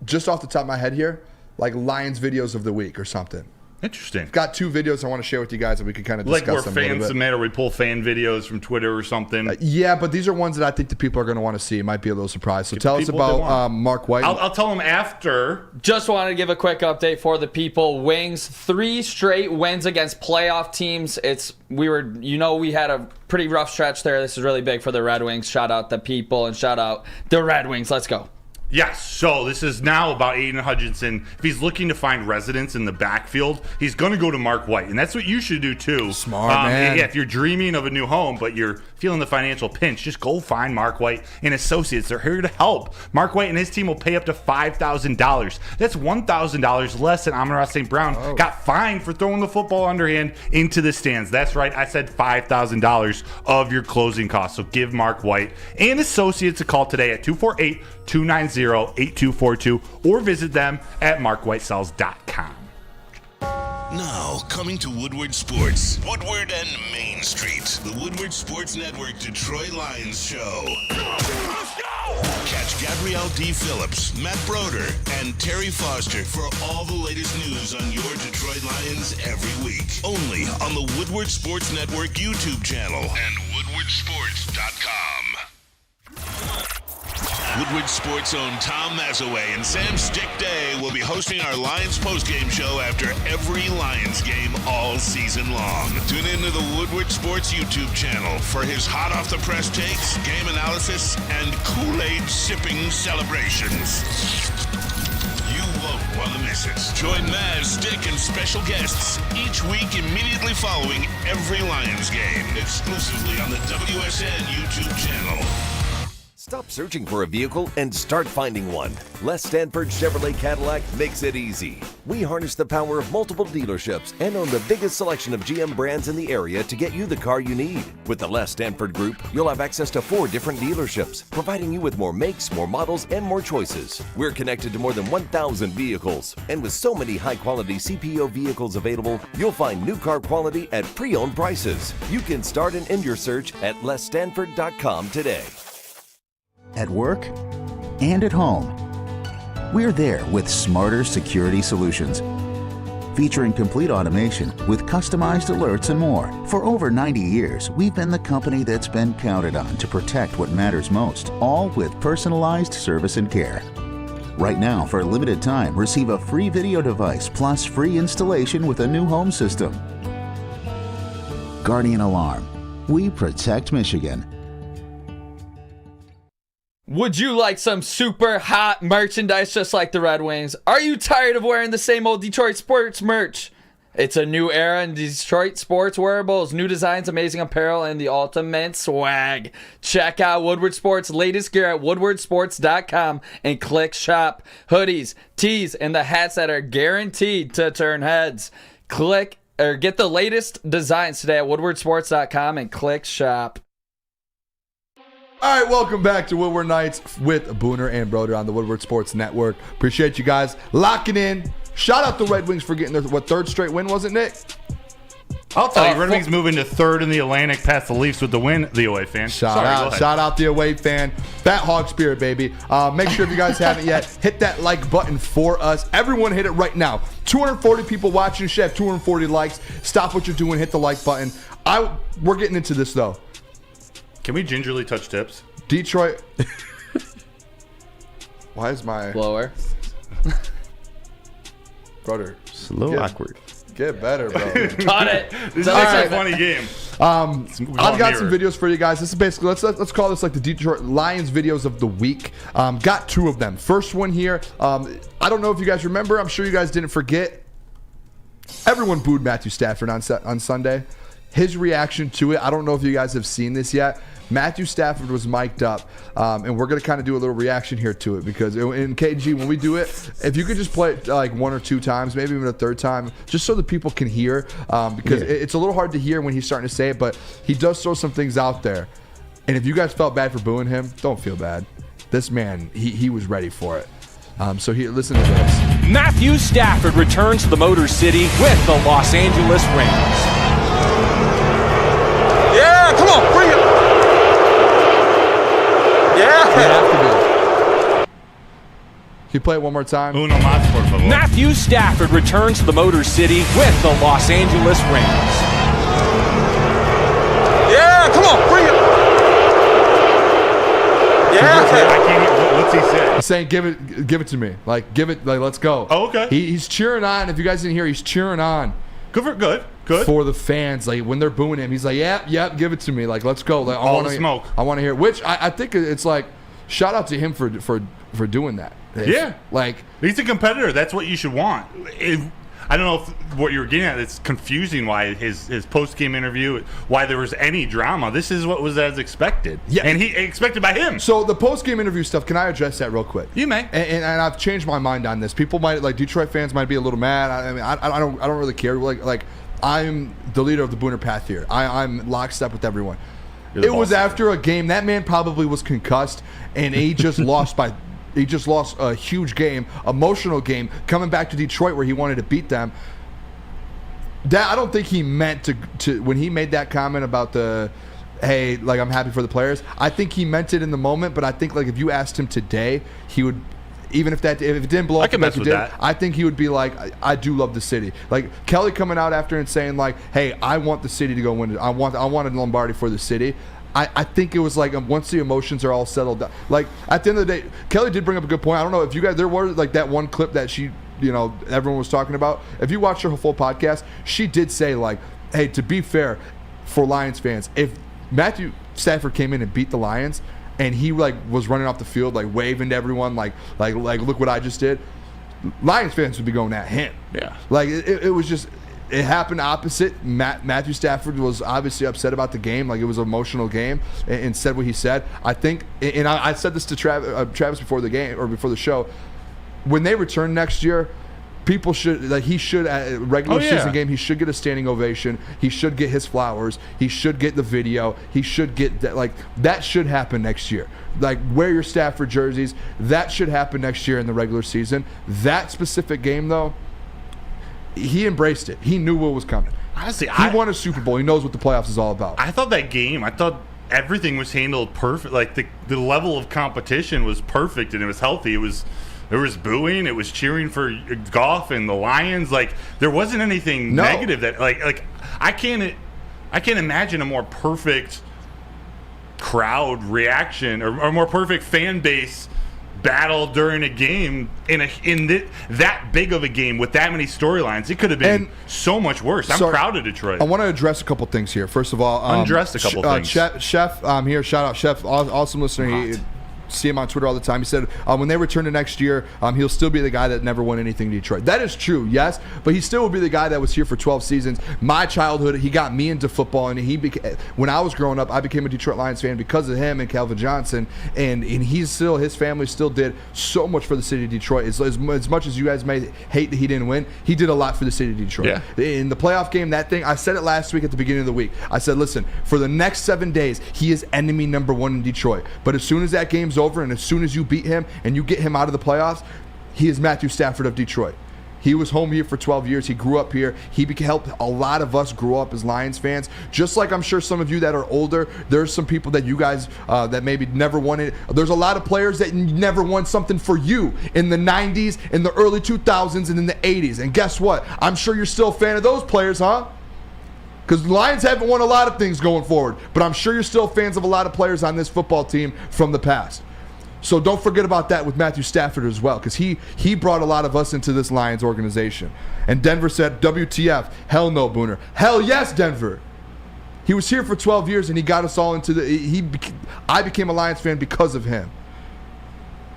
Just off the top of my head here, like Lions videos of the week or something. Interesting. Got 2 videos I want to share with you guys, and we can kind of discuss like where them fans submit, or we pull fan videos from Twitter or something. Yeah, but these are ones that I think the people are going to want to see. It might be a little surprise. So tell us about Mark White. I'll tell them after. Just wanted to give a quick update for the people. Wings 3 straight wins against playoff teams. We had a pretty rough stretch there. This is really big for the Red Wings. Shout out the people and shout out the Red Wings. Let's go. Yes, so this is now about Aiden Hutchinson. If he's looking to find residence in the backfield, he's going to go to Mark White, and that's what you should do too. Smart, man. Yeah, if you're dreaming of a new home, but you're feeling the financial pinch, just go find Mark White and Associates. They're here to help. Mark White and his team will pay up to $5,000. That's $1,000 less than Amon-Ra St. Brown got fined for throwing the football underhand into the stands. That's right, I said $5,000 of your closing costs. So give Mark White and Associates a call today at 248-290-8242 or visit them at markwhitesells.com. Now, coming to Woodward Sports, Woodward and Main Street, the Woodward Sports Network Detroit Lions show. Let's go! Catch Gabrielle D. Phillips, Matt Broder, and Terry Foster for all the latest news on your Detroit Lions every week. Only on the Woodward Sports Network YouTube channel and woodwardsports.com. Woodward Sports' own Tom Mazaway and Sam Stick Day will be hosting our Lions postgame show after every Lions game all season long. Tune into the Woodward Sports YouTube channel for his hot off the press takes, game analysis, and Kool-Aid sipping celebrations. You won't want to miss it. Join Maz, Stick, and special guests each week immediately following every Lions game, exclusively on the WSN YouTube channel. Stop searching for a vehicle and start finding one. Les Stanford Chevrolet Cadillac makes it easy. We harness the power of multiple dealerships and own the biggest selection of GM brands in the area to get you the car you need. With the Les Stanford Group, you'll have access to 4 different dealerships, providing you with more makes, more models, and more choices. We're connected to more than 1,000 vehicles. And with so many high-quality CPO vehicles available, you'll find new car quality at pre-owned prices. You can start and end your search at lesstanford.com today. At work and at home, we're there with smarter security solutions. Featuring complete automation with customized alerts and more. For over 90 years, we've been the company that's been counted on to protect what matters most, all with personalized service and care. Right now, for a limited time, receive a free video device plus free installation with a new home system. Guardian Alarm. We protect Michigan. Would you like some super hot merchandise just like the Red Wings? Are you tired of wearing the same old Detroit sports merch? It's a new era in Detroit sports wearables, new designs, amazing apparel, and the ultimate swag. Check out Woodward Sports' latest gear at woodwardsports.com and click shop. Hoodies, tees, and the hats that are guaranteed to turn heads. Click or get the latest designs today at woodwardsports.com and click shop. All right, welcome back to Woodward Nights with Booner and Broder on the Woodward Sports Network. Appreciate you guys locking in. Shout out the Red Wings for getting their, third straight win, was it, Nick? I'll tell you, Red Wings moving to third in the Atlantic past the Leafs with the win, the away fan. Shout out the away fan. Fat Hog Spirit, baby. Make sure if you guys haven't yet, hit that like button for us. Everyone hit it right now. 240 people watching. Should have 240 likes. Stop what you're doing. Hit the like button. We're getting into this, though. Can we gingerly touch tips? Detroit. Why is my blower? Brother, it's a little awkward. Get better, bro. Got it. This is a funny game. I've got some videos for you guys. This is basically let's call this like the Detroit Lions videos of the week. Got 2 of them. First one here. I don't know if you guys remember. I'm sure you guys didn't forget. Everyone booed Matthew Stafford on Sunday. His reaction to it, I don't know if you guys have seen this yet. Matthew Stafford was mic'd up, and we're going to kind of do a little reaction here to it because in KG, when we do it, if you could just play it like 1 or 2 times, maybe even a third time, just so that people can hear, because it's a little hard to hear when he's starting to say it, but he does throw some things out there. And if you guys felt bad for booing him, don't feel bad. This man, he was ready for it. So here, listen to this. Matthew Stafford returns to the Motor City with the Los Angeles Rams. Yeah, come on, bring it. Yeah. Can you play it one more time? Uno más, por favor. Matthew Stafford returns to the Motor City with the Los Angeles Rams. Yeah, come on, bring it. Yeah. I can't. What's he saying? He's saying, give it to me. Like, let's go. Oh, okay. He's cheering on. If you guys didn't hear, he's cheering on. Good. For the fans, like when they're booing him, he's like, "Yep, give it to me. Like, let's go. Like, all the smoke. I want to hear." Which I think it's like, shout out to him for doing that. Yeah, like he's a competitor. That's what you should want. I don't know if what you were getting at. It's confusing why his post game interview, why there was any drama. This is what was as expected. Yeah, and he expected by him. So the post game interview stuff. Can I address that real quick? You may. And I've changed my mind on this. People might like Detroit fans might be a little mad. I mean, I don't really care. Like. I'm the leader of the Booner path here. I'm lockstep with everyone. It was after a game. That man probably was concussed, and he just lost a huge game, emotional game, coming back to Detroit where he wanted to beat them. That I don't think he meant to when he made that comment about hey, like I'm happy for the players. I think he meant it in the moment, but I think like if you asked him today, he would. Even if it didn't blow up, I think he would be like, I do love the city. Like Kelly coming out after and saying like, hey, I want the city to go win it. I wanted Lombardi for the city. I think it was like once the emotions are all settled down. Like at the end of the day, Kelly did bring up a good point. I don't know if you guys there was like that one clip that she, everyone was talking about. If you watched her full podcast, she did say like, hey, to be fair, for Lions fans, if Matthew Stafford came in and beat the Lions. And he like was running off the field like waving to everyone like look what I just did. Lions fans would be going at him. Yeah. Like it was just it happened opposite. Matthew Stafford was obviously upset about the game, like it was an emotional game, and said what he said. I think, and I said this to Travis before the game or before the show. When they return next year, people should, like, he should at a regular season game, he should get a standing ovation. He should get his flowers. He should get the video. He should get that. Like, that should happen next year. Like, wear your Stafford jerseys. That should happen next year in the regular season. That specific game, though, he embraced it. He knew what was coming. Honestly, he won a Super Bowl. He knows what the playoffs is all about. I thought everything was handled perfect. Like, the level of competition was perfect and it was healthy. There was booing. It was cheering for Goff and the Lions. Like, there wasn't anything negative that like I can't imagine a more perfect crowd reaction or more perfect fan base battle during a game in that big of a game with that many storylines. It could have been so much worse. I'm proud of Detroit. I want to address a couple things here. First of all, undressed a couple things. Chef here, shout out Chef, awesome listener. He see him on Twitter all the time. He said when they return to next year, he'll still be the guy that never won anything in Detroit. That is true, yes, but he still will be the guy that was here for 12 seasons. My childhood, he got me into football, and when I was growing up, I became a Detroit Lions fan because of him and Calvin Johnson, and his family still did so much for the city of Detroit. As much as you guys may hate that he didn't win, he did a lot for the city of Detroit. Yeah. In the playoff game, I said it last week at the beginning of the week. I said, listen, for the next 7 days, he is enemy number one in Detroit. But as soon as that game's over and as soon as you beat him and you get him out of the playoffs, he is Matthew Stafford of Detroit. He was home here for 12 years. He grew up here. He helped a lot of us grow up as Lions fans. Just like I'm sure some of you that are older, there's some people that you guys that maybe never won it. There's a lot of players that never won something for you in the 90s, in the early 2000s, and in the 80s. And guess what? I'm sure you're still a fan of those players, huh? Because the Lions haven't won a lot of things going forward, but I'm sure you're still fans of a lot of players on this football team from the past. So don't forget about that with Matthew Stafford as well, because he brought a lot of us into this Lions organization. And Denver said, WTF, hell no, Booner. Hell yes, Denver. He was here for 12 years, and he got us all into I became a Lions fan because of him.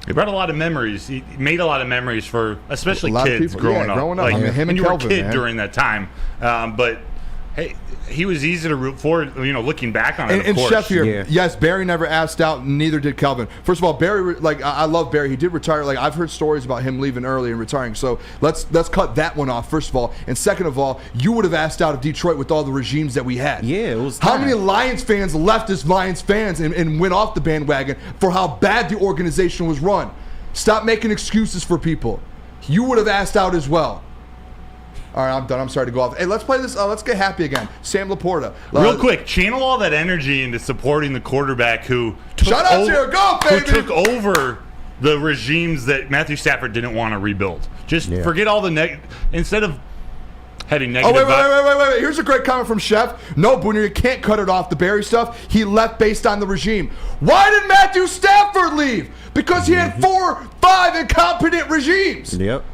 He brought a lot of memories. He made a lot of memories for especially kids growing up. Like, him and you Kelvin, were a kid man. during that time. But, hey, he was easy to root for, looking back on it, and of course. Chef here, yes, Barry never asked out, neither did Kelvin. First of all, Barry, I love Barry. He did retire. Like, I've heard stories about him leaving early and retiring. So let's cut that one off, first of all. And second of all, you would have asked out of Detroit with all the regimes that we had. Yeah, it was How many Lions fans left as Lions fans and went off the bandwagon for how bad the organization was run? Stop making excuses for people. You would have asked out as well. All right, I'm done. I'm sorry to go off. Hey, let's play this. Let's get happy again. Sam Laporta. Real quick, channel all that energy into supporting the quarterback who took over the regimes that Matthew Stafford didn't want to rebuild. Just forget all the instead of having negative. Wait. Here's a great comment from Chef. No, Booner, you can't cut it off. The Barry stuff, he left based on the regime. Why did Matthew Stafford leave? Because he had 4-5 incompetent regimes. Yep.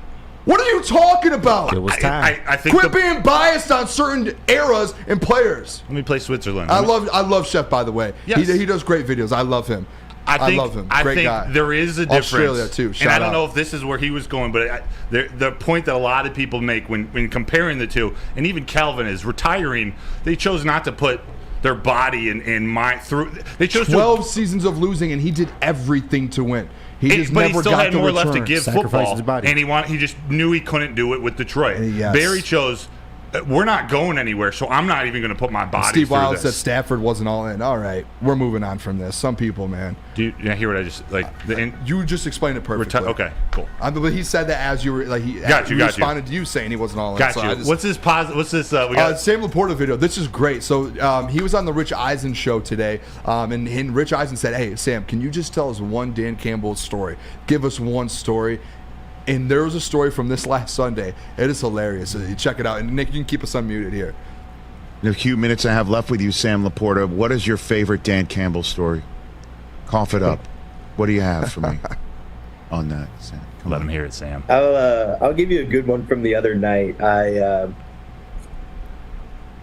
What are you talking about? It was time. I think Quit being biased on certain eras and players. Let me play Switzerland. I love Chef, by the way. Yes. He does great videos. I love him. I love him. Great guy. I think there is a difference. Australia too. And I don't know if this is where he was going, but the point that a lot of people make when comparing the two, and even Calvin is retiring, they chose not to put their body and mind through. They chose 12 seasons of losing, and he did everything to win. But he still had more left to give football, and he just knew he couldn't do it with Detroit. Yes. Barry chose, we're not going anywhere, so I'm not even going to put my body Steve through Wild this. said Stafford wasn't all in. All right, we're moving on from this. Some people, man. Do you hear what I just you just explained it perfectly. Okay, cool. But he said that as you were he responded to you saying he wasn't all in. Got so you. What's this? What's this? We got Sam Laporta video. This is great. So he was on the Rich Eisen show today, and Rich Eisen said, "Hey Sam, can you just tell us one Dan Campbell story? Give us one story." And there was a story from this last Sunday. It is hilarious. Check it out. And Nick, you can keep us unmuted here. The few minutes I have left with you, Sam Laporta, what is your favorite Dan Campbell story? Cough it up. What do you have for me on that, Sam? Let him hear it, Sam. I'll give you a good one from the other night.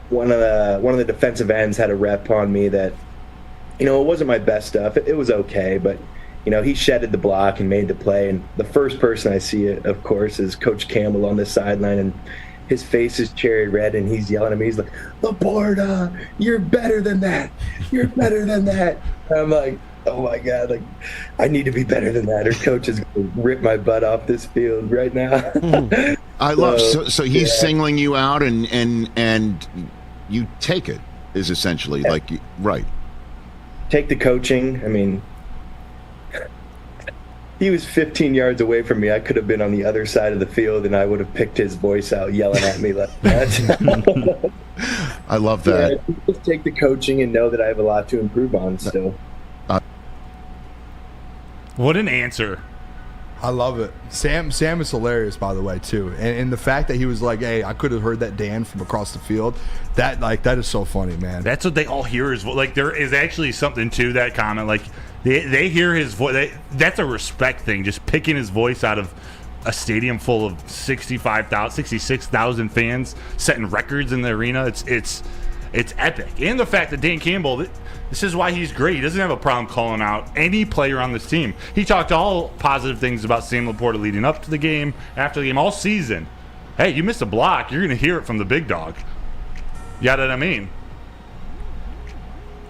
One of the defensive ends had a rep on me that, it wasn't my best stuff. It was okay, but he shedded the block and made the play. And the first person I see, of course, is Coach Campbell on the sideline. And his face is cherry red, and he's yelling at me. He's like, "Laporta, you're better than that. You're better than that." And I'm like, oh my God, like I need to be better than that. Or coach is going to rip my butt off this field right now. I love so he's singling you out and you take it is essentially like right. Take the coaching. I mean, he was 15 yards away from me. I could have been on the other side of the field, and I would have picked his voice out, yelling at me like that. I love that. Yeah, just take the coaching and know that I have a lot to improve on still. What an answer. I love it. Sam is hilarious, by the way, too. And the fact that he was like, hey, I could have heard that Dan from across the field. That is so funny, man. That's what they all hear is like there is actually something to that comment. Like they hear his voice. That's a respect thing. Just picking his voice out of a stadium full of 66,000 fans, setting records in the arena. It's epic. And the fact that Dan Campbell, this is why he's great. He doesn't have a problem calling out any player on this team. He talked all positive things about Sam Laporta leading up to the game, after the game, all season. Hey, you missed a block. You're going to hear it from the big dog. You got what I mean?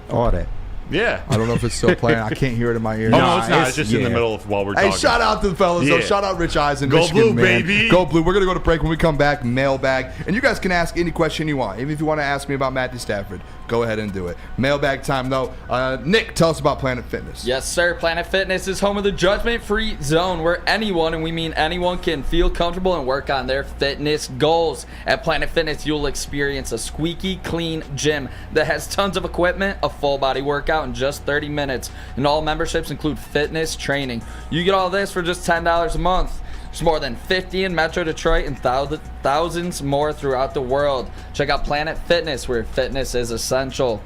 All that. Yeah. I don't know if it's still playing. I can't hear it in my ears. No, it's not. It's just in the middle of while we're talking. Hey, shout out to the fellas, though. Shout out Rich Eisen. Go Michigan, Blue, man. baby. Go Blue. We're going to go to break. When we come back, mailbag. And you guys can ask any question you want. Even if you want to ask me about Matthew Stafford, go ahead and do it. Mailbag time, though. Nick, tell us about Planet Fitness. Yes, sir. Planet Fitness is home of the judgment-free zone where anyone, and we mean anyone, can feel comfortable and work on their fitness goals. At Planet Fitness, you'll experience a squeaky clean gym that has tons of equipment, a full-body workout in just 30 minutes, and all memberships include fitness training. You get all this for just $10 a month. There's more than 50 in Metro Detroit and thousands more throughout the world. Check out Planet Fitness, where fitness is essential.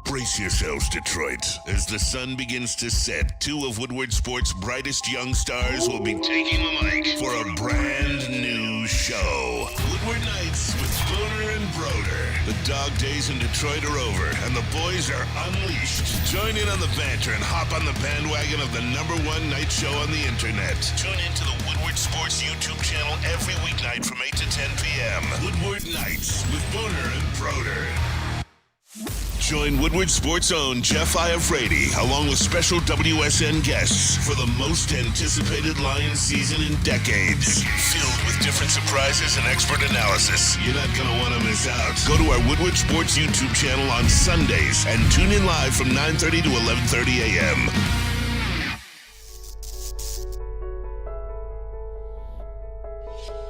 Brace yourselves, Detroit. As the sun begins to set, two of Woodward Sports' brightest young stars will be taking the mic for a brand new show. Woodward Nights with Booner and Broder. The dog days in Detroit are over, and the boys are unleashed. Join in on the banter and hop on the bandwagon of the #1 night show on the internet. Tune into the Woodward Sports YouTube channel every weeknight from 8 to 10 p.m. Woodward Nights with Booner and Broder. Join Woodward Sports' own Jeff Iafrate, along with special WSN guests for the most anticipated Lions season in decades. Filled with different surprises and expert analysis. You're not going to want to miss out. Go to our Woodward Sports YouTube channel on Sundays and tune in live from 9:30 to 11:30 a.m.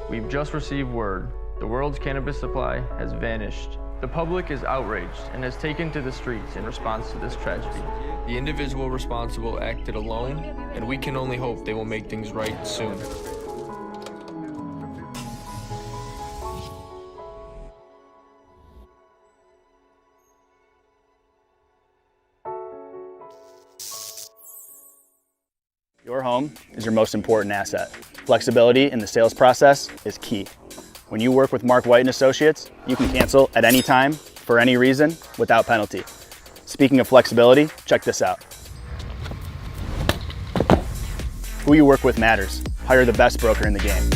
We've just received word. The world's cannabis supply has vanished. The public is outraged and has taken to the streets in response to this tragedy. The individual responsible acted alone, and we can only hope they will make things right soon. Your home is your most important asset. Flexibility in the sales process is key. When you work with Mark White & Associates, you can cancel at any time, for any reason, without penalty. Speaking of flexibility, check this out. Who you work with matters. Hire the best broker in the game.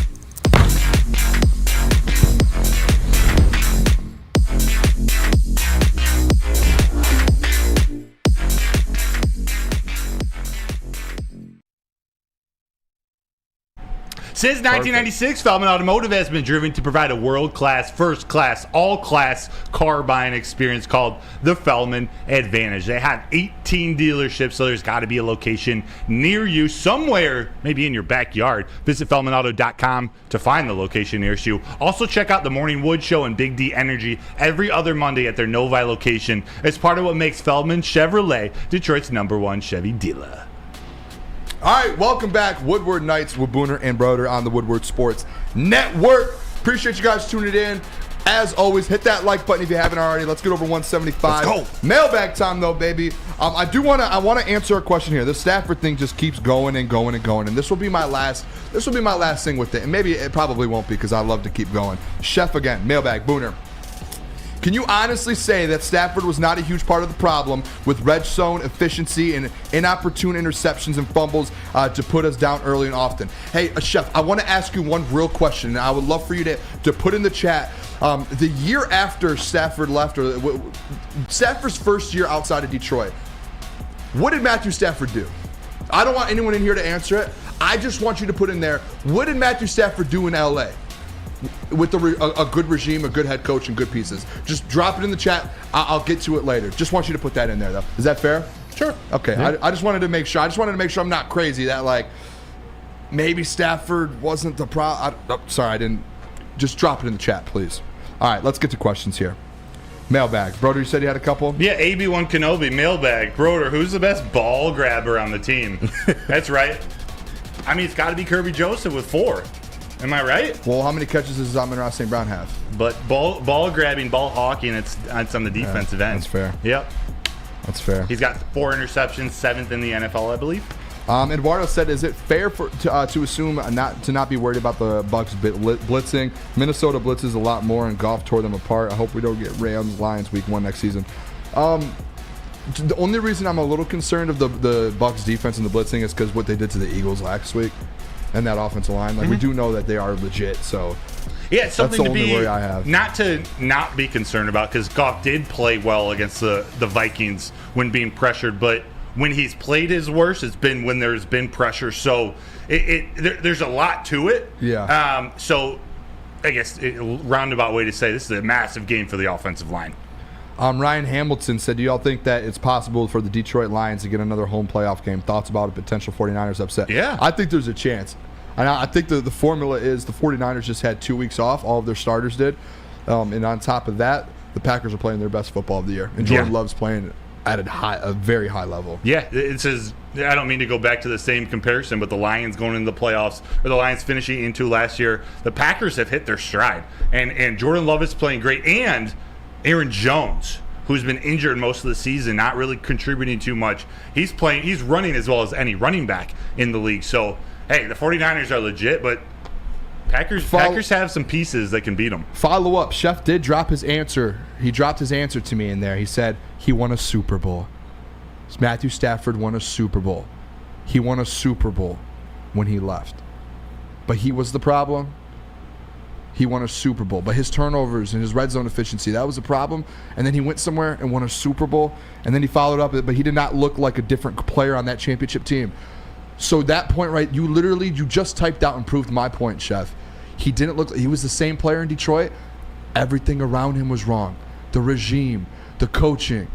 Since 1996, Feldman Automotive has been driven to provide a world-class, first-class, all-class car buying experience called the Feldman Advantage. They have 18 dealerships, so there's got to be a location near you somewhere, maybe in your backyard. Visit FeldmanAuto.com to find the location nearest you. Also, check out the Morning Wood Show and Big D Energy every other Monday at their Novi location as part of what makes Feldman Chevrolet Detroit's #1 Chevy dealer. All right, welcome back. Woodward Nights with Booner and Broder on the Woodward Sports Network. Appreciate you guys tuning in. As always, hit that like button if you haven't already. Let's get over 175. Let's go. Mailbag time, though, baby. I want to answer a question here. The Stafford thing just keeps going and going and going, and this will be my last thing with it. And maybe it probably won't be because I love to keep going. Chef again, mailbag, Booner. Can you honestly say that Stafford was not a huge part of the problem with red zone efficiency and inopportune interceptions and fumbles to put us down early and often? Hey, Chef, I want to ask you one real question, and I would love for you to put in the chat. The year after Stafford left, or Stafford's first year outside of Detroit, what did Matthew Stafford do? I don't want anyone in here to answer it. I just want you to put in there, what did Matthew Stafford do in LA? With a good regime, a good head coach, and good pieces. Just drop it in the chat. I'll get to it later. Just want you to put that in there, though. Is that fair? Sure. Okay. Yeah. I just wanted to make sure. I'm not crazy that, like, maybe Stafford wasn't the problem. Sorry, I didn't. Just drop it in the chat, please. All right, let's get to questions here. Mailbag. Broder, you said you had a couple? Yeah, AB1 Kenobi, mailbag. Broder, who's the best ball grabber on the team? That's right. I mean, it's got to be Kirby Joseph with 4. Am I right? Well, how many catches does Amon-Ra St. Brown have? But ball grabbing, ball hawking, it's on the defensive end. That's fair. Yep. That's fair. He's got 4 interceptions, 7th in the NFL, I believe. Eduardo said, is it fair to assume not to be worried about the Bucs blitzing? Minnesota blitzes a lot more, and Goff tore them apart. I hope we don't get Rams-Lions week 1 next season. The only reason I'm a little concerned of the Bucs defense and the blitzing is because what they did to the Eagles last week. And that offensive line, like we do know that they are legit. So yeah, it's something that's the to only be worry I have. not be concerned about, because Goff did play well against the Vikings when being pressured, but when he's played his worst, it's been when there's been pressure. So there's a lot to it. Yeah. So I guess a roundabout way to say this is a massive game for the offensive line. Ryan Hamilton said, do y'all think that it's possible for the Detroit Lions to get another home playoff game? Thoughts about a potential 49ers upset? Yeah. I think there's a chance. And I think the formula is the 49ers just had 2 weeks off. All of their starters did. And on top of that, the Packers are playing their best football of the year. And Jordan Love's playing at a very high level. Yeah, it says, I don't mean to go back to the same comparison, but the Lions going into the playoffs, or the Lions finishing into last year, the Packers have hit their stride. And Jordan Love is playing great. And Aaron Jones, who's been injured most of the season, not really contributing too much. He's running as well as any running back in the league. So, hey, the 49ers are legit, but Packers have some pieces that can beat them. Follow up. Chef did drop his answer. He dropped his answer to me in there. He said he won a Super Bowl. Matthew Stafford won a Super Bowl. He won a Super Bowl when he left. But he was the problem. He won a Super Bowl. But his turnovers and his red zone efficiency, that was a problem. And then he went somewhere and won a Super Bowl. And then he followed up, but he did not look like a different player on that championship team. So that point, right, you just typed out and proved my point, Chef. He didn't look like he was the same player in Detroit. Everything around him was wrong. The regime, the coaching.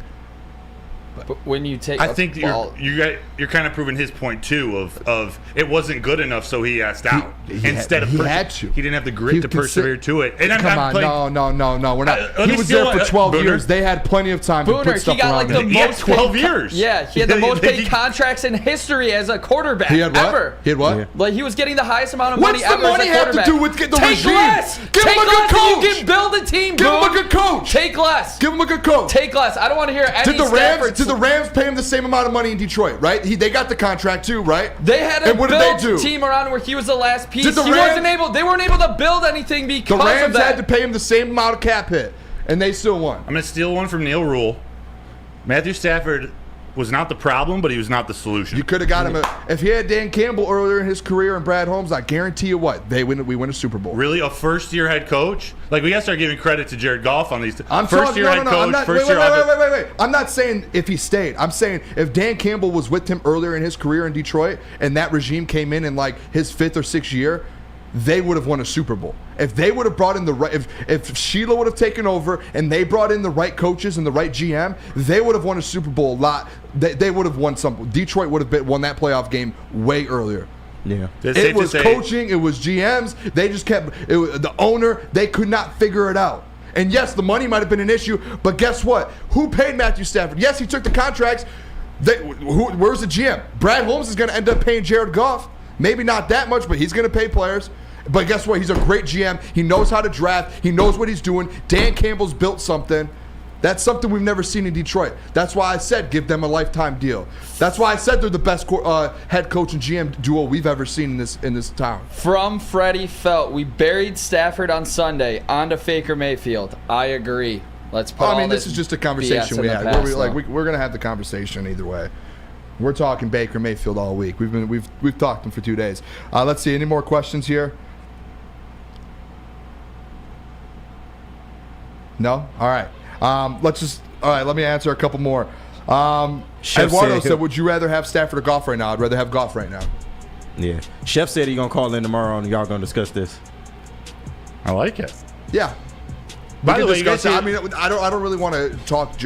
But when you take, I think you're kind of proving his point too. Of it wasn't good enough, so he asked out he didn't have the grit to persevere to it. And come on, no, we're not. He was there for 12 years. They had plenty of time to put stuff around him. He got 12 years. Yeah, he had the most paid contracts in history as a quarterback. He had what? Ever. He had what? Like he was getting the highest amount of money ever. What's the money have to do with the regime? Less. Give him a good coach. You can build a team. Give him a good coach. Take less. Give him a good coach. Take less. I don't want to hear any. Did the Rams pay him the same amount of money in Detroit, right? They got the contract too, right? They had a team around where he was the last piece. They weren't able to build anything because the Rams of that. had to pay him the same amount of cap hit, and they still won. I'm going to steal one from Neil Rule. Matthew Stafford was not the problem, but he was not the solution. You could have got him if he had Dan Campbell earlier in his career and Brad Holmes. I guarantee you what we win a Super Bowl. Really, a first-year head coach? Like we got to start giving credit to Jared Goff on these. Wait. I'm not saying if he stayed. I'm saying if Dan Campbell was with him earlier in his career in Detroit, and that regime came in like his 5th or 6th year, they would have won a Super Bowl. If they would have brought in the right, if Sheila would have taken over and they brought in the right coaches and the right GM, they would have won a Super Bowl a lot. They would have won some. Detroit would have won that playoff game way earlier. Yeah, it was coaching. It was GMs. They just kept the owner. They could not figure it out. And yes, the money might have been an issue, but guess what? Who paid Matthew Stafford? Yes, he took the contracts. Where's the GM? Brad Holmes is going to end up paying Jared Goff. Maybe not that much, but he's going to pay players. But guess what? He's a great GM. He knows how to draft. He knows what he's doing. Dan Campbell's built something. That's something we've never seen in Detroit. That's why I said give them a lifetime deal. That's why I said they're the best head coach and GM duo we've ever seen in this town. From Freddie Felt, we buried Stafford on Sunday onto Faker Mayfield. I agree. Let's put all this is just a conversation BS we in the had. past, We're gonna have the conversation either way. We're talking Baker Mayfield all week. We've talked him for 2 days. Let's see. Any more questions here? No. All right. Let me answer a couple more. Eduardo said, "Would you rather have Stafford or Goff right now?" I'd rather have Goff right now. Yeah. Chef said he's gonna call in tomorrow and y'all gonna discuss this. I like it. Yeah. By the way, you guys I don't really want to talk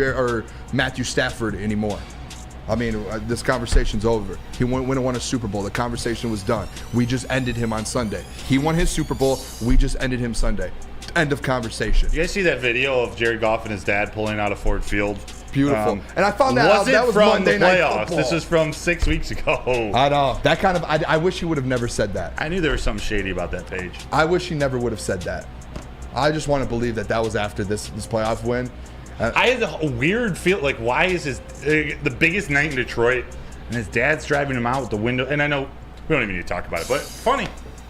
Matthew Stafford anymore. This conversation's over. He went and won a Super Bowl. The conversation was done. We just ended him on Sunday. He won his Super Bowl. We just ended him Sunday. End of conversation. You guys see that video of Jared Goff and his dad pulling out of Ford Field? Beautiful. And I found that out. That was from Monday the Night playoffs. Football. This is from 6 weeks ago. I know. That kind of. I wish he would have never said that. I knew there was something shady about that page. I wish he never would have said that. I just want to believe that was after this playoff win. I had a weird feel like, why is the biggest night in Detroit and his dad's driving him out with the window? And I know we don't even need to talk about it, but funny.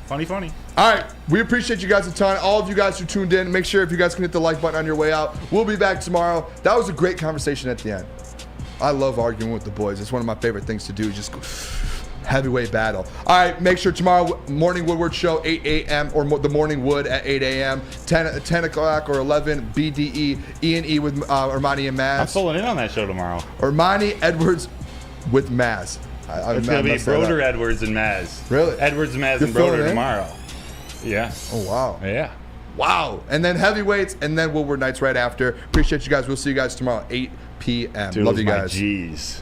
All right, we appreciate you guys a ton. All of you guys who tuned in, make sure if you guys can hit the like button on your way out. We'll be back tomorrow. That was a great conversation at the end. I love arguing with the boys. It's one of my favorite things to do. Just heavyweight battle. All right, make sure tomorrow morning Woodward show 8 a.m. or the morning Wood at 8 a.m. 10 o'clock or 11 BDE E&E with Armani and Maz. I'm pulling in on that show tomorrow. Armani Edwards with Maz. It's going to be Broder, Edwards, and Maz. Really? Edwards, Maz, You're and Broder filling in? tomorrow. Yeah. Oh, wow. Yeah. Wow. And then heavyweights, and then Woodward Nights right after. Appreciate you guys. We'll see you guys tomorrow, 8 p.m. Dude, Love you guys. Jeez.